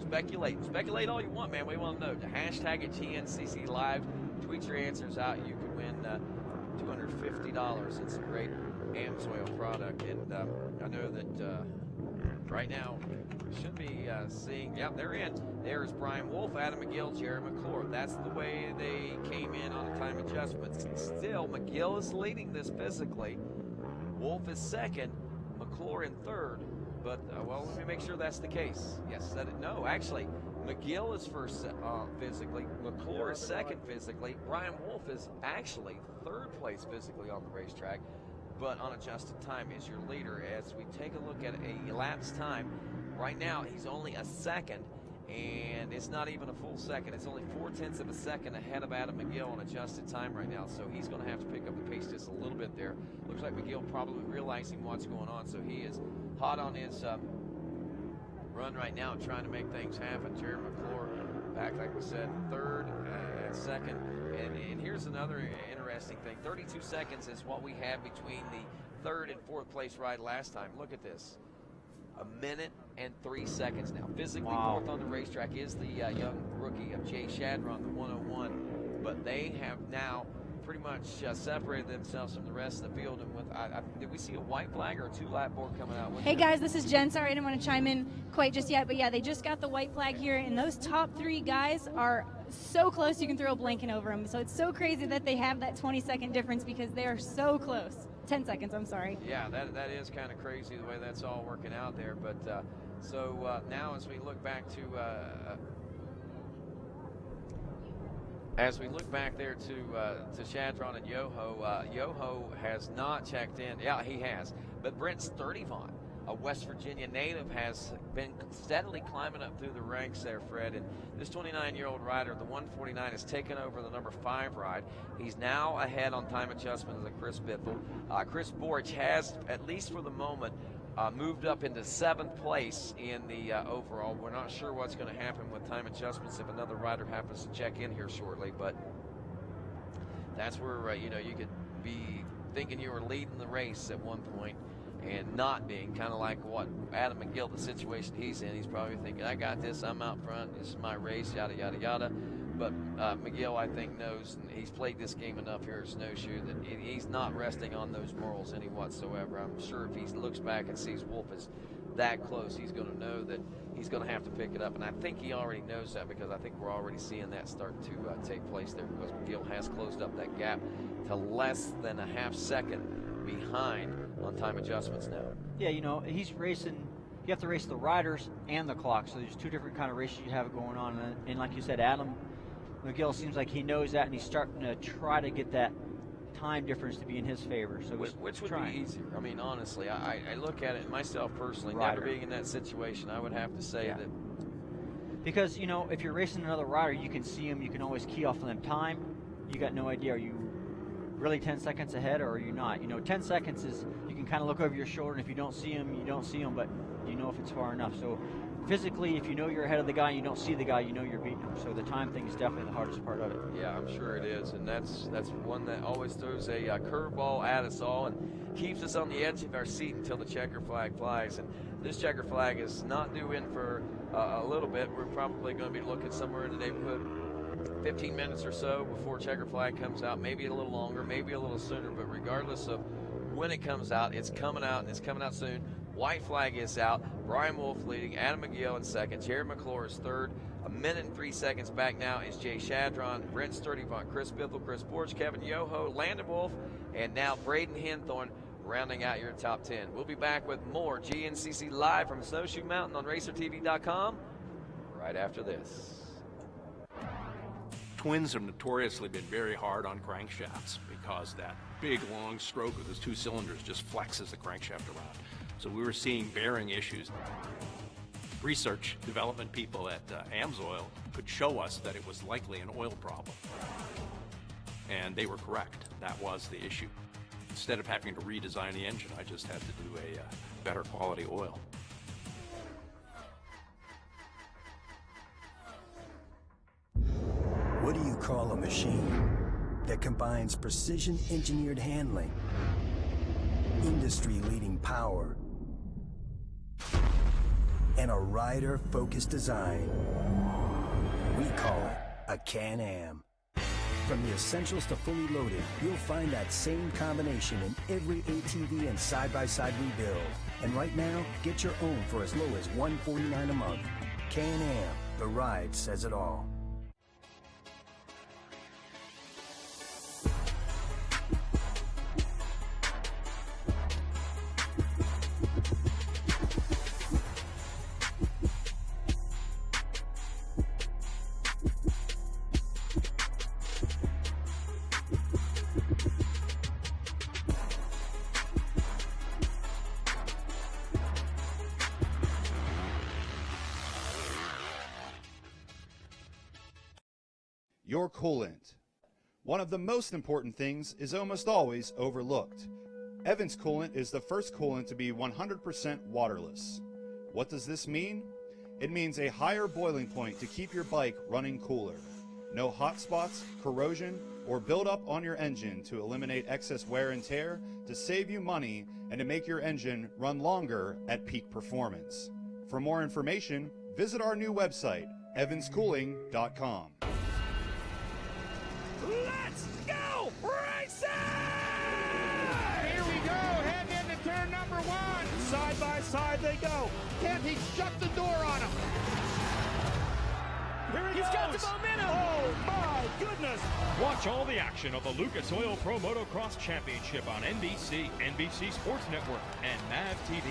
Speculate all you want, man. We want to know. Hashtag it GNCC Live. Tweet your answers out. You can win $250. It's a great AMSoil product. And I know that right now we should be seeing, yep, they're in. There's Brian Wolf, Adam McGill, Jerry McClure. That's the way they came in on time adjustments. Still, McGill is leading this physically. Wolf is second. McClure in third, but well, let me make sure that's the case. Yes, no, actually, McGill is first physically. McClure is second physically. Brian Wolf is actually third place physically on the racetrack, but on adjusted time is your leader. As we take a look at a elapsed time, right now he's only a second, and it's not even a full second. It's only 0.4 of a second ahead of Adam McGill on adjusted time right now, so he's going to have to pick up the pace just a little bit there. Looks like McGill probably realizing what's going on, so he is hot on his run right now, trying to make things happen. Jerry McClure back, like we said, third and second. And here's another interesting thing. 32 seconds is what we had between the third and fourth place ride last time. Look at this. 1 minute and 3 seconds now. Physically fourth on the racetrack is the young rookie of Jay Shadron, the 101. But they have now pretty much separated themselves from the rest of the field. And with, did we see a white flag or a 2-lap board coming out? Hey guys, this is Jen. Sorry, I didn't want to chime in quite just yet, but yeah, they just got the white flag here, and those top three guys are so close you can throw a blanket over them. So it's so crazy that they have that 20-second difference because they are so close. 10 seconds, I'm sorry. Yeah, that is kind of crazy the way that's all working out there. But now as we look back to there to Shadron and Yoho, Yoho has not checked in. Yeah, he has. But Brent Sturdivant, a West Virginia native, has been steadily climbing up through the ranks there, Fred. And this 29-year-old rider, the 149, has taken over the number 5 ride. He's now ahead on time adjustment of the Chris Bithell. Chris Borch has, at least for the moment, moved up into 7th place in the overall. We're not sure what's going to happen with time adjustments if another rider happens to check in here shortly, but that's where you could be thinking you were leading the race at one point and not being, kind of like what Adam McGill, the situation he's in. He's probably thinking, I got this, I'm out front, this is my race, yada yada yada. But McGill, I think, knows, and he's played this game enough here at Snowshoe, that he's not resting on those morals any whatsoever. I'm sure if he looks back and sees Wolf is that close, he's going to know that he's going to have to pick it up. And I think he already knows that, because I think we're already seeing that start to take place there, because McGill has closed up that gap to less than a half second behind on time adjustments now. Yeah, he's racing. You have to race the riders and the clock, so there's two different kind of races you have going on. And like you said, Adam McGill seems like he knows that, and he's starting to try to get that time difference to be in his favor. So which would be easier? I mean, honestly, I look at it myself personally, never being in that situation, I would have to say that. Because, if you're racing another rider, you can see him, you can always key off on them time. You got no idea, are you really 10 seconds ahead or are you not? 10 seconds is, you can kind of look over your shoulder, and if you don't see him, you don't see him, but you know if it's far enough. So physically, if you know you're ahead of the guy and you don't see the guy, you know you're beating him. So the time thing is definitely the hardest part of it. Yeah, I'm sure it is, and that's one that always throws a curveball at us all and keeps us on the edge of our seat until the checker flag flies. And this checker flag is not due in for a little bit. We're probably going to be looking somewhere in the neighborhood 15 minutes or so before checker flag comes out, maybe a little longer, maybe a little sooner, but regardless of when it comes out, it's coming out, and it's coming out soon. White flag is out. Brian Wolf leading, Adam McGill in second, Jared McClure is third. 1 minute and 3 seconds back now is Jay Shadron, Brent Sturdivant, Chris Bithell, Chris Borch, Kevin Yoho, Landon Wolf, and now Braden Henthorn rounding out your top 10. We'll be back with more GNCC live from Snowshoe Mountain on RacerTV.com right after this. Twins have notoriously been very hard on crankshafts because that big long stroke of those two cylinders just flexes the crankshaft around. So we were seeing bearing issues. Research development people at AMSOIL could show us that it was likely an oil problem. And they were correct. That was the issue. Instead of having to redesign the engine, I just had to do a better quality oil. What do you call a machine that combines precision engineered handling, industry-leading power, and a rider-focused design? We call it a Can-Am. From the essentials to fully loaded, you'll find that same combination in every ATV and side-by-side we build. And right now, get your own for as low as $149 a month. Can-Am, the ride says it all. Your coolant. One of the most important things is almost always overlooked. Evans coolant is the first coolant to be 100% waterless. What does this mean? It means a higher boiling point to keep your bike running cooler. No hot spots, corrosion, or buildup on your engine to eliminate excess wear and tear, to save you money, and to make your engine run longer at peak performance. For more information, visit our new website, evanschooling.com. Let's go racing! Here we go, heading into turn number one. Side by side they go. Can't he shut the door on him? Here he goes. He's got the momentum. Oh my goodness. Watch all the action of the Lucas Oil Pro Motocross Championship on NBC, NBC Sports Network, and MAV TV.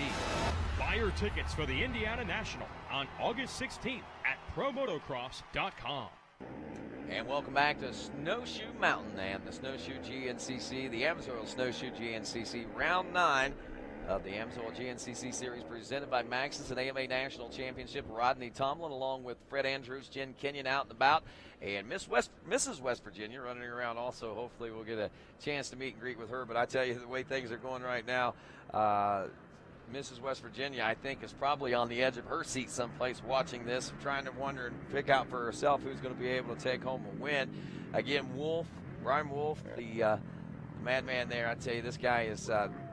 Buy your tickets for the Indiana National on August 16th at promotocross.com. And welcome back to Snowshoe Mountain and the Snowshoe GNCC, the AMSOIL Snowshoe GNCC, round 9 of the AMSOIL GNCC series presented by Maxxis and AMA National Championship. Rodney Tomlin along with Fred Andrews, Jen Kenyon out and about, and Mrs. West Virginia running around also. Hopefully we'll get a chance to meet and greet with her, but I tell you, the way things are going right now, Mrs. West Virginia, I think, is probably on the edge of her seat someplace watching this, trying to wonder and pick out for herself who's going to be able to take home a win. Again, Brian Wolf, the madman there, I tell you, this guy is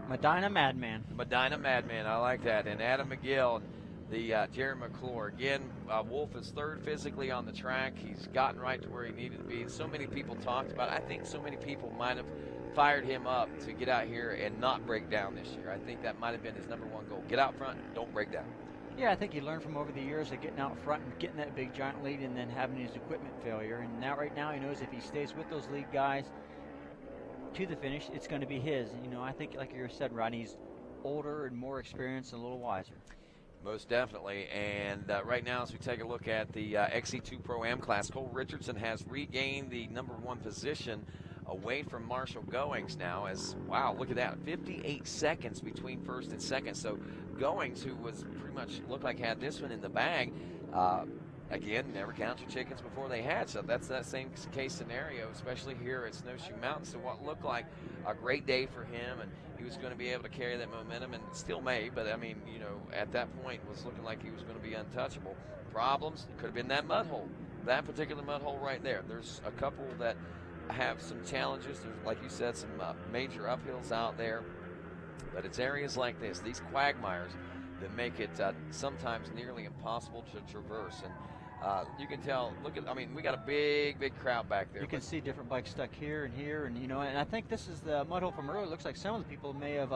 Medina Madman. Medina Madman, I like that. And Adam McGill, the Jerry McClure. Again, Wolf is third physically on the track. He's gotten right to where he needed to be. So many people talked about it. I think so many people might have fired him up to get out here and not break down this year. I think that might have been his #1 goal. Get out front, don't break down. Yeah, I think he learned from over the years of getting out front and getting that big giant lead and then having his equipment failure. And now, right now, he knows if he stays with those lead guys to the finish, it's going to be his. You know, I think, like you said, Rodney's older and more experienced and a little wiser. Most definitely. And right now, as we take a look at the XC2 Pro-Am class, Cole Richardson has regained the #1 position away from Marshall Goings now. As, wow, look at that, 58 seconds between first and second. So Goings, who was pretty much looked like had this one in the bag, again, never count your chickens before they hatch. So that's that same case scenario, especially here at Snowshoe Mountain. So what looked like a great day for him, and he was going to be able to carry that momentum, and still may, but I mean, you know, at that point was looking like he was going to be untouchable. Problems, could have been that mud hole, that particular mud hole right there. There's a couple that have some challenges. There's, like you said, some major uphills out there, but it's areas like this, these quagmires, that make it sometimes nearly impossible to traverse. And you can tell, look at, I mean, we got a big crowd back there. You can see different bikes stuck here, and you know, and I think this is the mud hole from earlier. It looks like some of the people may have,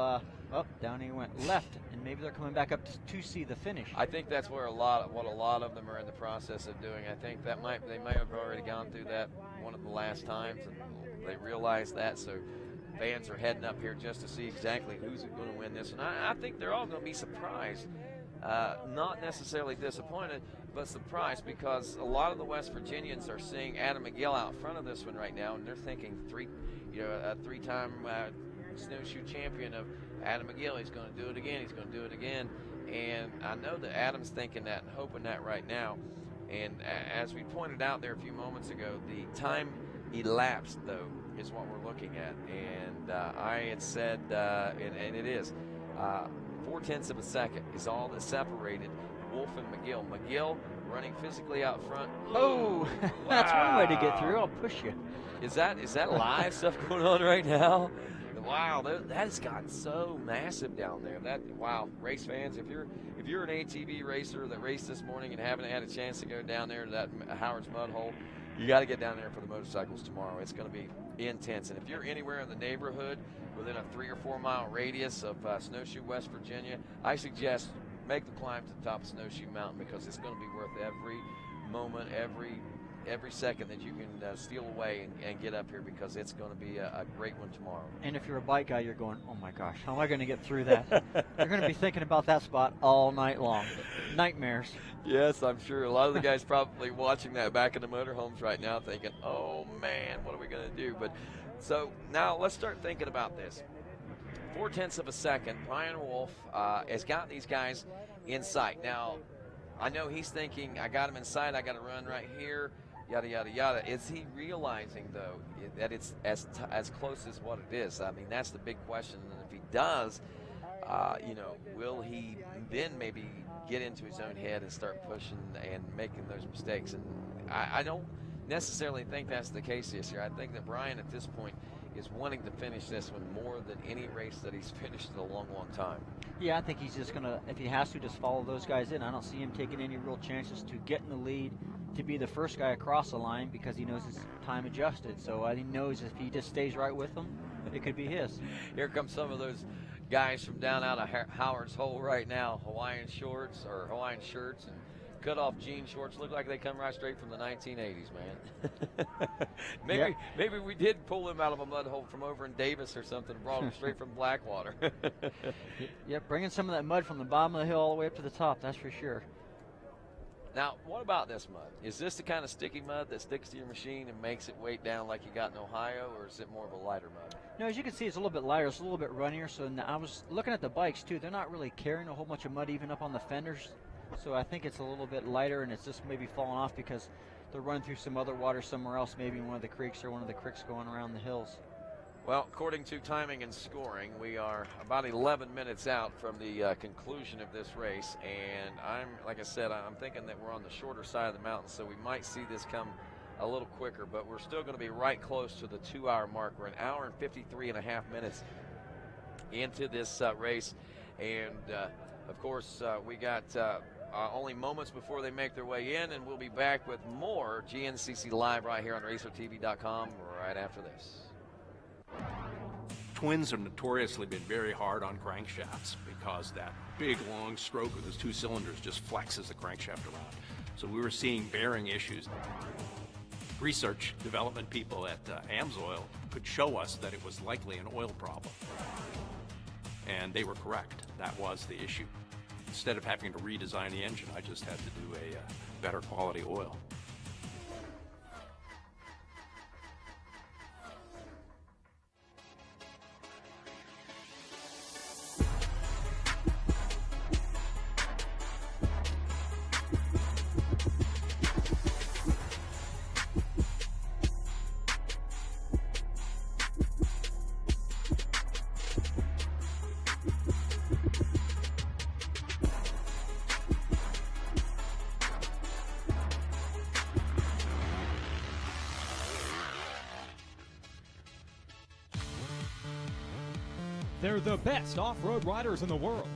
down he went left, and maybe they're coming back up to see the finish. I think that's where a lot of them are in the process of doing. I think that they may have already gone through that one of the last times, and they realized that. So fans are heading up here just to see exactly who's going to win this. And I think they're all going to be surprised. Not necessarily disappointed, but surprised, because a lot of the West Virginians are seeing Adam McGill out front of this one right now, and they're thinking a three-time snowshoe champion of Adam McGill. He's going to do it again. He's going to do it again. And I know that Adam's thinking that and hoping that right now. And as we pointed out there a few moments ago, the time elapsed, though, is what we're looking at. And I had said, and it is, 0.4 of a second is all that separated Wolf and McGill. McGill running physically out front. Oh, that's one way to get through. I'll push you. Is that live stuff going on right now? Wow, that has gotten so massive down there. Wow, race fans, if you're an ATV racer that raced this morning and haven't had a chance to go down there to that Howard's Mud Hole, you got to get down there for the motorcycles tomorrow. It's going to be intense. And if you're anywhere in the neighborhood within a 3 or 4 mile radius of Snowshoe, West Virginia, I suggest make the climb to the top of Snowshoe Mountain, because it's going to be worth every moment, every second that you can steal away and get up here, because it's going to be a great one tomorrow. And if you're a bike guy, you're going, oh my gosh, how am I going to get through that? You're going to be thinking about that spot all night long. Nightmares. Yes, I'm sure a lot of the guys probably watching that back in the motorhomes right now thinking, oh man, what are we going to do? But so now let's start thinking about this. 0.4 of a second, Brian Wolf has got these guys in sight. Now, I know he's thinking, I got him in sight, I got to run right here, yada, yada, yada. Is he realizing, though, that it's as close as what it is? I mean, that's the big question. And if he does, will he then maybe get into his own head and start pushing and making those mistakes? And I don't necessarily think that's the case this year. I think that Brian at this point is wanting to finish this one more than any race that he's finished in a long, long time. Yeah, I think he's just going to, if he has to, just follow those guys in. I don't see him taking any real chances to get in the lead, to be the first guy across the line, because he knows his time adjusted. So he knows if he just stays right with them, it could be his. Here come some of those guys from down out of Howard's Hole right now. Hawaiian shorts or Hawaiian shirts and cut-off jean shorts. Look like they come right straight from the 1980s, man. Maybe we did pull them out of a mud hole from over in Davis or something, brought them straight from Blackwater. Yep, bringing some of that mud from the bottom of the hill all the way up to the top, that's for sure. Now, what about this mud? Is this the kind of sticky mud that sticks to your machine and makes it weight down like you got in Ohio, or is it more of a lighter mud? No, as you can see, it's a little bit lighter. It's a little bit runnier. So I was looking at the bikes, too. They're not really carrying a whole bunch of mud even up on the fenders. So I think it's a little bit lighter, and it's just maybe falling off because they're running through some other water somewhere else, maybe in one of the creeks or one of the creeks going around the hills. Well, according to timing and scoring, we are about 11 minutes out from the conclusion of this race, and like I said, I'm thinking that we're on the shorter side of the mountain, so we might see this come a little quicker, but we're still going to be right close to the 2-hour mark. We're an hour and 53.5 minutes into this race, and of course, we got only moments before they make their way in, and we'll be back with more GNCC Live right here on RacerTV.com right after this. Twins have notoriously been very hard on crankshafts because that big long stroke with those 2 cylinders just flexes the crankshaft around. So we were seeing bearing issues. Research development people at AMSOIL could show us that it was likely an oil problem. And they were correct. That was the issue. Instead of having to redesign the engine, I just had to do a better quality oil. They're the best off-road riders in the world,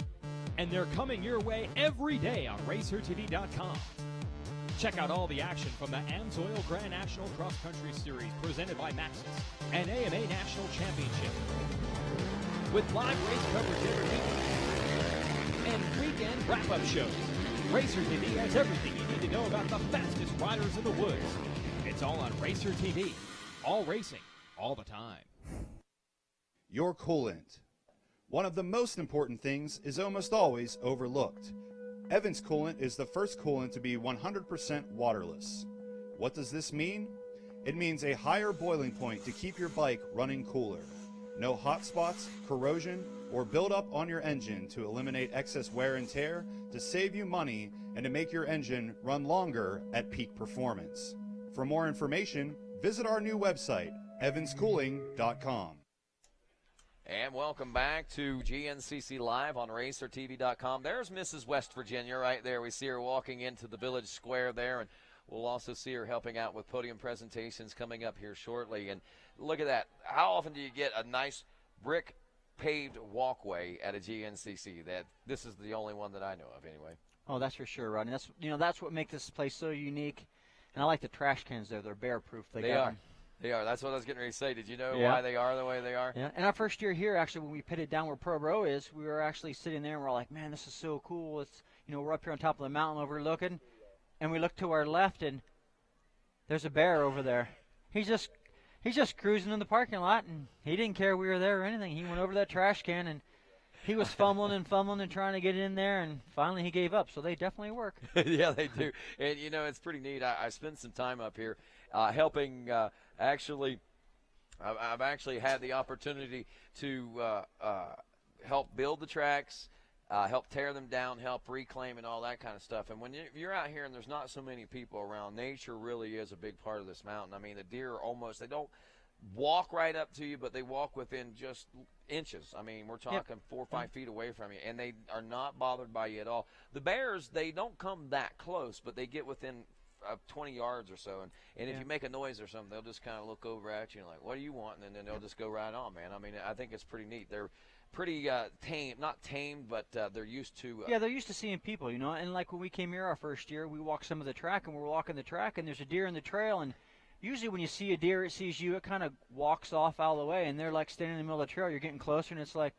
and they're coming your way every day on RacerTV.com. Check out all the action from the AMSOIL Grand National Cross Country Series presented by Maxxis and AMA National Championship. With live race coverage every week and weekend wrap-up shows, RacerTV has everything you need to know about the fastest riders in the woods. It's all on RacerTV. All racing, all the time. Your coolant. One of the most important things is almost always overlooked. Evans coolant is the first coolant to be 100% waterless. What does this mean? It means a higher boiling point to keep your bike running cooler. No hot spots, corrosion, or buildup on your engine to eliminate excess wear and tear, to save you money, and to make your engine run longer at peak performance. For more information, visit our new website, evanscooling.com. And welcome back to GNCC Live on RacerTV.com. There's Mrs. West Virginia right there. We see her walking into the village square there, and we'll also see her helping out with podium presentations coming up here shortly. And look at that. How often do you get a nice brick paved walkway at a GNCC? This is the only one that I know of anyway. Oh, that's for sure, Rodney. That's what makes this place so unique. And I like the trash cans there. They're bear proof. They are. They are. That's what I was getting ready to say. Did you know why they are the way they are? Yeah. And our first year here, actually, when we pitted down where Pro Row is, we were actually sitting there and we're like, man, this is so cool. It's, we're up here on top of the mountain overlooking, and we look to our left and there's a bear over there. He's just cruising in the parking lot, and he didn't care we were there or anything. He went over that trash can and he was fumbling and trying to get in there, and finally he gave up. So they definitely work. Yeah, they do. And, it's pretty neat. I spent some time up here helping actually. I've actually had the opportunity to help build the tracks, help tear them down, help reclaim and all that kind of stuff. And when you're out here and there's not so many people around, nature really is a big part of this mountain. I mean, the deer they don't walk right up to you, but they walk within just inches. I mean, we're talking 4 or 5 feet away from you, and they are not bothered by you at all. The bears, they don't come that close, but they get within 20 yards or so, and if you make a noise or something, they'll just kind of look over at you and like, what do you want? And then they'll just go right on, man. I mean, I think it's pretty neat. They're pretty tame, not tamed, but they're used to. Yeah, they're used to seeing people, and like when we came here our first year, we walked some of the track, and we're walking the track, and there's a deer in the trail, and usually when you see a deer, it sees you, it kind of walks off out of the way, and they're like standing in the middle of the trail. You're getting closer, and it's like,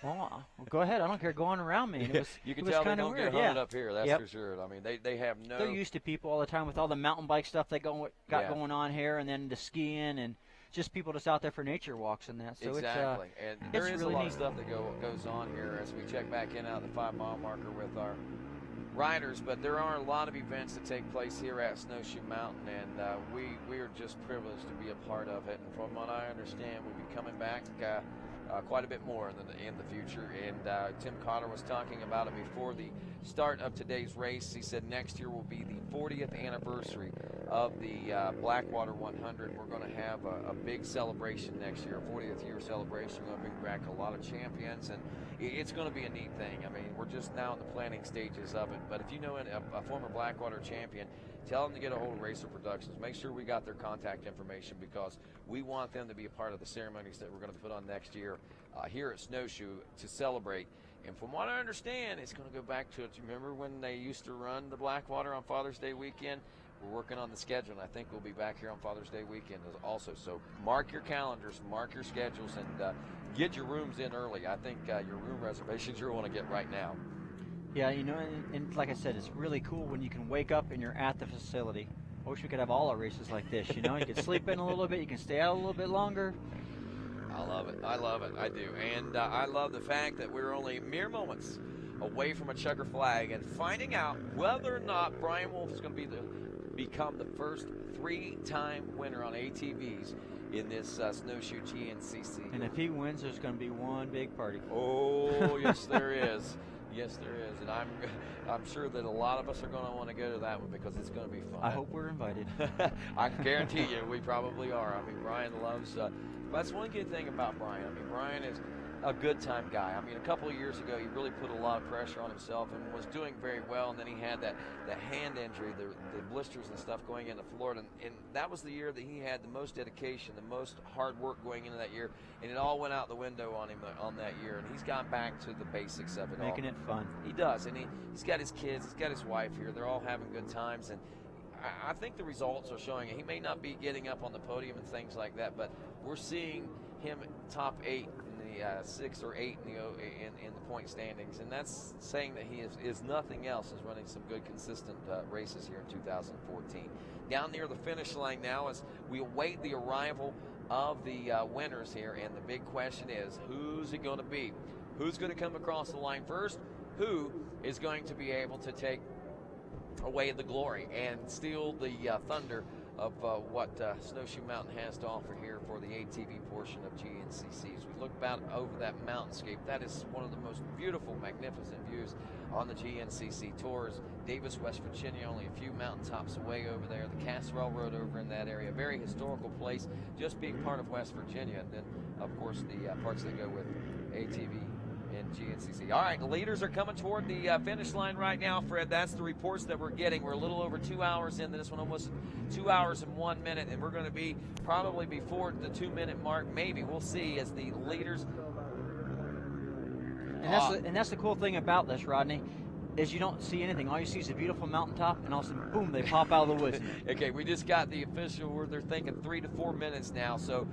well, go ahead. I don't care. Go on around me. And it was, you can it was tell they kind of don't weird. get hunted up here. That's for sure. I mean, they have no. They're used to people all the time with all the mountain bike stuff they got going on here, and then the skiing and just people just out there for nature walks and that. So exactly. It's, and there is really a lot neat. of stuff that goes on here as we check back in out the 5-mile marker with our riders, but there are a lot of events that take place here at Snowshoe Mountain, and we are just privileged to be a part of it. And from what I understand, we'll be coming back quite a bit more in the future. And Tim Cotter was talking about it before the start of today's race. He said next year will be the 40th anniversary of the Blackwater 100. We're going to have a big celebration next year, a 40th year celebration. We're going to bring back a lot of champions, and it's going to be a neat thing. I mean, we're just now in the planning stages of it. But if you know a former Blackwater champion, tell them to get a hold of Racer Productions. Make sure we got their contact information, because we want them to be a part of the ceremonies that we're going to put on next year here at Snowshoe to celebrate. And from what I understand, it's going to go back to, remember when they used to run the Blackwater on Father's Day weekend? We're working on the schedule, and I think we'll be back here on Father's Day weekend also. So mark your calendars, mark your schedules, and get your rooms in early. I think your room reservations you'll want to get right now. Yeah, and like I said, it's really cool when you can wake up and you're at the facility. I wish we could have all our races like this, you can sleep in a little bit, you can stay out a little bit longer. I love it. I love it. I do. And I love the fact that we're only mere moments away from a checker flag and finding out whether or not Brian Wolf is going to become the first 3-time winner on ATVs in this Snowshoe GNCC. And if he wins, there's going to be one big party. Oh, yes, there is. Yes, there is, and I'm sure that a lot of us are going to want to go to that one because it's going to be fun. I hope we're invited. I can guarantee you we probably are. I mean, Brian loves that's one good thing about Brian. I mean, Brian is a good time guy. I mean, a couple of years ago, he really put a lot of pressure on himself and was doing very well, and then he had that hand injury, the blisters and stuff going into Florida, and that was the year that he had the most dedication, the most hard work going into that year, and it all went out the window on him on that year, and he's gone back to the basics of it all. Making it fun. He does, and he's got his kids, he's got his wife here. They're all having good times, and I think the results are showing it. He may not be getting up on the podium and things like that, but we're seeing him top 8 in the 6 or 8 in the point standings, and that's saying that he is nothing else, is running some good consistent races here in 2014. Down near the finish line now as we await the arrival of the winners here, and the big question is, who's it going to be? Who's going to come across the line first? Who is going to be able to take away the glory and steal the thunder of what Snowshoe Mountain has to offer here for the ATV portion of GNCC? As we look out over that mountainscape, that is one of the most beautiful, magnificent views on the GNCC tours. Davis, West Virginia, only a few mountaintops away over there. The Cass Railroad over in that area, very historical place, just being part of West Virginia. And then, of course, the parts that go with ATV and GNCC. All right, the leaders are coming toward the finish line right now, Fred. That's the reports that we're getting. We're a little over 2 hours into this one, almost 2 hours and 1 minute, and we're going to be probably before the 2-minute mark. Maybe we'll see as the leaders. And that's the cool thing about this, Rodney, is you don't see anything. All you see is a beautiful mountaintop, and all of a sudden, boom, they pop out of the woods. Okay, we just got the official where they're thinking 3 to 4 minutes now, so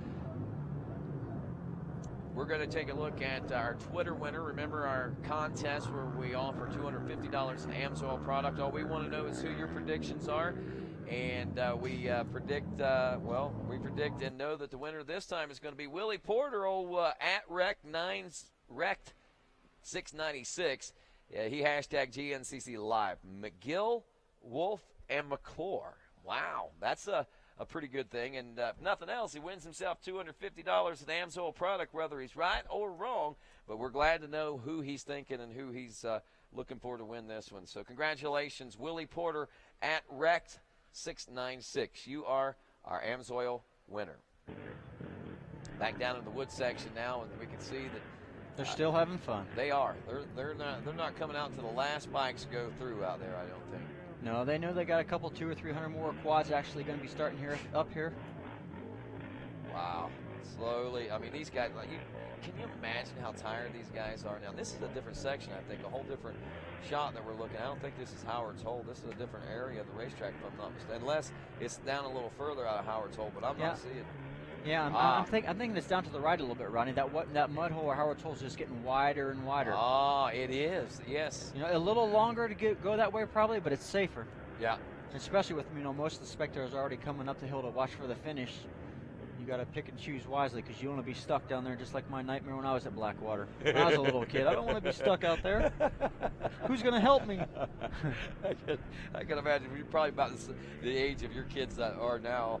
we're going to take a look at our Twitter winner. Remember our contest where we offer $250 in AMSOIL product. All we want to know is who your predictions are. And we predict and know that the winner this time is going to be Willie Porter, at Rect 696. He hashtag GNCC Live. McGill, Wolf, and McClure. Wow, that's a pretty good thing. And if nothing else, he wins himself $250 in AMSOIL product, whether he's right or wrong. But we're glad to know who he's thinking and who he's looking for to win this one. So congratulations, Willie Porter at Rect 696. You are our AMSOIL winner. Back down in the wood section now, and we can see that they're still having fun. They are. They're not coming out until the last bikes go through out there, I don't think. No, they know they got a couple 200 or 300 more quads actually going to be starting up here. Wow. Slowly. I mean, these guys, can you imagine how tired these guys are now? This is a different section, I think, a whole different shot that we're looking at. I don't think this is Howard's Hole. This is a different area of the racetrack, if I'm not mistaken, unless it's down a little further out of Howard's Hole, but I'm not seeing it. Yeah, I'm thinking it's down to the right a little bit, Ronnie. That mud hole or Howard's Hole is just getting wider and wider. Oh, it is. Yes. You know, a little longer to go that way probably, but it's safer. Yeah. Especially with most of the spectators already coming up the hill to watch for the finish. You got to pick and choose wisely because you don't want to be stuck down there, just like my nightmare when I was at Blackwater. When I was a little kid, I don't want to be stuck out there. Who's going to help me? I can imagine you're probably about the age of your kids that are now.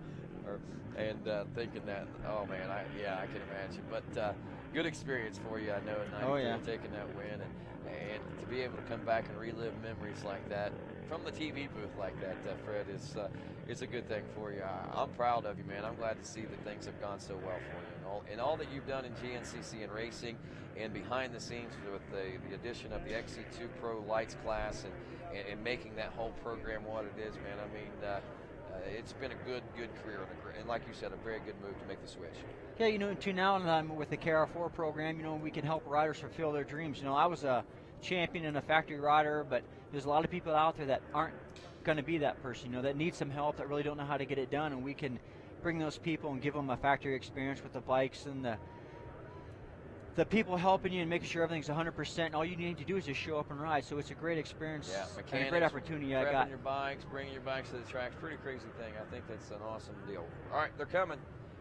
And thinking that, oh man, I can imagine. But good experience for you, I know, at 94, taking that win, and to be able to come back and relive memories like that from the TV booth like that, Fred, is a good thing for you. I'm proud of you, man. I'm glad to see that things have gone so well for you, and all that you've done in GNCC and racing, and behind the scenes with the addition of the XC2 Pro Lights class, and making that whole program what it is, man. I mean. It's been a good career, and like you said, a very good move to make the switch. Yeah, to now with the KR4 program, we can help riders fulfill their dreams. I was a champion and a factory rider, but there's a lot of people out there that aren't going to be that person, that need some help, that really don't know how to get it done, and we can bring those people and give them a factory experience with the bikes and the people helping you and making sure everything's 100%. All you need to do is just show up and ride. So it's a great experience and a great opportunity I got. Bringing your bikes to the track, pretty crazy thing. I think that's an awesome deal. All right, they're coming.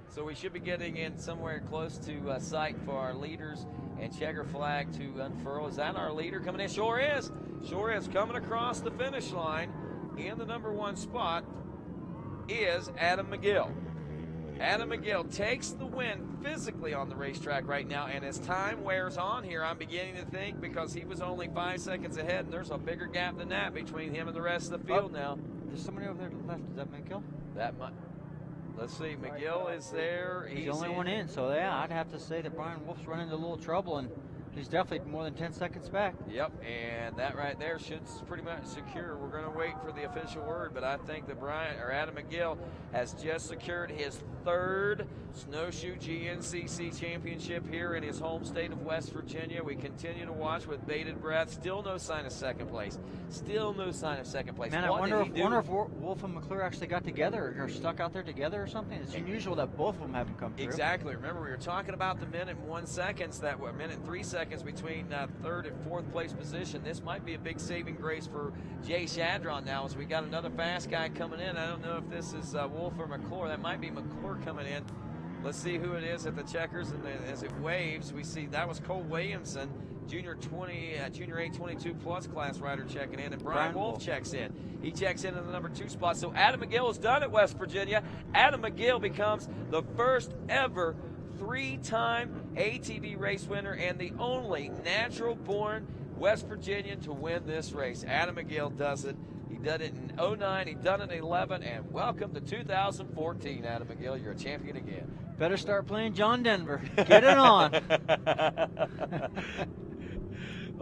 So we should be getting in somewhere close to sight for our leaders and checker flag to unfurl. Is that our leader coming in? Sure is. Sure is. Coming across the finish line in the #1 spot is Adam McGill. Adam McGill takes the win physically on the racetrack right now, and as time wears on here, I'm beginning to think, because he was only 5 seconds ahead, and there's a bigger gap than that between him and the rest of the field now. There's somebody over there to the left. Is that McGill? Let's see. McGill is there. He's the only one in, so I'd have to say that Brian Wolf's running into a little trouble, and he's definitely more than 10 seconds back. Yep, and that right there should pretty much secure. We're going to wait for the official word, but I think that Adam McGill has just secured his 3rd Snowshoe GNCC championship here in his home state of West Virginia. We continue to watch with bated breath. Still no sign of second place. Man, I wonder if Wolf and McClure actually got together or stuck out there together or something. It's unusual that both of them haven't come through. Exactly. Remember, we were talking about the minute and 1 seconds, minute and 3 seconds between 3rd and 4th place position. This might be a big saving grace for Jay Shadron now, as we got another fast guy coming in. I don't know if this is Wolf or McClure. That might be McClure coming in. Let's see who it is at the checkers, and then as it waves, we see that was Cole Williamson, Junior 822 plus class rider checking in, and Brian Wolf checks in. He checks in the number 2 spot. So Adam McGill is done at West Virginia. Adam McGill becomes the first ever 3-time ATV race winner and the only natural-born West Virginian to win this race. Adam McGill does it. He did it in 09, he done it in 11, and welcome to 2014, Adam McGill. You're a champion again. Better start playing John Denver. Get it on.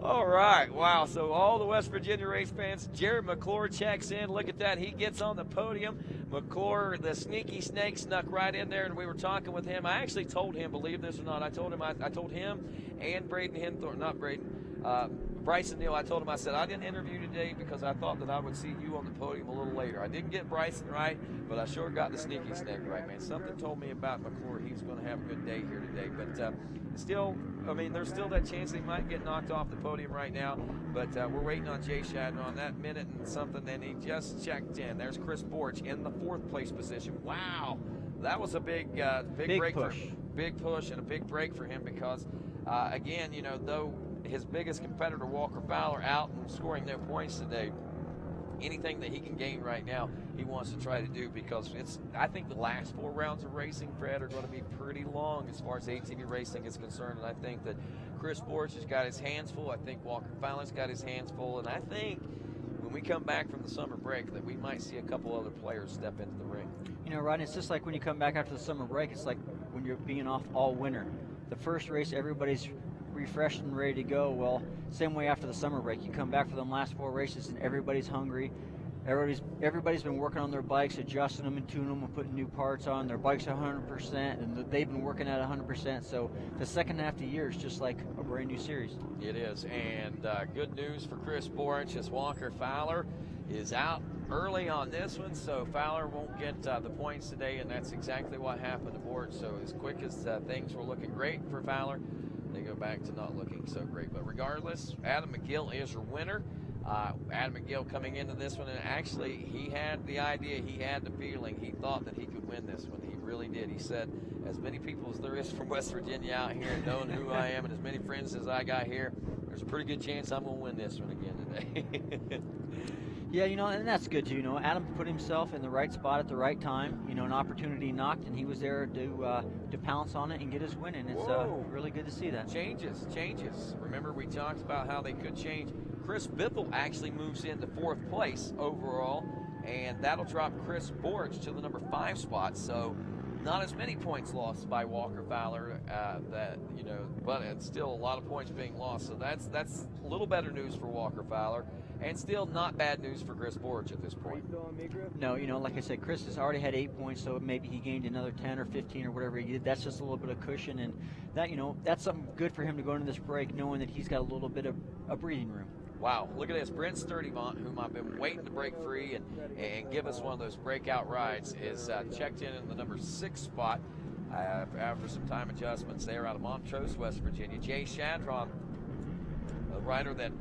All right, wow, so all the West Virginia race fans, Jared McClure checks in. Look at that, he gets on the podium. McClure, the sneaky snake, snuck right in there, and we were talking with him. I actually told him, believe this or not, I told him and Braden Henthorne, not Braden, Bryson Neal, I told him, I said, I didn't interview today because I thought that I would see you on the podium a little later. I didn't get Bryson right, but I sure got the sneaky snake right, man. Something told me about McClure. He's going to have a good day here today. But still, I mean, there's still that chance he might get knocked off the podium right now. But we're waiting on Jay Shadron, that minute and something, and he just checked in. There's Chris Borch in the 4th place position. Wow, that was a big break push. Big push and a big break for him because, again, you know, though his biggest competitor, Walker Fowler, out and scoring no points today, anything that he can gain right now, he wants to try to do because I think the last 4 rounds of racing, Fred, are going to be pretty long as far as ATV racing is concerned. And I think that Chris Borch has got his hands full. I think Walker Fowler's got his hands full. And I think when we come back from the summer break that we might see a couple other players step into the ring. You know, Rodney, it's just like when you come back after the summer break, it's like when you're being off all winter. The first race, everybody's refreshed and ready to go. Well, same way after the summer break. You come back for them last 4 races and everybody's hungry. Everybody's been working on their bikes, adjusting them and tuning them and putting new parts on. Their bikes are 100%, and they've been working at 100%. So the second half of the year is just like a brand new series. It is, and good news for Chris Borch as Walker Fowler is out early on this one, so Fowler won't get the points today, and that's exactly what happened to Borch. So as quick as things were looking great for Fowler, they go back to not looking so great. But regardless, Adam McGill is your winner. Adam McGill coming into this one, and actually he had the idea, he had the feeling, he thought that he could win this one. He really did. He said, as many people as there is from West Virginia out here, knowing who I am and as many friends as I got here, there's a pretty good chance I'm going to win this one again today. Yeah, you know, and that's good too. You know, Adam put himself in the right spot at the right time. You know, an opportunity knocked, and he was there to pounce on it and get his win. And it's really good to see that. Changes. Remember, we talked about how they could change. Chris Biffle actually moves into 4th place overall, and that'll drop Chris Borch to the number 5 spot. So, not as many points lost by Walker Fowler, but it's still a lot of points being lost. So that's a little better news for Walker Fowler. And still not bad news for Chris Borch at this point. No, you know, like I said, Chris has already had 8 points, so maybe he gained another 10 or 15 or whatever he did. That's just a little bit of cushion, and that, you know, that's something good for him to go into this break knowing that he's got a little bit of a breathing room. Wow, look at this. Brent Sturdivant, whom I've been waiting to break free and give us one of those breakout rides, is checked in the number 6 spot after some time adjustments there out of Montrose, West Virginia. Jay Shadron, a rider that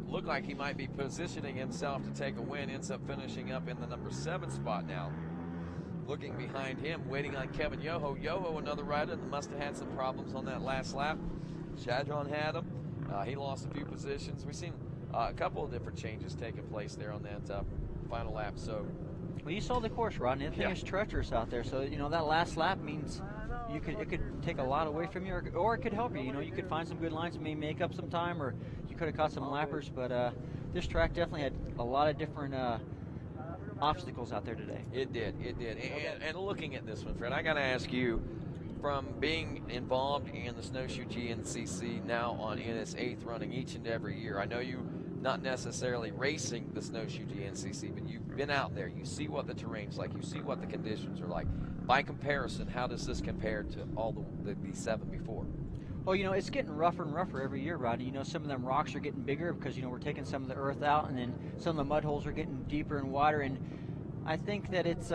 looked like he might be positioning himself to take a win, ends up finishing up in the number 7 spot now. Looking behind him, waiting on Kevin Yoho. Yoho, another rider that must have had some problems on that last lap. Shadron had him. He lost a few positions. We've seen a couple of different changes taking place there on that final lap. So, well, you saw the course, Rodney. The thing is treacherous out there. So, you know, that last lap means it could take a lot away from you, or it could help you. You know, you could find some good lines and maybe make up some time, or you could have caught some lappers. But this track definitely had a lot of different obstacles out there today. It did. And looking at this one, Fred, I got to ask you, from being involved in the Snowshoe GNCC now in its 8th running each and every year, I know you not necessarily racing the Snowshoe GNCC, but you've been out there. You see what the terrain's like. You see what the conditions are like. By comparison, how does this compare to all the 7 before? Well, you know, it's getting rougher and rougher every year, Rodney. You know, some of them rocks are getting bigger because, you know, we're taking some of the earth out, and then some of the mud holes are getting deeper and wider. And I think that it's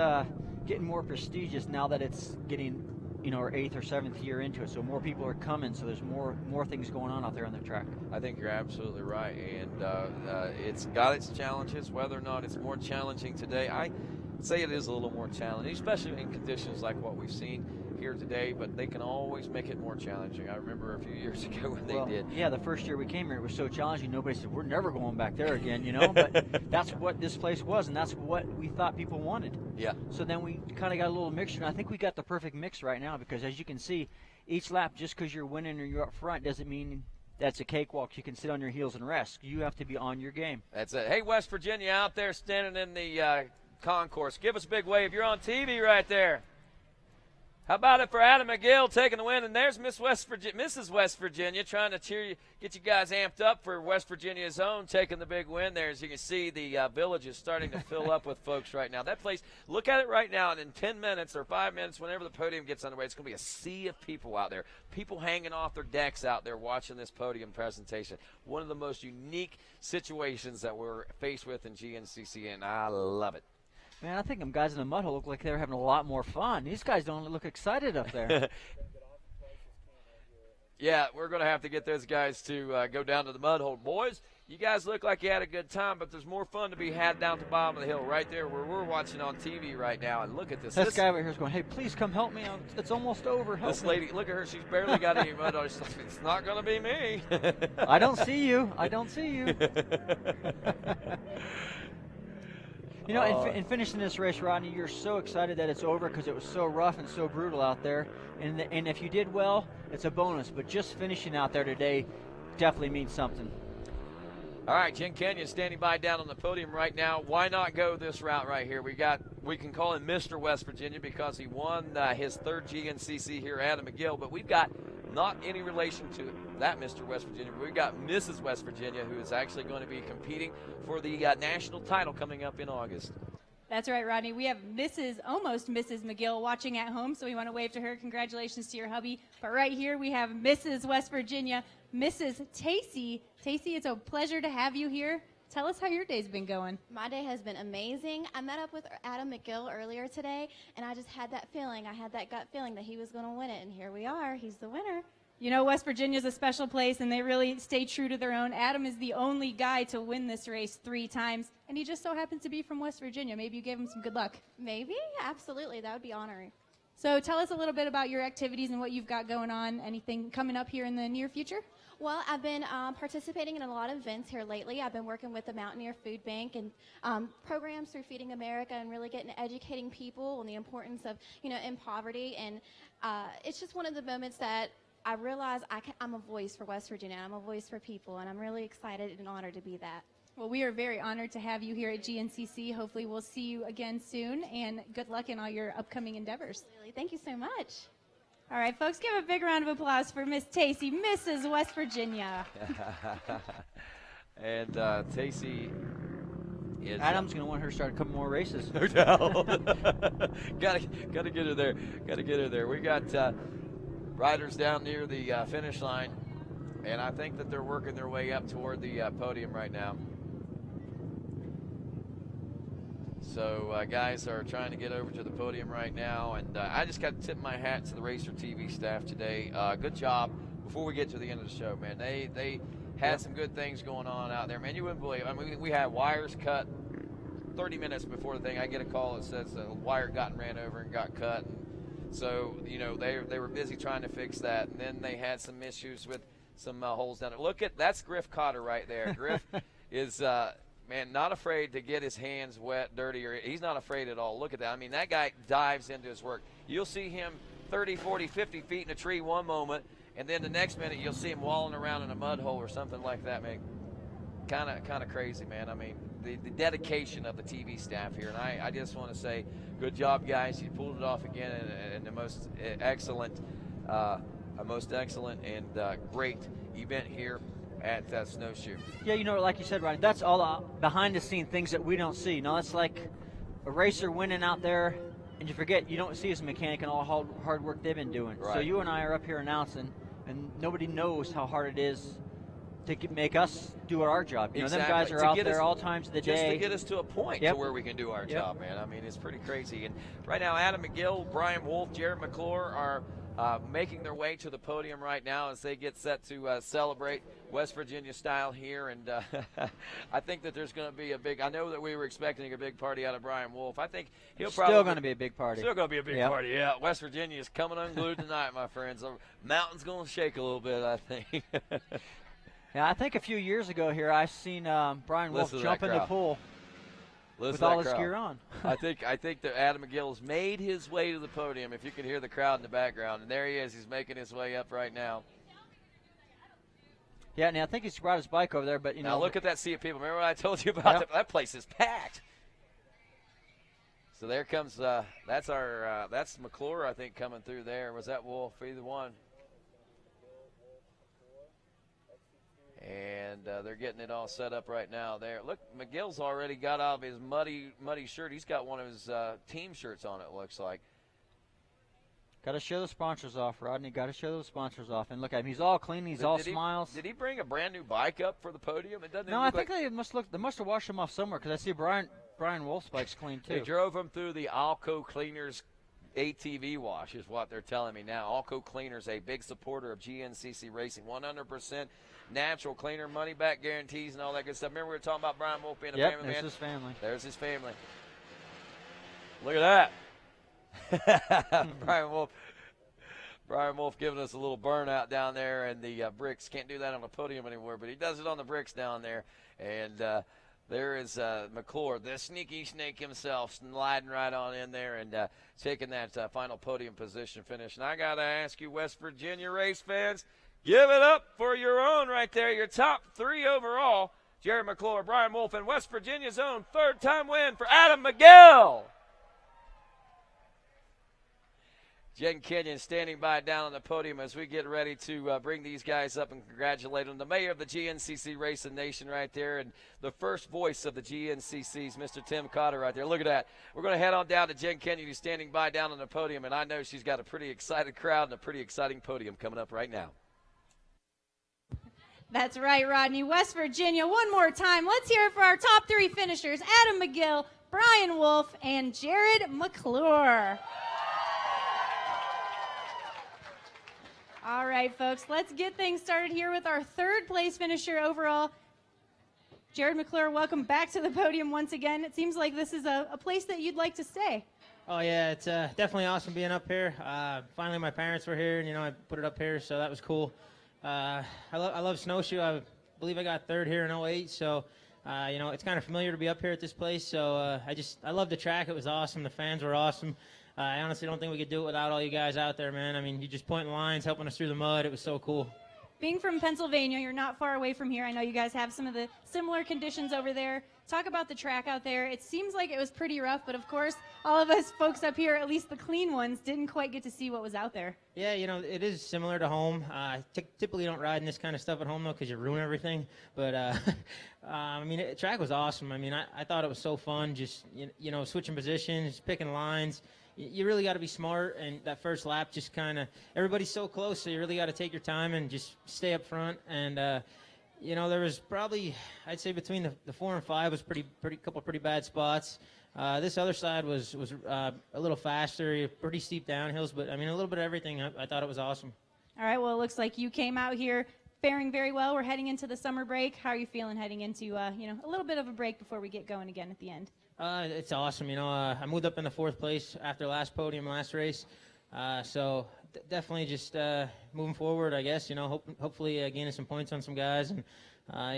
getting more prestigious now that it's getting, you know, our 8th or 7th year into it. So more people are coming, so there's more things going on out there on the track. I think you're absolutely right, and it's got its challenges. Whether or not it's more challenging today, I say it is a little more challenging, especially in conditions like what we've seen here today, but they can always make it more challenging. I remember a few years ago when they did. Yeah, the first year we came here, it was so challenging. Nobody said, we're never going back there again, you know? But that's what this place was, and that's what we thought people wanted. Yeah. So then we kind of got a little mixture, and I think we got the perfect mix right now because, as you can see, each lap, just because you're winning or you're up front doesn't mean that's a cakewalk. You can sit on your heels and rest. You have to be on your game. That's it. Hey, West Virginia out there standing in the concourse. Give us a big wave. You're on TV right there. How about it for Adam McGill taking the win? And there's Mrs. West Virginia trying to cheer you, get you guys amped up for West Virginia's own taking the big win there. As you can see, the village is starting to fill up with folks right now. That place, look at it right now, and in 10 minutes or 5 minutes, whenever the podium gets underway, it's going to be a sea of people out there. People hanging off their decks out there watching this podium presentation. One of the most unique situations that we're faced with in GNCC, and I love it. Man, I think them guys in the mud hole look like they're having a lot more fun. These guys don't look excited up there. Yeah, we're going to have to get those guys to go down to the mud hole. Boys, you guys look like you had a good time, but there's more fun to be had down at the bottom of the hill right there where we're watching on TV right now. And look at this. This guy over here is going, hey, please come help me. It's almost over. Help this me. lady, look at her. She's barely got any mud on. She's like, it's not going to be me. I don't see you. I don't see you. You know, in finishing this race, Rodney, you're so excited that it's over because it was so rough and so brutal out there. And if you did well, it's a bonus. But just finishing out there today definitely means something. All right, Jen Kenyon standing by down on the podium right now. Why not go this route right here? We can call him Mr. West Virginia because he won his third GNCC here, Adam McGill. But we've got not any relation to that Mr. West Virginia, but we've got Mrs. West Virginia, who is actually going to be competing for the national title coming up in August. That's right, Rodney. We have almost Mrs. McGill watching at home, so we want to wave to her. Congratulations to your hubby. But right here we have Mrs. West Virginia, Mrs. Tacey. Tacey, it's a pleasure to have you here. Tell us how your day's been going. My day has been amazing. I met up with Adam McGill earlier today, and I just had that feeling. I had that gut feeling that he was going to win it, and here we are. He's the winner. You know, West Virginia's a special place, and they really stay true to their own. Adam is the only guy to win this race 3 times, and he just so happens to be from West Virginia. Maybe you gave him some good luck. Maybe. Absolutely. That would be honoring. So tell us a little bit about your activities and what you've got going on. Anything coming up here in the near future? Well, I've been participating in a lot of events here lately. I've been working with the Mountaineer Food Bank and programs through Feeding America and really educating people on the importance of, in poverty. And it's just one of the moments that I realize I'm a voice for West Virginia. I'm a voice for people, and I'm really excited and honored to be that. Well, we are very honored to have you here at GNCC. Hopefully we'll see you again soon, and good luck in all your upcoming endeavors. Thank you so much. All right, folks, give a big round of applause for Miss Tacey, Mrs. West Virginia. And Tacey is... Adam's going to want her to start a couple more races. No doubt. Gotta get her there. Gotta get her there. We got riders down near the finish line, and I think that they're working their way up toward the podium right now. So guys are trying to get over to the podium right now, and I just got to tip my hat to the RacerTV staff today. Good job. Before we get to the end of the show, man, they had some good things going on out there, man. You wouldn't believe. I mean, we had wires cut 30 minutes before the thing. I get a call that says a wire got ran over and got cut. And so they were busy trying to fix that, and then they had some issues with some holes down there. Look at that's Griff Cotter right there. Griff is. Man, not afraid to get his hands wet, dirty, or he's not afraid at all. Look at that. I mean, that guy dives into his work. You'll see him 30, 40, 50 feet in a tree one moment, and then the next minute you'll see him walling around in a mud hole or something like that, man. Kind of crazy, man. I mean, the dedication of the TV staff here, and I just want to say good job, guys. You pulled it off again in the most excellent and great event here at Snowshoe. Yeah, like you said, Ryan, that's all behind-the-scene things that we don't see. It's like a racer winning out there, and you forget you don't see his mechanic and all hard work they've been doing. Right. So you and I are up here announcing, and nobody knows how hard it is to make us do our job. Exactly. Them guys are out there all times of the day. Just to get us to a point to where we can do our job, man. I mean, it's pretty crazy. And right now, Adam McGill, Brian Wolf, Jared McClure are making their way to the podium right now as they get set to celebrate West Virginia style here. And I think that there's going to be a big – I know that we were expecting a big party out of Brian Wolf. I think he'll probably – Still going to be a big party. Still going to be a big party, yeah. West Virginia is coming unglued tonight, my friends. The mountain's going to shake a little bit, I think. Yeah, I think a few years ago here I seen Brian Wolf jump in the pool with all his gear on. I think that Adam McGill has made his way to the podium, if you can hear the crowd in the background. And there he is. He's making his way up right now. Yeah, and I think he's brought his bike over there. But, you know. Now look at that sea of people. Remember what I told you about? That place is packed. So there comes that's McClure, I think, coming through there. Was that Wolf? Either one. And they're getting it all set up right now there. Look, McGill's already got out of his muddy shirt. He's got one of his team shirts on, it looks like. Got to show the sponsors off, Rodney. Got to show those sponsors off. And look at him. He's all clean. He's all smiles. Did he bring a brand new bike up for the podium? It doesn't. No, I think they must have washed him off somewhere because I see Brian Wolf's bike's clean too. They drove him through the Alco Cleaners ATV wash is what they're telling me now. Alco Cleaners, a big supporter of GNCC Racing. 100% natural cleaner, money back guarantees and all that good stuff. Remember we were talking about Brian Wolf being a family man? There's his family. There's his family. Look at that. Brian Wolf giving us a little burnout down there and the bricks. Can't do that on the podium anymore, but he does it on the bricks down there. And there is McClure, the sneaky snake himself, sliding right on in there and taking that final podium position finish. And I got to ask you, West Virginia race fans, give it up for your own right there, your top 3 overall. Jared McClure, Brian Wolf, and West Virginia's own third-time win for Adam McGill. Jen Kenyon standing by down on the podium as we get ready to bring these guys up and congratulate them. The mayor of the GNCC Racing Nation right there, and the first voice of the GNCC's Mr. Tim Cotter right there. Look at that. We're going to head on down to Jen Kenyon, who's standing by down on the podium, and I know she's got a pretty excited crowd and a pretty exciting podium coming up right now. That's right, Rodney. West Virginia, one more time. Let's hear it for our top 3 finishers, Adam McGill, Brian Wolf, and Jared McClure. All right, folks, let's get things started here with our third-place finisher overall. Jared McClure, welcome back to the podium once again. It seems like this is a place that you'd like to stay. Oh, yeah, it's definitely awesome being up here. Finally, my parents were here, and, you know, I put it up here, so that was cool. I love Snowshoe. I believe I got 3rd here in 08, so, you know, it's kind of familiar to be up here at this place. So I love the track. It was awesome. The fans were awesome. I honestly don't think we could do it without all you guys out there, man. I mean, you just pointing lines, helping us through the mud. It was so cool. Being from Pennsylvania, you're not far away from here. I know you guys have some of the similar conditions over there. Talk about the track out there. It seems like it was pretty rough, but of course, all of us folks up here, at least the clean ones, didn't quite get to see what was out there. Yeah, you know, it is similar to home. Typically don't ride in this kind of stuff at home, though, because you ruin everything. But, I mean, the track was awesome. I mean, I thought it was so fun, just, you know, switching positions, picking lines. You really got to be smart, and that first lap just kind of – everybody's so close, so you really got to take your time and just stay up front. And, you know, there was probably – I'd say between the 4 and 5 was couple pretty bad spots. This other side was a little faster, pretty steep downhills, but, I mean, a little bit of everything. I thought it was awesome. All right, well, it looks like you came out here faring very well. We're heading into the summer break. How are you feeling heading into, you know, a little bit of a break before we get going again at the end? It's awesome. You know, I moved up in the 4th place after last podium, last race. So definitely just moving forward, I guess, you know, hopefully gaining some points on some guys. And,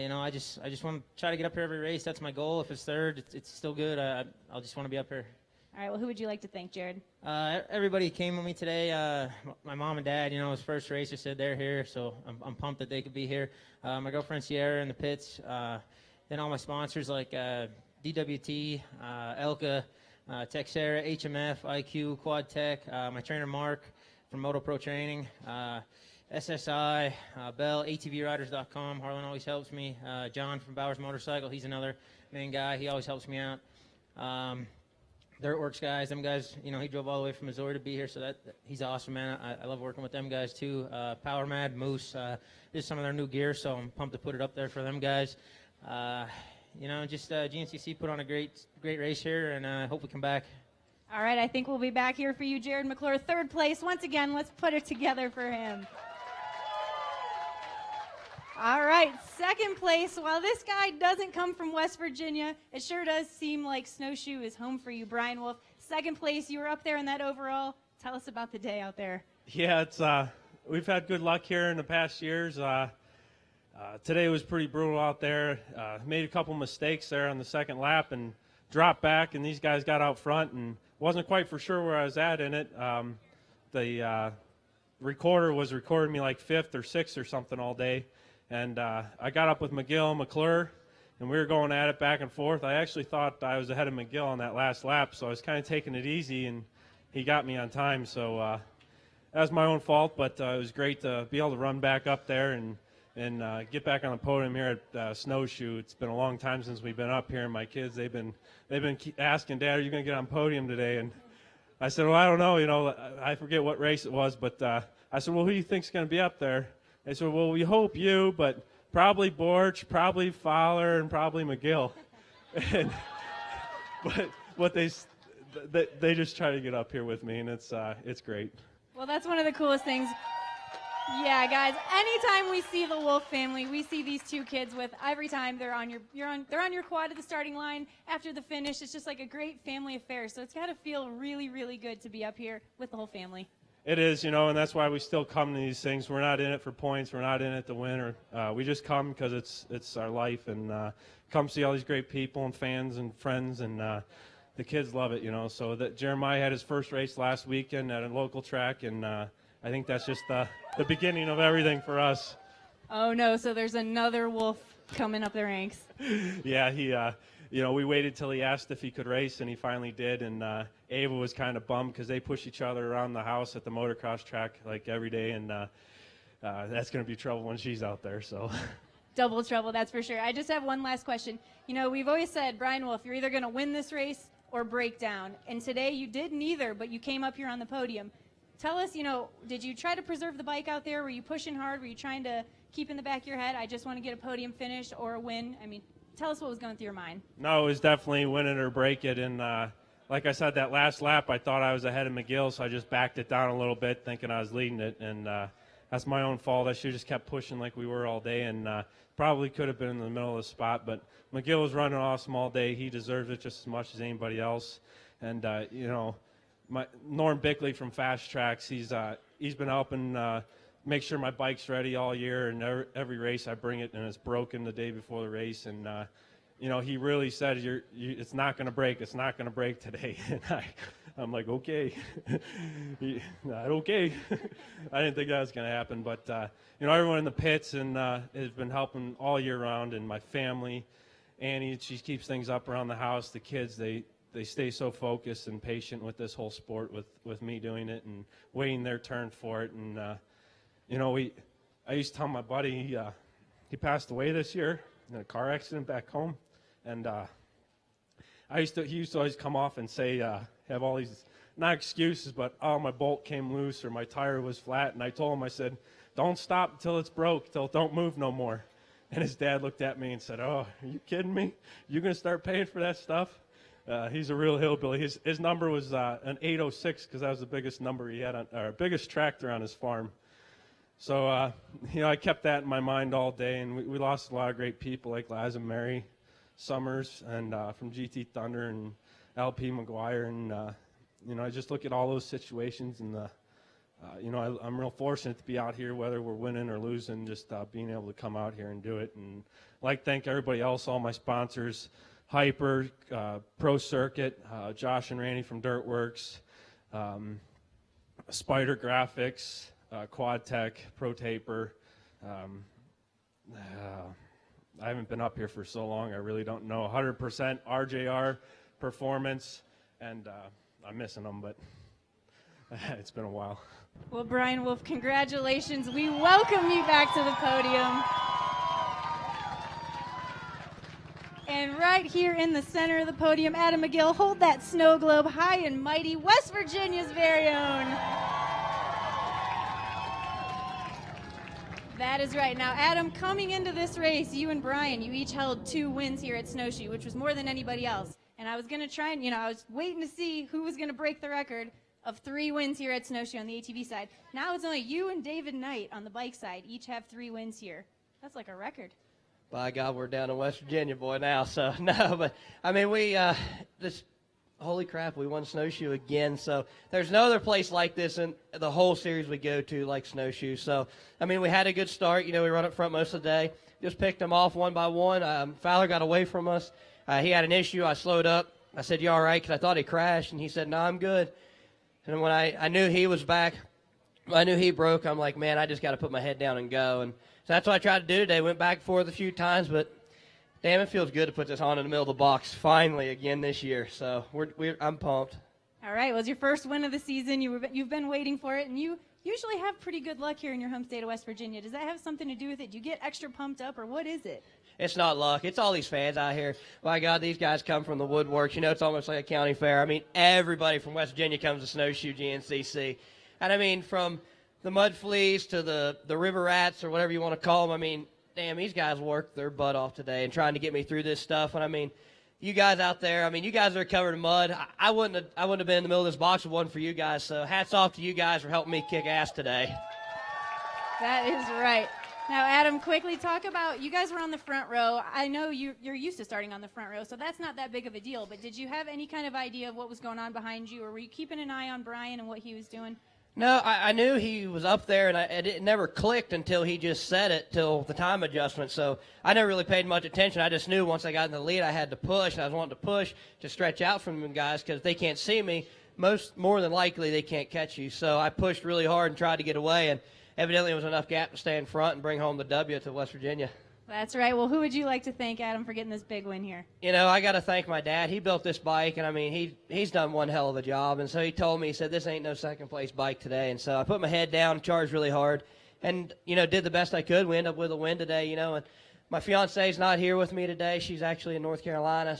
you know, I just want to try to get up here every race. That's my goal. If it's 3rd, it's still good. I'll just want to be up here. All right, well, who would you like to thank, Jared? Everybody came with me today. My mom and dad, you know, his first race, they said they're here, so I'm pumped that they could be here. My girlfriend Sierra in the pits. Then all my sponsors like DWT, Elka, Texera, HMF, IQ, Quad Tech, my trainer Mark from Moto Pro Training, SSI, Bell, ATVriders.com. Harlan always helps me. John from Bowers Motorcycle, he's another main guy. He always helps me out. Dirtworks guys, them guys, you know, he drove all the way from Missouri to be here, so he's awesome, man. I love working with them guys too. Power Mad, Moose, this is some of their new gear, so I'm pumped to put it up there for them guys. You know, just GNCC put on a great race here, and I hope we come back. All right, I think we'll be back here for you, Jared McClure. Third place. Once again, let's put it together for him. All right, second place. While this guy doesn't come from West Virginia, it sure does seem like Snowshoe is home for you, Brian Wolf. Second place, you were up there in that overall. Tell us about the day out there. Yeah, it's we've had good luck here in the past years. Today was pretty brutal out there. Made a couple mistakes there on the second lap and dropped back, and these guys got out front and wasn't quite for sure where I was at in it. The recorder was recording me like 5th or 6th or something all day. And I got up with McGill and McClure, and we were going at it back and forth. I actually thought I was ahead of McGill on that last lap, so I was kind of taking it easy, and he got me on time. So that was my own fault, but it was great to be able to run back up there and get back on the podium here at Snowshoe. It's been a long time since we've been up here, and my kids, they've been asking, Dad, are you going to get on podium today? And I said, well, I don't know. You know, I forget what race it was, but I said, well, who do you think's going to be up there? They said, well, we hope you, but probably Borch, probably Fowler, and probably McGill. but they just try to get up here with me, and it's great. Well, that's one of the coolest things. Yeah, guys. Anytime we see the Wolf family, we see these two kids with every time they're on your quad at the starting line after the finish. It's just like a great family affair. So it's got to feel really, really good to be up here with the whole family. It is, you know, and that's why we still come to these things. We're not in it for points. We're not in it to win. We just come because it's our life, and come see all these great people and fans and friends, and the kids love it, you know. So that Jeremiah had his first race last weekend at a local track, and I think that's just the beginning of everything for us. Oh, no, so there's another Wolf coming up the ranks. Yeah, he, you know, we waited till he asked if he could race, and he finally did, and Ava was kind of bummed because they push each other around the house at the motocross track like every day, and that's going to be trouble when she's out there, so. Double trouble, that's for sure. I just have one last question. You know, we've always said, Brian Wolf, you're either going to win this race or break down, and today you did neither, but you came up here on the podium. Tell us, you know, did you try to preserve the bike out there? Were you pushing hard? Were you trying to keep in the back of your head, I just want to get a podium finish or a win? I mean, tell us what was going through your mind. No, it was definitely win it or break it. And like I said, that last lap, I thought I was ahead of McGill, so I just backed it down a little bit thinking I was leading it. And that's my own fault. I should have just kept pushing like we were all day, and probably could have been in the middle of the spot. But McGill was running awesome all day. He deserves it just as much as anybody else. And, you know, Norm Bickley from Fast Tracks, he's been helping make sure my bike's ready all year, and every race I bring it and it's broken the day before the race, and you know, he really said it's not going to break, it's not going to break today. And I'm like, okay. Not okay. I didn't think that was going to happen, but you know, everyone in the pits and has been helping all year round, and my family, Annie, she keeps things up around the house. The kids, they stay so focused and patient with this whole sport, with me doing it and waiting their turn for it. And you know, I used to tell my buddy, he passed away this year in a car accident back home, and he used to always come off and say, have all these, not excuses, but, oh, my bolt came loose or my tire was flat. And I told him, I said, don't stop until it's broke, don't move no more. And his dad looked at me and said, oh, are you kidding me? You're going to start paying for that stuff? He's a real hillbilly. His number was an 806 because that was the biggest number he had or biggest tractor on his farm. So, you know, I kept that in my mind all day, and we lost a lot of great people like Liza Mary Summers and from GT Thunder and LP McGuire, and you know, I just look at all those situations, and you know, I'm real fortunate to be out here, whether we're winning or losing, just being able to come out here and do it. And I'd like to thank everybody else, all my sponsors, Hyper, Pro Circuit, Josh and Randy from Dirtworks, Spider Graphics, Quad Tech, Pro Taper. I haven't been up here for so long, I really don't know. 100% RJR Performance, and I'm missing them, but it's been a while. Well, Brian Wolf, congratulations. We welcome you back to the podium. And right here in the center of the podium, Adam McGill, hold that snow globe high and mighty, West Virginia's very own. That is right. Now, Adam, coming into this race, you and Brian, you each held 2 wins here at Snowshoe, which was more than anybody else. And And I was going to try and, I was waiting to see who was going to break the record of 3 wins here at Snowshoe on the ATV side. Now it's only you and David Knight on the bike side. Each have 3 wins here. That's like a record. By God, we're down in West Virginia, boy, now. So, no, but, I mean, holy crap, we won Snowshoe again. So there's no other place like this in the whole series we go to like Snowshoe. So, I mean, we had a good start. We run up front most of the day. Just picked them off one by one. Fowler got away from us. He had an issue. I slowed up. I said, "You all right?" Because I thought he crashed. And he said, "No, I'm good." And when I knew he was back, I knew he broke, I'm like, man, I just got to put my head down and go. And so that's what I tried to do today. Went back and forth a few times, but damn, it feels good to put this on in the middle of the box finally again this year. So I'm pumped. All right. Well, it's your first win of the season. You've been waiting for it, and you usually have pretty good luck here in your home state of West Virginia. Does that have something to do with it? Do you get extra pumped up, or what is it? It's not luck. It's all these fans out here. My God, these guys come from the woodworks. It's almost like a county fair. I mean, everybody from West Virginia comes to Snowshoe GNCC. And, I mean, from the mud fleas to the river rats or whatever you want to call them, I mean, damn, these guys worked their butt off today and trying to get me through this stuff. And, I mean, you guys out there, I mean, you guys are covered in mud. I wouldn't have been in the middle of this box if it wasn't for you guys. So hats off to you guys for helping me kick ass today. That is right. Now, Adam, quickly talk about, you guys were on the front row. I know you're used to starting on the front row, so that's not that big of a deal. But did you have any kind of idea of what was going on behind you, or were you keeping an eye on Brian and what he was doing? No, I knew he was up there, and it never clicked until he just said it, till the time adjustment. So I never really paid much attention. I just knew once I got in the lead, I had to push, and I was wanting to push to stretch out from them guys because they can't see me. More than likely, they can't catch you. So I pushed really hard and tried to get away, and evidently it was enough gap to stay in front and bring home the W to West Virginia. That's right. Well, who would you like to thank, Adam, for getting this big win here? I got to thank my dad. He built this bike, and, I mean, he's done one hell of a job. And so he told me, he said, this ain't no second-place bike today. And so I put my head down, charged really hard, and, did the best I could. We ended up with a win today, and my fiance's not here with me today. She's actually in North Carolina.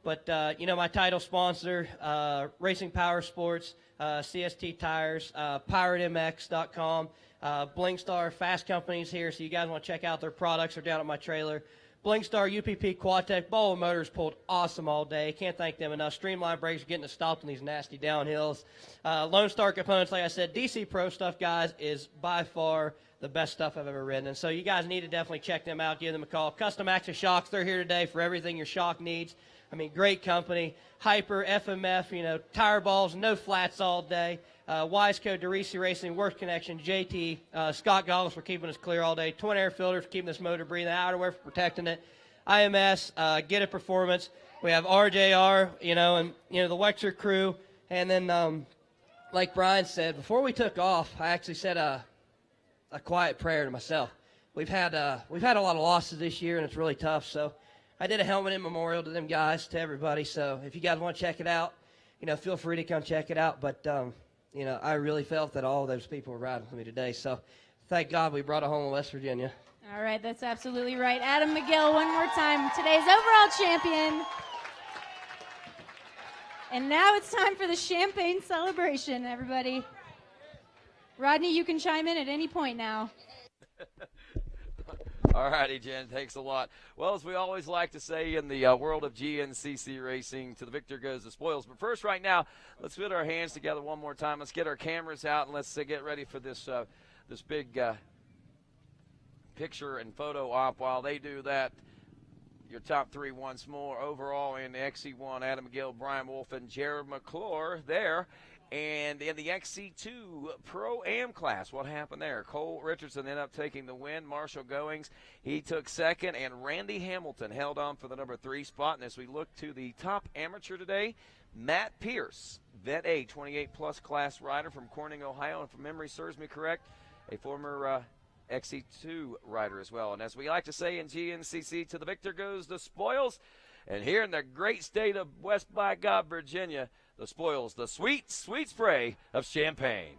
But my title sponsor, Racing Power Sports, CST Tires, PirateMX.com, Blingstar Fast Company's here, so you guys want to check out their products. They're down at my trailer. Blingstar, UPP, Quadtech, Ball Motors pulled awesome all day. Can't thank them enough. Streamline brakes are getting us stopped in these nasty downhills. Lone Star Components, like I said, DC Pro stuff, guys, is by far the best stuff I've ever ridden. And so you guys need to definitely check them out. Give them a call. Custom Access Shocks, they're here today for everything your shock needs. I mean, great company. Hyper, FMF, tire balls, no flats all day. Wiseco, DeRisi Racing, Works Connection, JT, Scott Goggles for keeping us clear all day. Twin air filters for keeping this motor breathing. Outerwear for protecting it. IMS, Get It Performance. We have RJR, and the Wexer crew. And then, like Brian said, before we took off, I actually said a quiet prayer to myself. We've had a lot of losses this year, and it's really tough. So I did a helmet in memorial to them guys, to everybody. So if you guys want to check it out, feel free to come check it out. But I really felt that all of those people were riding with me today. So thank God we brought it home in West Virginia. All right, that's absolutely right. Adam McGill, one more time, today's overall champion. And now it's time for the champagne celebration, everybody. Rodney, you can chime in at any point now. All righty, Jen, thanks a lot. Well, as we always like to say in the world of GNCC racing, to the victor goes the spoils. But first, right now, let's put our hands together one more time. Let's get our cameras out, and let's get ready for this this big picture and photo op. While they do that, your top three once more. Overall in the XC1, Adam McGill, Brian Wolf, and Jared McClure there. And in the XC2 Pro-Am class, what happened there? Cole Richardson ended up taking the win. Marshall Goings, he took second. And Randy Hamilton held on for the number 3 spot. And as we look to the top amateur today, Matt Pierce, Vet A, 28-plus class rider from Corning, Ohio. And if memory serves me correct, a former XC2 rider as well. And as we like to say in GNCC, to the victor goes the spoils. And here in the great state of West by God, Virginia, the spoils, the sweet, sweet spray of champagne.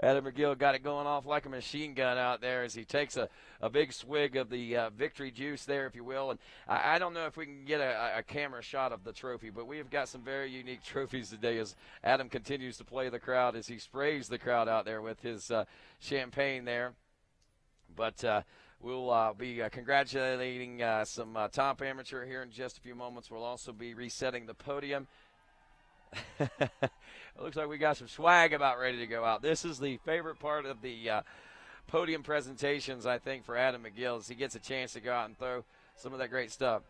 Adam McGill got it going off like a machine gun out there as he takes a big swig of the victory juice there, if you will. And I don't know if we can get a camera shot of the trophy, but we have got some very unique trophies today as Adam continues to play the crowd as he sprays the crowd out there with his champagne there. But We'll be congratulating some top amateur here in just a few moments. We'll also be resetting the podium. It looks like we got some swag about ready to go out. This is the favorite part of the podium presentations, I think, for Adam McGill, as he gets a chance to go out and throw some of that great stuff.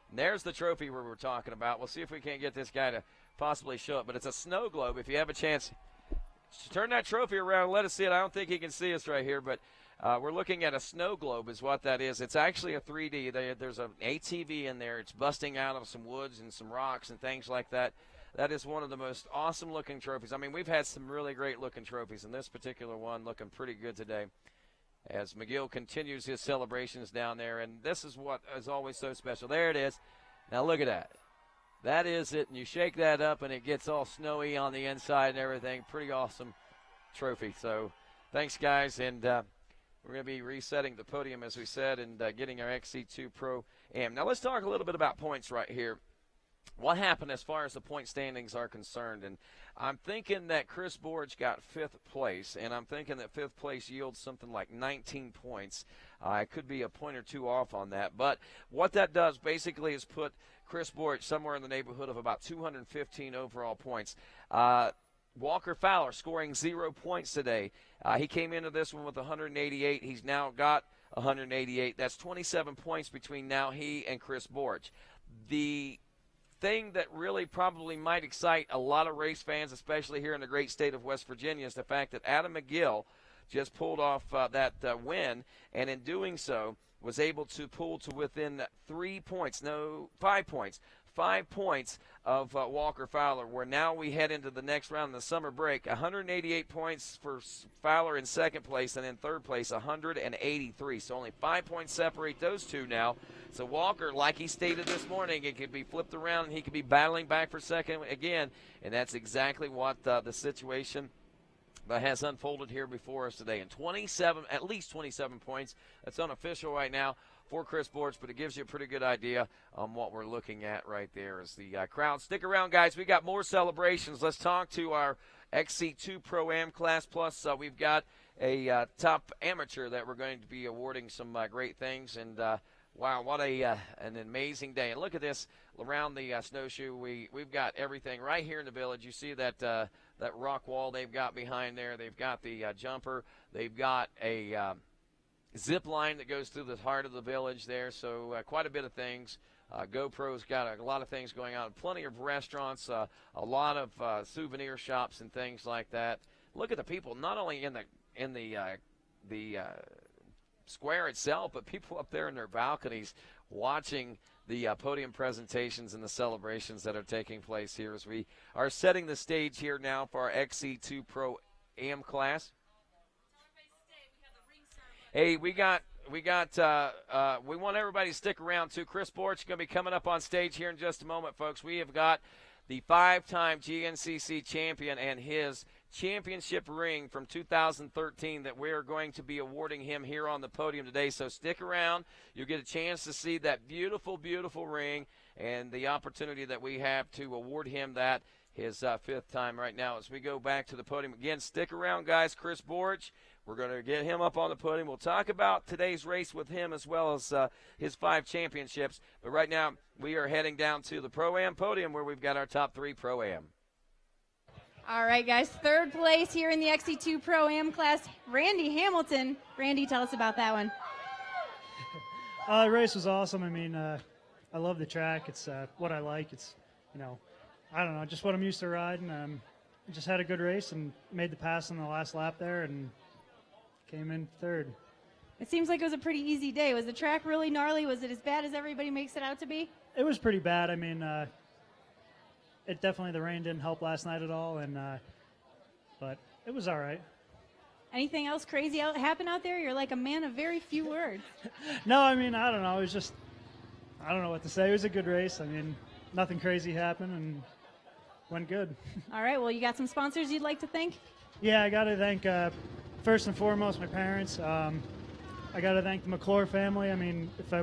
And there's the trophy we were talking about. We'll see if we can't get this guy to possibly show it, but it's a snow globe. If you have a chance, turn that trophy around and let us see it. I don't think he can see us right here, but we're looking at a snow globe is what that is. It's actually a 3D. There's an ATV in there. It's busting out of some woods and some rocks and things like that. That is one of the most awesome-looking trophies. I mean, we've had some really great-looking trophies, and this particular one looking pretty good today as McGill continues his celebrations down there. And this is what is always so special. There it is. Now look at that. That is it, and you shake that up, and it gets all snowy on the inside and everything. Pretty awesome trophy. So thanks, guys, and we're going to be resetting the podium, as we said, and getting our XC2 Pro Am. Now let's talk a little bit about points right here. What happened as far as the point standings are concerned? And I'm thinking that Chris Borge got 5th place, and I'm thinking that 5th place yields something like 19 points. I could be a point or two off on that. But what that does basically is put Chris Borge somewhere in the neighborhood of about 215 overall points. Walker Fowler scoring 0 points today. He came into this one with 188. He's now got 188. That's 27 points between now he and Chris Borge. The thing that really probably might excite a lot of race fans, especially here in the great state of West Virginia, is the fact that Adam McGill just pulled off that win, and in doing so was able to pull to within 5 points. 5 points of Walker Fowler, where now we head into the next round in the summer break. 188 points for Fowler in 2nd place, and in 3rd place, 183. So only 5 points separate those two now. So Walker, like he stated this morning, it could be flipped around, and he could be battling back for 2nd again, and that's exactly what the situation that has unfolded here before us today. And at least 27 points. That's unofficial right now for Chris Borge, but it gives you a pretty good idea on what we're looking at right there as the crowd. Stick around, guys. We got more celebrations. Let's talk to our XC2 Pro-Am class. Plus, we've got a top amateur that we're going to be awarding some great things. And, wow, what an amazing day. And look at this around the Snowshoe. We've got everything right here in the village. You see that that rock wall they've got behind there. They've got the jumper. They've got a zip line that goes through the heart of the village there, so quite a bit of things. GoPro's got a lot of things going on, plenty of restaurants, a lot of souvenir shops and things like that. Look at the people, not only in the square itself, but people up there in their balconies watching the podium presentations and the celebrations that are taking place here as we are setting the stage here now for our XC2 Pro Am class. Hey, we want everybody to stick around too. Chris Borge is going to be coming up on stage here in just a moment, folks. We have got the 5-time GNCC champion and his championship ring from 2013 that we are going to be awarding him here on the podium today. So stick around. You'll get a chance to see that beautiful, beautiful ring and the opportunity that we have to award him that, his 5th time right now as we go back to the podium. Again, stick around, guys. Chris Borge, we're going to get him up on the podium. We'll talk about today's race with him as well as his 5 championships. But right now, we are heading down to the Pro-Am podium where we've got our top 3 Pro-Am. All right, guys, 3rd place here in the XC2 Pro-Am class, Randy Hamilton. Randy, tell us about that one. The race was awesome. I mean, I love the track. It's what I like. It's, I don't know, just what I'm used to riding. Just had a good race and made the pass on the last lap there and came in 3rd. It seems like it was a pretty easy day. Was the track really gnarly? Was it as bad as everybody makes it out to be? It was pretty bad. I mean, the rain didn't help last night at all, and but it was all right. Anything else crazy happen out there? You're like a man of very few words. No, I mean, I don't know. It was just, I don't know what to say. It was a good race. I mean, nothing crazy happened and went good. All right, well, you got some sponsors you'd like to thank? Yeah, I got to thank, first and foremost, my parents. I got to thank the McClure family. I mean, if I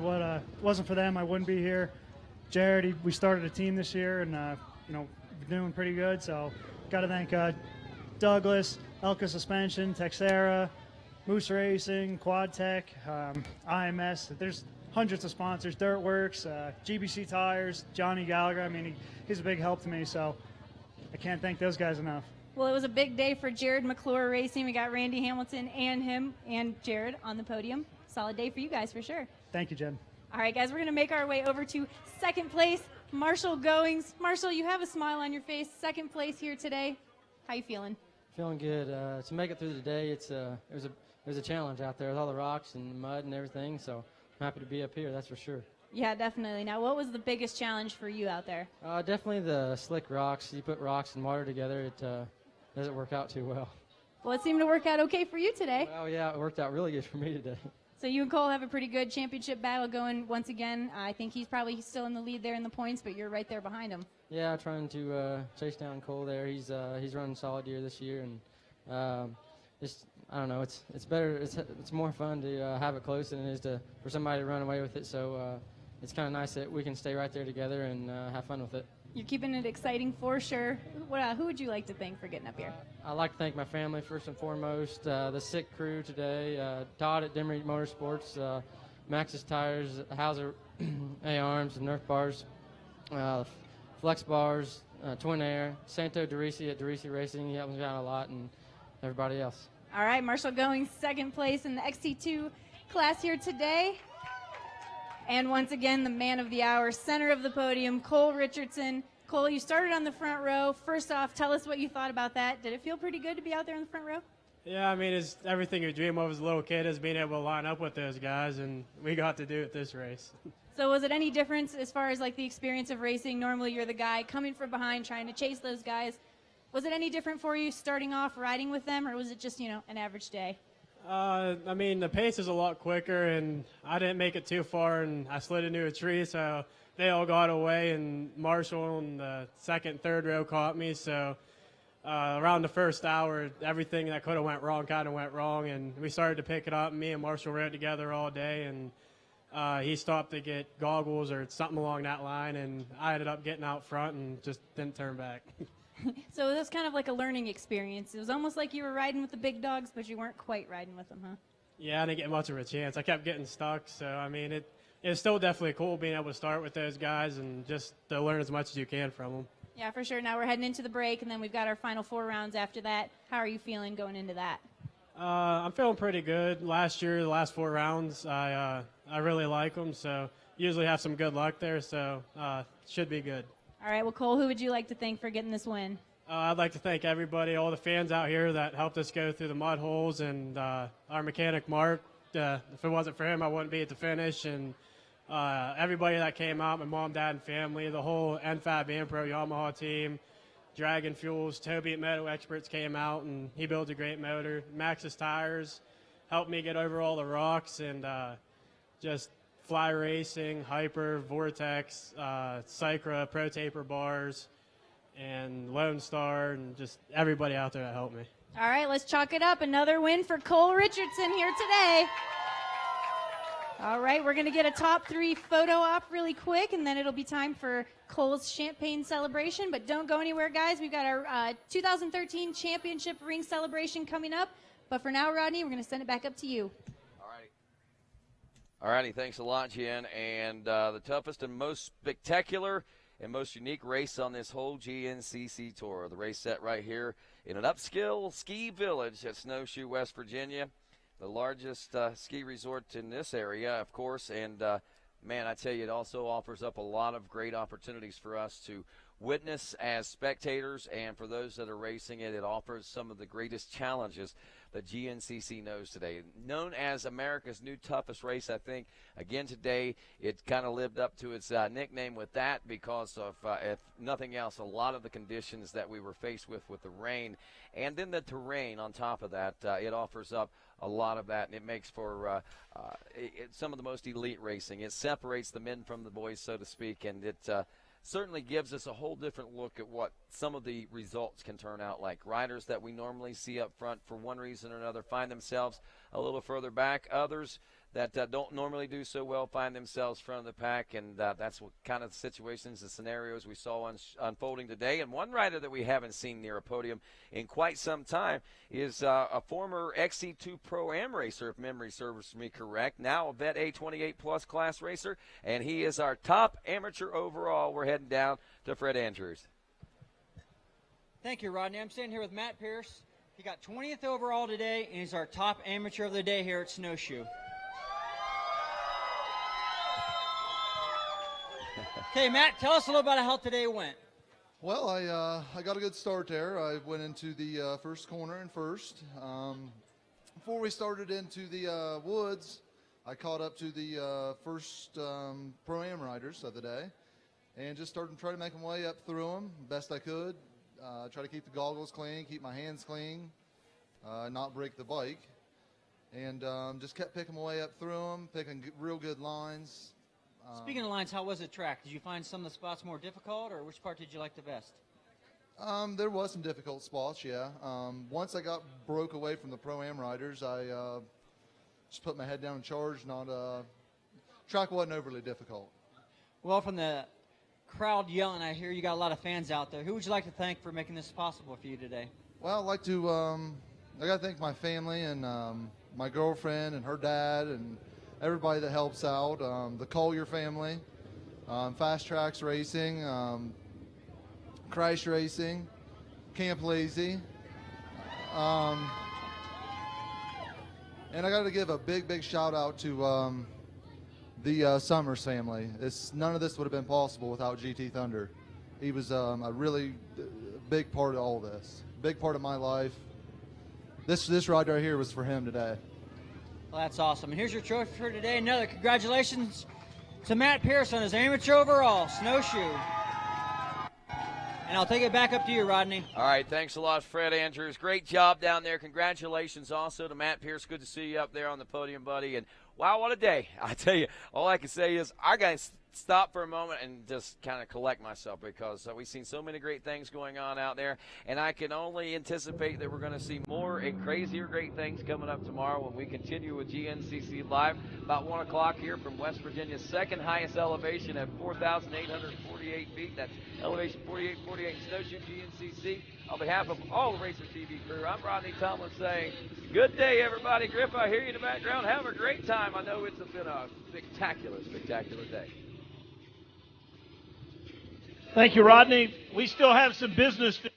wasn't for them, I wouldn't be here. Jared, we started a team this year, and, we're doing pretty good. So got to thank Douglas, Elka Suspension, Texera, Moose Racing, Quad Tech, IMS. There's hundreds of sponsors, Dirtworks, GBC Tires, Johnny Gallagher. I mean, he's a big help to me, so I can't thank those guys enough. Well, it was a big day for Jared McClure Racing. We got Randy Hamilton and him and Jared on the podium. Solid day for you guys for sure. Thank you, Jen. All right, guys, we're going to make our way over to second place, Marshall Goings. Marshall, you have a smile on your face. Second place here today. How you feeling? Feeling good. To make it through the day, it was a challenge out there with all the rocks and mud and everything. So I'm happy to be up here. That's for sure. Yeah, definitely. Now, what was the biggest challenge for you out there? Definitely the slick rocks. You put rocks and water together, it doesn't work out too well. Well, it seemed to work out okay for you today. Oh yeah, it worked out really good for me today. So you and Cole have a pretty good championship battle going once again. I think he's probably still in the lead there in the points, but you're right there behind him. Yeah, trying to chase down Cole there. He's running solid year this year, and just I don't know. It's better. It's more fun to have it close than it is for somebody to run away with it. So it's kind of nice that we can stay right there together and have fun with it. You're keeping it exciting for sure. Who would you like to thank for getting up here? I'd like to thank my family first and foremost, the SICK crew today, Todd at Demery Motorsports, Max's Tires, Hauser A-Arms, Nerf Bars, Flex Bars, Twin Air, Santo Derisi at Derisi Racing. He helped me out a lot, and everybody else. All right, Marshall going second place in the XT2 class here today. And once again, the man of the hour, center of the podium, Cole Richardson. Cole, you started on the front row. First off, tell us what you thought about that. Did it feel pretty good to be out there in the front row? Yeah, I mean, it's everything you dream of as a little kid is being able to line up with those guys, and we got to do it this race. So was it any difference as far as like the experience of racing? Normally you're the guy coming from behind trying to chase those guys. Was it any different for you starting off riding with them, or was it just, an average day? I mean, the pace is a lot quicker, and I didn't make it too far, and I slid into a tree, so they all got away, and Marshall in the second, third row caught me. So around the first hour, everything that could have went wrong kind of went wrong, and we started to pick it up. Me and Marshall rode together all day, and he stopped to get goggles or something along that line, and I ended up getting out front and just didn't turn back. So it was kind of like a learning experience. It was almost like you were riding with the big dogs, but you weren't quite riding with them, huh? Yeah, I didn't get much of a chance. I kept getting stuck, so I mean, it's still definitely cool being able to start with those guys and just to learn as much as you can from them. Yeah, for sure. Now we're heading into the break, and then we've got our final 4 rounds after that. How are you feeling going into that? I'm feeling pretty good. Last year, the last 4 rounds, I really like them, so usually have some good luck there, so should be good. All right, well, Cole, who would you like to thank for getting this win? I'd like to thank everybody, all the fans out here that helped us go through the mud holes, and our mechanic, Mark. If it wasn't for him, I wouldn't be at the finish, and everybody that came out, my mom, dad, and family, the whole NFAB and Pro Yamaha team, Dragon Fuels, Toby at Moto Experts came out, and he builds a great motor. Max's Tires helped me get over all the rocks, and just Fly Racing, Hyper, Vortex, Cycra, Pro Taper Bars, and Lone Star, and just everybody out there that helped me. All right, let's chalk it up. Another win for Cole Richardson here today. All right, we're going to get a top 3 photo op really quick, and then it'll be time for Cole's champagne celebration. But don't go anywhere, guys. We've got our 2013 championship ring celebration coming up. But for now, Rodney, we're going to send it back up to you. All righty, thanks a lot, Jen. And the toughest and most spectacular and most unique race on this whole GNCC tour. The race set right here in an upscale ski village at Snowshoe, West Virginia, the largest ski resort in this area, of course. And, man, I tell you, it also offers up a lot of great opportunities for us to witness as spectators, and for those that are racing it, it offers some of the greatest challenges that GNCC knows today. Known as America's new toughest race, I think, again today, it kind of lived up to its nickname with that because of, if nothing else, a lot of the conditions that we were faced with the rain, and then the terrain on top of that. It offers up a lot of that, and it makes for some of the most elite racing. It separates the men from the boys, so to speak, and it certainly gives us a whole different look at what some of the results can turn out like. Riders that we normally see up front for one reason or another find themselves a little further back. Others that don't normally do so well find themselves front of the pack, and that's what kind of situations and scenarios we saw unfolding today. And one rider that we haven't seen near a podium in quite some time is a former XC2 Pro-Am racer, if memory serves me correct, now a Vet A28 Plus class racer, and he is our top amateur overall. We're heading down to Fred Andrews. Thank you, Rodney. I'm standing here with Matt Pierce. He got 20th overall today, and he's our top amateur of the day here at Snowshoe. Okay, Matt, tell us a little about how today went. Well, I got a good start there. I went into the first corner in first. Before we started into the woods, I caught up to the first Pro-Am riders of the day and just started trying to make my way up through them best I could. Try to keep the goggles clean, keep my hands clean, not break the bike. And just kept picking my way up through them, picking real good lines. Speaking of lines, how was the track? Did you find some of the spots more difficult, or which part did you like the best? There was some difficult spots, yeah. Once I broke away from the Pro-Am riders, I just put my head down and charged. Track wasn't overly difficult. Well, from the crowd yelling, I hear you got a lot of fans out there. Who would you like to thank for making this possible for you today? Well, I'd like to, I got to thank my family and my girlfriend and her dad and everybody that helps out, the Collier family, Fast Tracks Racing, Crash Racing, Camp Lazy, and I got to give a big shout out to the Summers family. None of this would have been possible without GT Thunder. He was a really big part of all this, big part of my life. This ride right here was for him today. Well, that's awesome. And here's your trophy for today. Another congratulations to Matt Pierce on his amateur overall, Snowshoe. And I'll take it back up to you, Rodney. All right, thanks a lot, Fred Andrews. Great job down there. Congratulations also to Matt Pierce. Good to see you up there on the podium, buddy. And, wow, what a day. I tell you, all I can say is I got to stop for a moment and just kind of collect myself because we've seen so many great things going on out there, and I can only anticipate that we're going to see more and crazier great things coming up tomorrow when we continue with GNCC Live about 1 o'clock here from West Virginia's second highest elevation at 4,848 feet. That's elevation 4848 Snowshoe GNCC. On behalf of all the RacerTV crew, I'm Rodney Tomlin saying, good day, everybody. Griff, I hear you in the background. Have a great time. I know it's been a spectacular day. Thank you, Rodney. We still have some business to